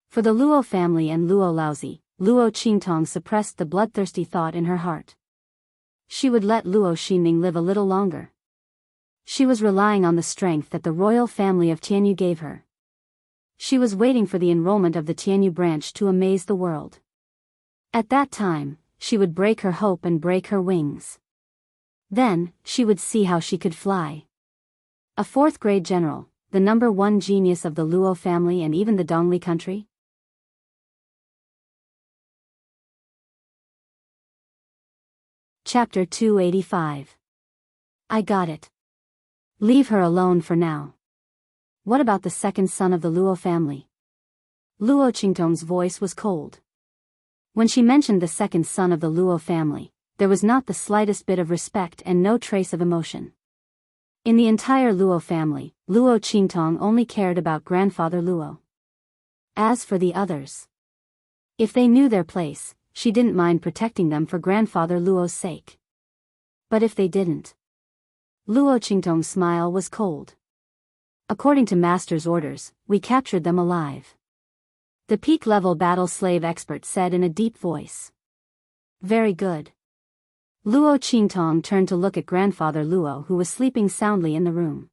For the Luo family and Luo Laozi, Luo Qingtong suppressed the bloodthirsty thought in her heart. She would let Luo Xinming live a little longer. She was relying on the strength that the royal family of Tianyu gave her. She was waiting for the enrollment of the Tianyu branch to amaze the world. At that time, she would break her hope and break her wings. Then, she would see how she could fly. A fourth-grade general, the #1 genius of the Luo family and even the Dongli country? Chapter 285. I got it. Leave her alone for now. What about the second son of the Luo family? Luo Qingtong's voice was cold. When she mentioned the second son of the Luo family, there was not the slightest bit of respect and no trace of emotion. In the entire Luo family, Luo Qingtong only cared about grandfather Luo. As for the others, if they knew their place, she didn't mind protecting them for grandfather Luo's sake. But if they didn't, Luo Qingtong's smile was cold. According to master's orders, we captured them alive. The peak-level battle slave expert said in a deep voice. Very good. Luo Qingtong turned to look at grandfather Luo, who was sleeping soundly in the room.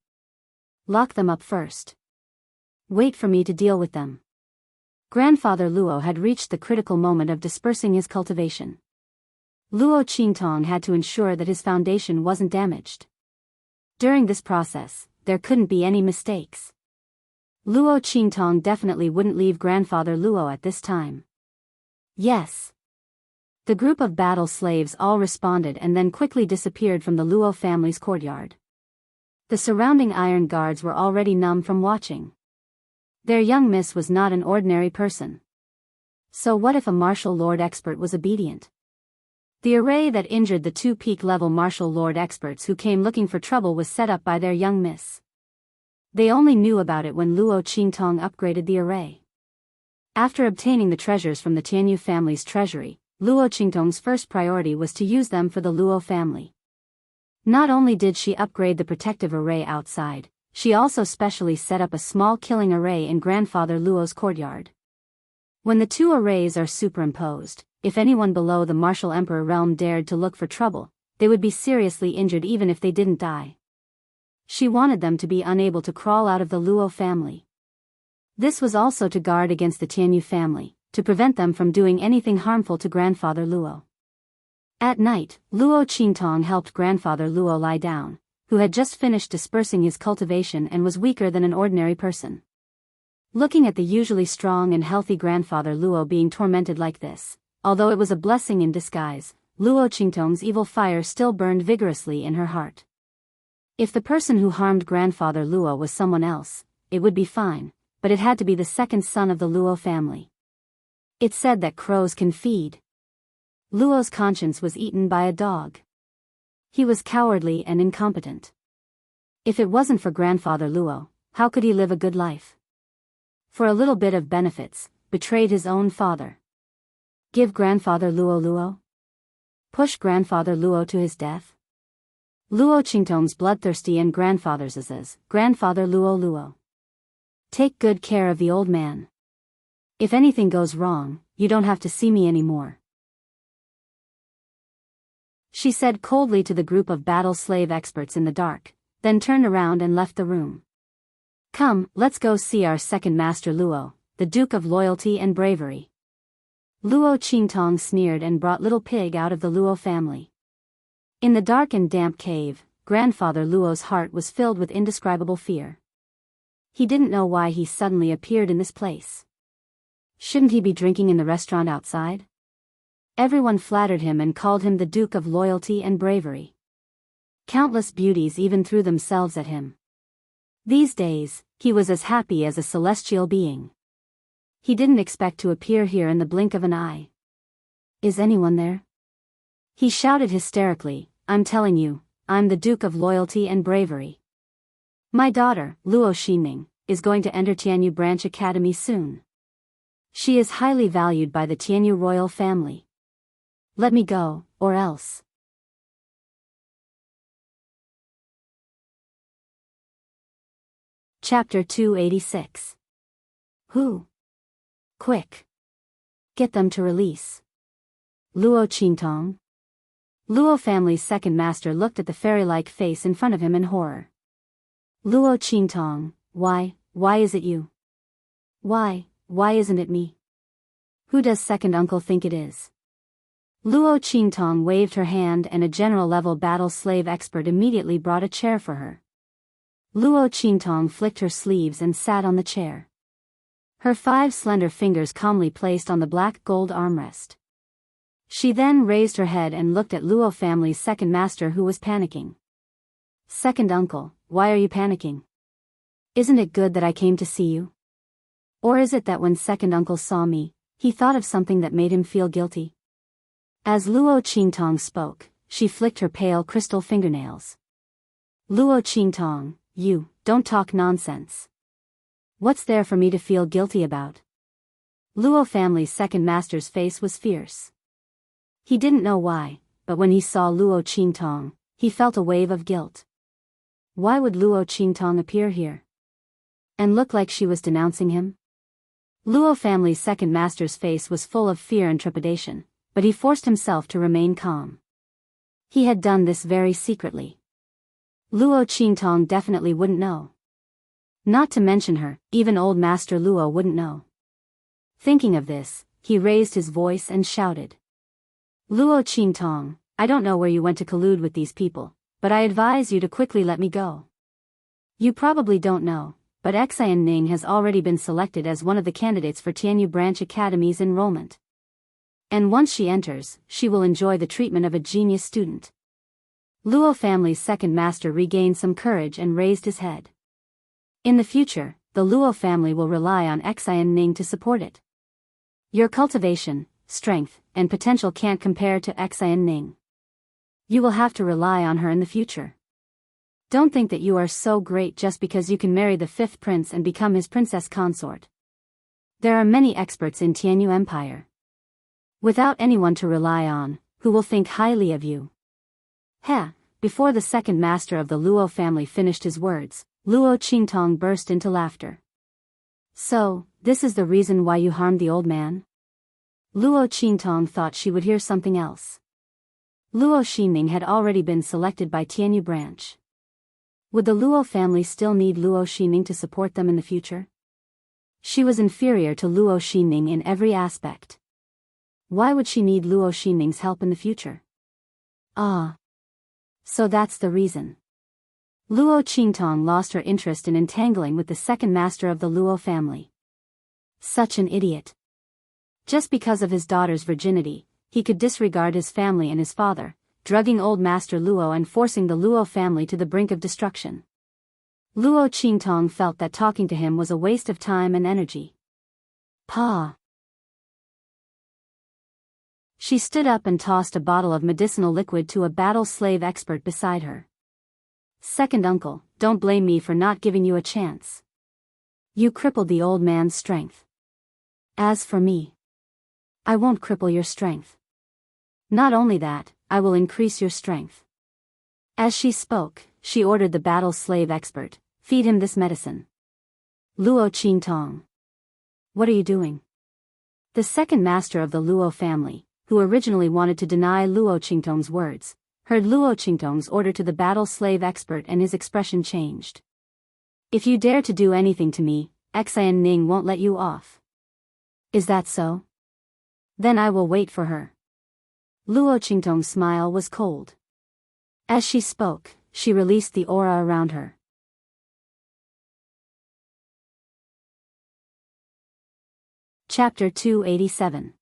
Lock them up first. Wait for me to deal with them. Grandfather Luo had reached the critical moment of dispersing his cultivation. Luo Qingtong had to ensure that his foundation wasn't damaged. During this process, there couldn't be any mistakes. Luo Qingtong definitely wouldn't leave grandfather Luo at this time. Yes. The group of battle slaves all responded and then quickly disappeared from the Luo family's courtyard. The surrounding iron guards were already numb from watching. Their young miss was not an ordinary person. So what if a martial lord expert was obedient? The array that injured the two peak-level martial lord experts who came looking for trouble was set up by their young miss. They only knew about it when Luo Qingtong upgraded the array. After obtaining the treasures from the Tianyu family's treasury, Luo Qingtong's first priority was to use them for the Luo family. Not only did she upgrade the protective array outside, she also specially set up a small killing array in grandfather Luo's courtyard. When the two arrays are superimposed, if anyone below the martial emperor realm dared to look for trouble, they would be seriously injured even if they didn't die. She wanted them to be unable to crawl out of the Luo family. This was also to guard against the Tianyu family, to prevent them from doing anything harmful to grandfather Luo. At night, Luo Qingtong helped grandfather Luo lie down, who had just finished dispersing his cultivation and was weaker than an ordinary person. Looking at the usually strong and healthy grandfather Luo being tormented like this, although it was a blessing in disguise, Luo Qingtong's evil fire still burned vigorously in her heart. If the person who harmed grandfather Luo was someone else, it would be fine, but it had to be the second son of the Luo family. It said that crows can feed. Luo's conscience was eaten by a dog. He was cowardly and incompetent. If it wasn't for grandfather Luo, how could he live a good life? For a little bit of benefits, betrayed his own father. Give grandfather Luo? Push grandfather Luo to his death? Luo Qingtong's bloodthirsty and grandfather's is grandfather Luo. Take good care of the old man. If anything goes wrong, you don't have to see me anymore. She said coldly to the group of battle slave experts in the dark, then turned around and left the room. Come, let's go see our second master Luo, the Duke of Loyalty and Bravery. Luo Qingtong sneered and brought Little Pig out of the Luo family. In the dark and damp cave, grandfather Luo's heart was filled with indescribable fear. He didn't know why he suddenly appeared in this place. Shouldn't he be drinking in the restaurant outside? Everyone flattered him and called him the Duke of Loyalty and Bravery. Countless beauties even threw themselves at him. These days, he was as happy as a celestial being. He didn't expect to appear here in the blink of an eye. Is anyone there? He shouted hysterically, I'm telling you, I'm the Duke of Loyalty and Bravery. My daughter, Luo Xinming, is going to enter Tianyu Branch Academy soon. She is highly valued by the Tianyu royal family. Let me go, or else. Chapter 286. Who? Quick. Get them to release. Luo Qingtong. Luo family's second master looked at the fairy-like face in front of him in horror. Luo Qingtong, why is it you? Why isn't it me? Who does second uncle think it is? Luo Qingtong waved her hand and a general-level battle slave expert immediately brought a chair for her. Luo Qingtong flicked her sleeves and sat on the chair. Her 5 slender fingers calmly placed on the black gold armrest. She then raised her head and looked at Luo family's second master who was panicking. Second uncle, why are you panicking? Isn't it good that I came to see you? Or is it that when second uncle saw me, he thought of something that made him feel guilty? As Luo Qingtong spoke, she flicked her pale crystal fingernails. Luo Qingtong, you, don't talk nonsense. What's there for me to feel guilty about? Luo family's second master's face was fierce. He didn't know why, but when he saw Luo Qingtong, he felt a wave of guilt. Why would Luo Qingtong appear here? And look like she was denouncing him? Luo family's second master's face was full of fear and trepidation, but he forced himself to remain calm. He had done this very secretly. Luo Qingtong definitely wouldn't know. Not to mention her, even old Master Luo wouldn't know. Thinking of this, he raised his voice and shouted. Luo Qingtong, I don't know where you went to collude with these people, but I advise you to quickly let me go. You probably don't know, but Enchanting has already been selected as one of the candidates for Tianyu Branch Academy's enrollment. And once she enters, she will enjoy the treatment of a genius student. Luo family's second master regained some courage and raised his head. In the future, the Luo family will rely on Enchanting to support it. Your cultivation, strength, and potential can't compare to Enchanting. You will have to rely on her in the future. Don't think that you are so great just because you can marry the 5th prince and become his princess consort. There are many experts in Tianyu Empire. Without anyone to rely on, who will think highly of you. Before the second master of the Luo family finished his words, Luo Qingtong burst into laughter. So, this is the reason why you harmed the old man? Luo Qingtong thought she would hear something else. Luo Xinning had already been selected by Tianyu Branch. Would the Luo family still need Luo Xinning to support them in the future? She was inferior to Luo Xinning in every aspect. Why would she need Luo Xinning's help in the future? So that's the reason. Luo Qingtong lost her interest in entangling with the second master of the Luo family. Such an idiot. Just because of his daughter's virginity, he could disregard his family and his father, drugging old Master Luo and forcing the Luo family to the brink of destruction. Luo Qingtong felt that talking to him was a waste of time and energy. She stood up and tossed a bottle of medicinal liquid to a battle slave expert beside her. Second uncle, don't blame me for not giving you a chance. You crippled the old man's strength. As for me, I won't cripple your strength. Not only that, I will increase your strength. As she spoke, she ordered the battle slave expert, feed him this medicine. Luo Qingtong. What are you doing? The second master of the Luo family, who originally wanted to deny Luo Qingtong's words, heard Luo Qingtong's order to the battle slave expert and his expression changed. If you dare to do anything to me, Enchanting won't let you off. Is that so? Then I will wait for her. Luo Qingtong's smile was cold. As she spoke, she released the aura around her. Chapter 287.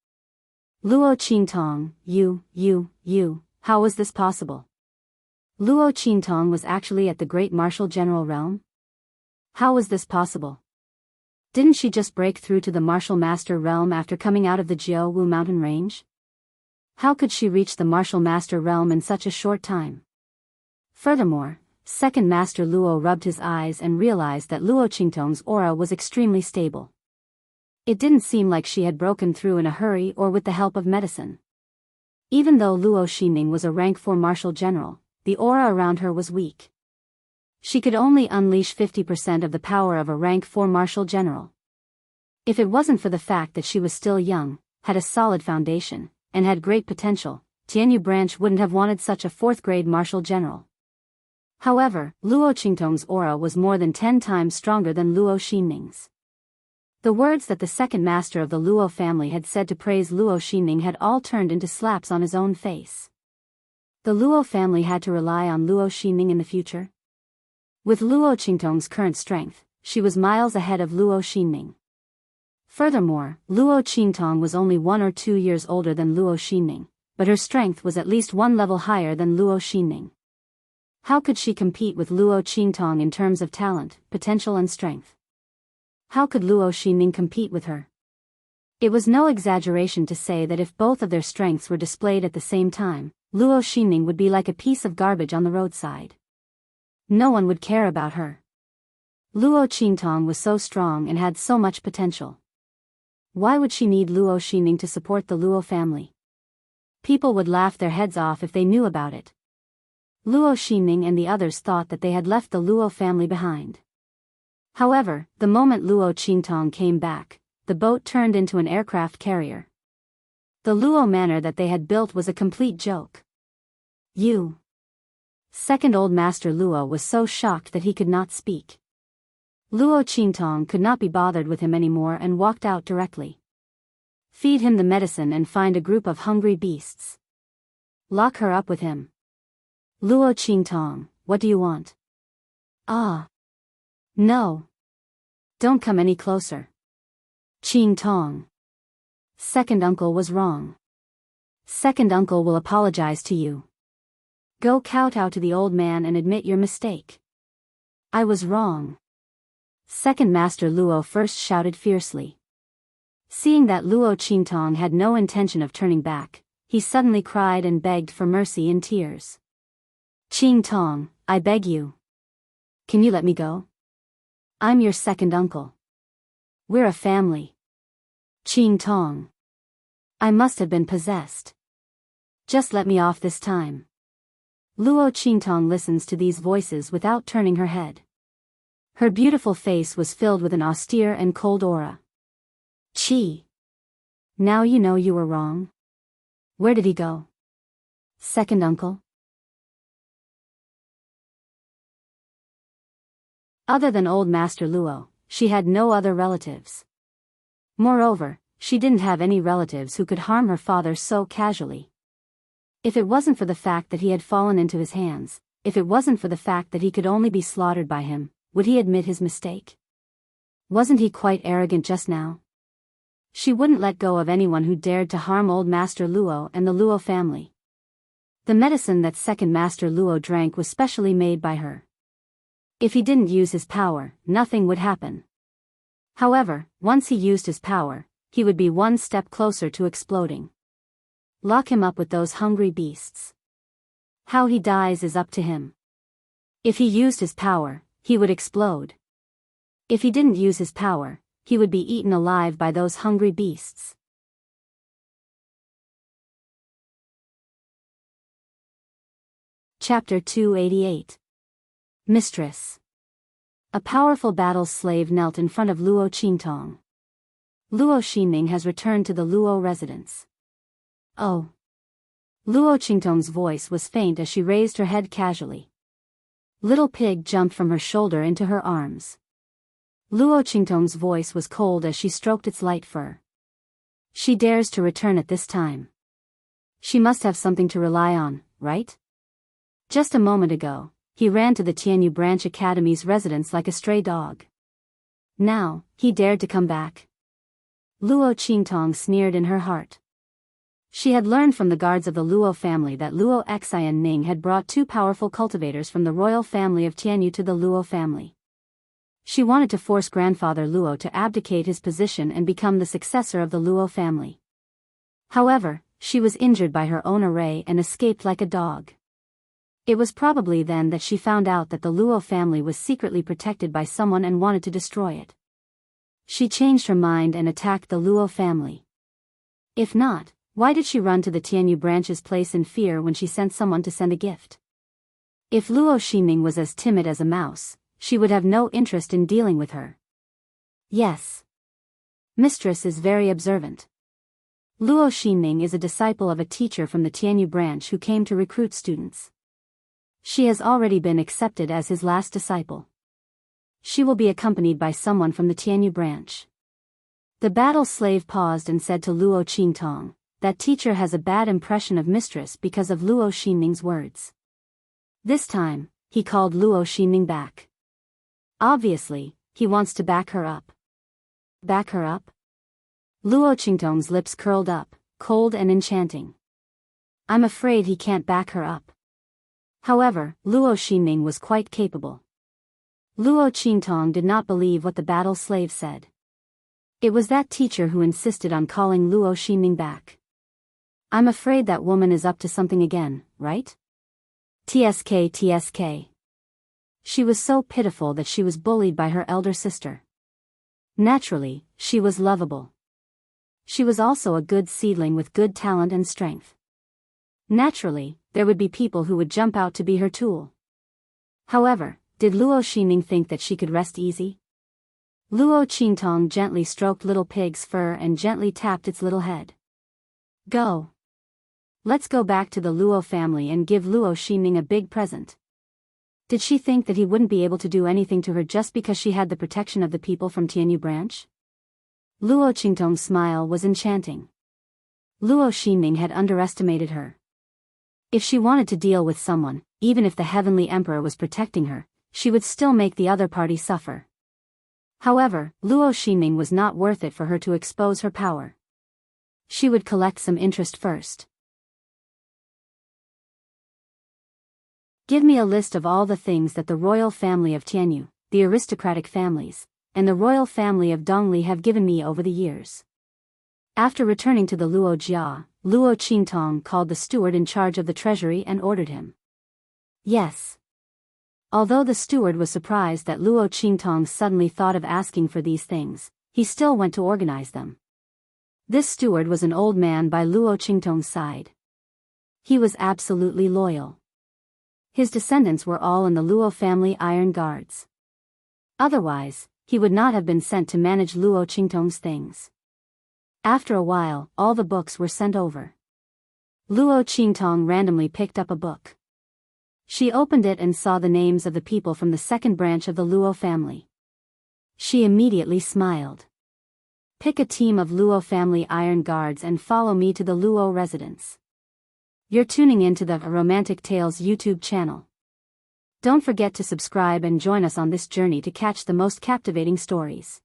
Luo Qingtong, you, how was this possible? Luo Qingtong was actually at the Great Martial General realm? How was this possible? Didn't she just break through to the Martial Master realm after coming out of the Jiaowu mountain range? How could she reach the Martial Master realm in such a short time? Furthermore, Second Master Luo rubbed his eyes and realized that Luo Qingtong's aura was extremely stable. It didn't seem like she had broken through in a hurry or with the help of medicine. Even though Luo Xinning was a rank 4 martial general, the aura around her was weak. She could only unleash 50% of the power of a rank 4 martial general. If it wasn't for the fact that she was still young, had a solid foundation, and had great potential, Tianyu branch wouldn't have wanted such a 4th-grade martial general. However, Luo Qingtong's aura was more than 10 times stronger than Luo Xinming's. The words that the second master of the Luo family had said to praise Luo Xinming had all turned into slaps on his own face. The Luo family had to rely on Luo Xinming in the future? With Luo Qingtong's current strength, she was miles ahead of Luo Xinming. Furthermore, Luo Qingtong was only 1 or 2 years older than Luo Xinming, but her strength was at least 1 level higher than Luo Xinming. How could she compete with Luo Qingtong in terms of talent, potential and strength? How could Luo Xinming compete with her? It was no exaggeration to say that if both of their strengths were displayed at the same time, Luo Xinming would be like a piece of garbage on the roadside. No one would care about her. Luo Qingtong was so strong and had so much potential. Why would she need Luo Xinming to support the Luo family? People would laugh their heads off if they knew about it. Luo Xinming and the others thought that they had left the Luo family behind. However, the moment Luo Qingtong came back, the boat turned into an aircraft carrier. The Luo manor that they had built was a complete joke. Second Old Master Luo was so shocked that he could not speak. Luo Qingtong could not be bothered with him anymore and walked out directly. Feed him the medicine and find a group of hungry beasts. Lock her up with him. Luo Qingtong, what do you want? Ah. No. Don't come any closer. Qingtong. Second uncle was wrong. Second uncle will apologize to you. Go kowtow to the old man and admit your mistake. I was wrong. Second Master Luo first shouted fiercely. Seeing that Luo Qingtong had no intention of turning back, he suddenly cried and begged for mercy in tears. Qingtong, I beg you. Can you let me go? I'm your second uncle. We're a family. Qingtong. I must have been possessed. Just let me off this time. Luo Qingtong listens to these voices without turning her head. Her beautiful face was filled with an austere and cold aura. Qi. Now you know you were wrong. Where did he go? Second uncle? Other than Old Master Luo, she had no other relatives. Moreover, she didn't have any relatives who could harm her father so casually. If it wasn't for the fact that he had fallen into his hands, if it wasn't for the fact that he could only be slaughtered by him, would he admit his mistake? Wasn't he quite arrogant just now? She wouldn't let go of anyone who dared to harm Old Master Luo and the Luo family. The medicine that Second Master Luo drank was specially made by her. If he didn't use his power, nothing would happen. However, once he used his power, he would be one step closer to exploding. Lock him up with those hungry beasts. How he dies is up to him. If he used his power, he would explode. If he didn't use his power, he would be eaten alive by those hungry beasts. Chapter 288. Mistress. A powerful battle slave knelt in front of Luo Qingtong. Luo Xinming has returned to the Luo residence. Oh. Luo Qingtong's voice was faint as she raised her head casually. Little Pig jumped from her shoulder into her arms. Luo Qingtong's voice was cold as she stroked its light fur. She dares to return at this time. She must have something to rely on, right? Just a moment ago, he ran to the Tianyu Branch Academy's residence like a stray dog. Now, he dared to come back. Luo Qingtong sneered in her heart. She had learned from the guards of the Luo family that Luo Xian Ning had brought 2 powerful cultivators from the royal family of Tianyu to the Luo family. She wanted to force grandfather Luo to abdicate his position and become the successor of the Luo family. However, she was injured by her own array and escaped like a dog. It was probably then that she found out that the Luo family was secretly protected by someone and wanted to destroy it. She changed her mind and attacked the Luo family. If not, why did she run to the Tianyu branch's place in fear when she sent someone to send a gift? If Luo Xinming was as timid as a mouse, she would have no interest in dealing with her. Yes. Mistress is very observant. Luo Xinming is a disciple of a teacher from the Tianyu branch who came to recruit students. She has already been accepted as his last disciple. She will be accompanied by someone from the Tianyu branch. The battle slave paused and said to Luo Qingtong, "That teacher has a bad impression of mistress because of Luo Xinming's words." This time, he called Luo Xinming back. Obviously, he wants to back her up. Back her up? Luo Qingtong's lips curled up, cold and enchanting. I'm afraid he can't back her up. However, Luo Xinming was quite capable. Luo Qingtong did not believe what the battle slave said. It was that teacher who insisted on calling Luo Xinming back. I'm afraid that woman is up to something again, right? TSK. She was so pitiful that she was bullied by her elder sister. Naturally, she was lovable. She was also a good seedling with good talent and strength. Naturally, there would be people who would jump out to be her tool. However, did Luo Xinming think that she could rest easy? Luo Qingtong gently stroked little pig's fur and gently tapped its little head. Go. Let's go back to the Luo family and give Luo Xinming a big present. Did she think that he wouldn't be able to do anything to her just because she had the protection of the people from Tianyu branch? Luo Qingtong's smile was enchanting. Luo Xinming had underestimated her. If she wanted to deal with someone, even if the Heavenly Emperor was protecting her, she would still make the other party suffer. However, Luo Xinming was not worth it for her to expose her power. She would collect some interest first. Give me a list of all the things that the royal family of Tianyu, the aristocratic families, and the royal family of Dongli have given me over the years. After returning to the Luo Jia, Luo Qingtong called the steward in charge of the treasury and ordered him. Yes. Although the steward was surprised that Luo Qingtong suddenly thought of asking for these things, he still went to organize them. This steward was an old man by Luo Qingtong's side. He was absolutely loyal. His descendants were all in the Luo family Iron Guards. Otherwise, he would not have been sent to manage Luo Qingtong's things. After a while, all the books were sent over. Luo Qingtong randomly picked up a book. She opened it and saw the names of the people from the second branch of the Luo family. She immediately smiled. Pick a team of Luo family Iron Guards and follow me to the Luo residence. You're tuning into the Romantic Tales YouTube channel. Don't forget to subscribe and join us on this journey to catch the most captivating stories.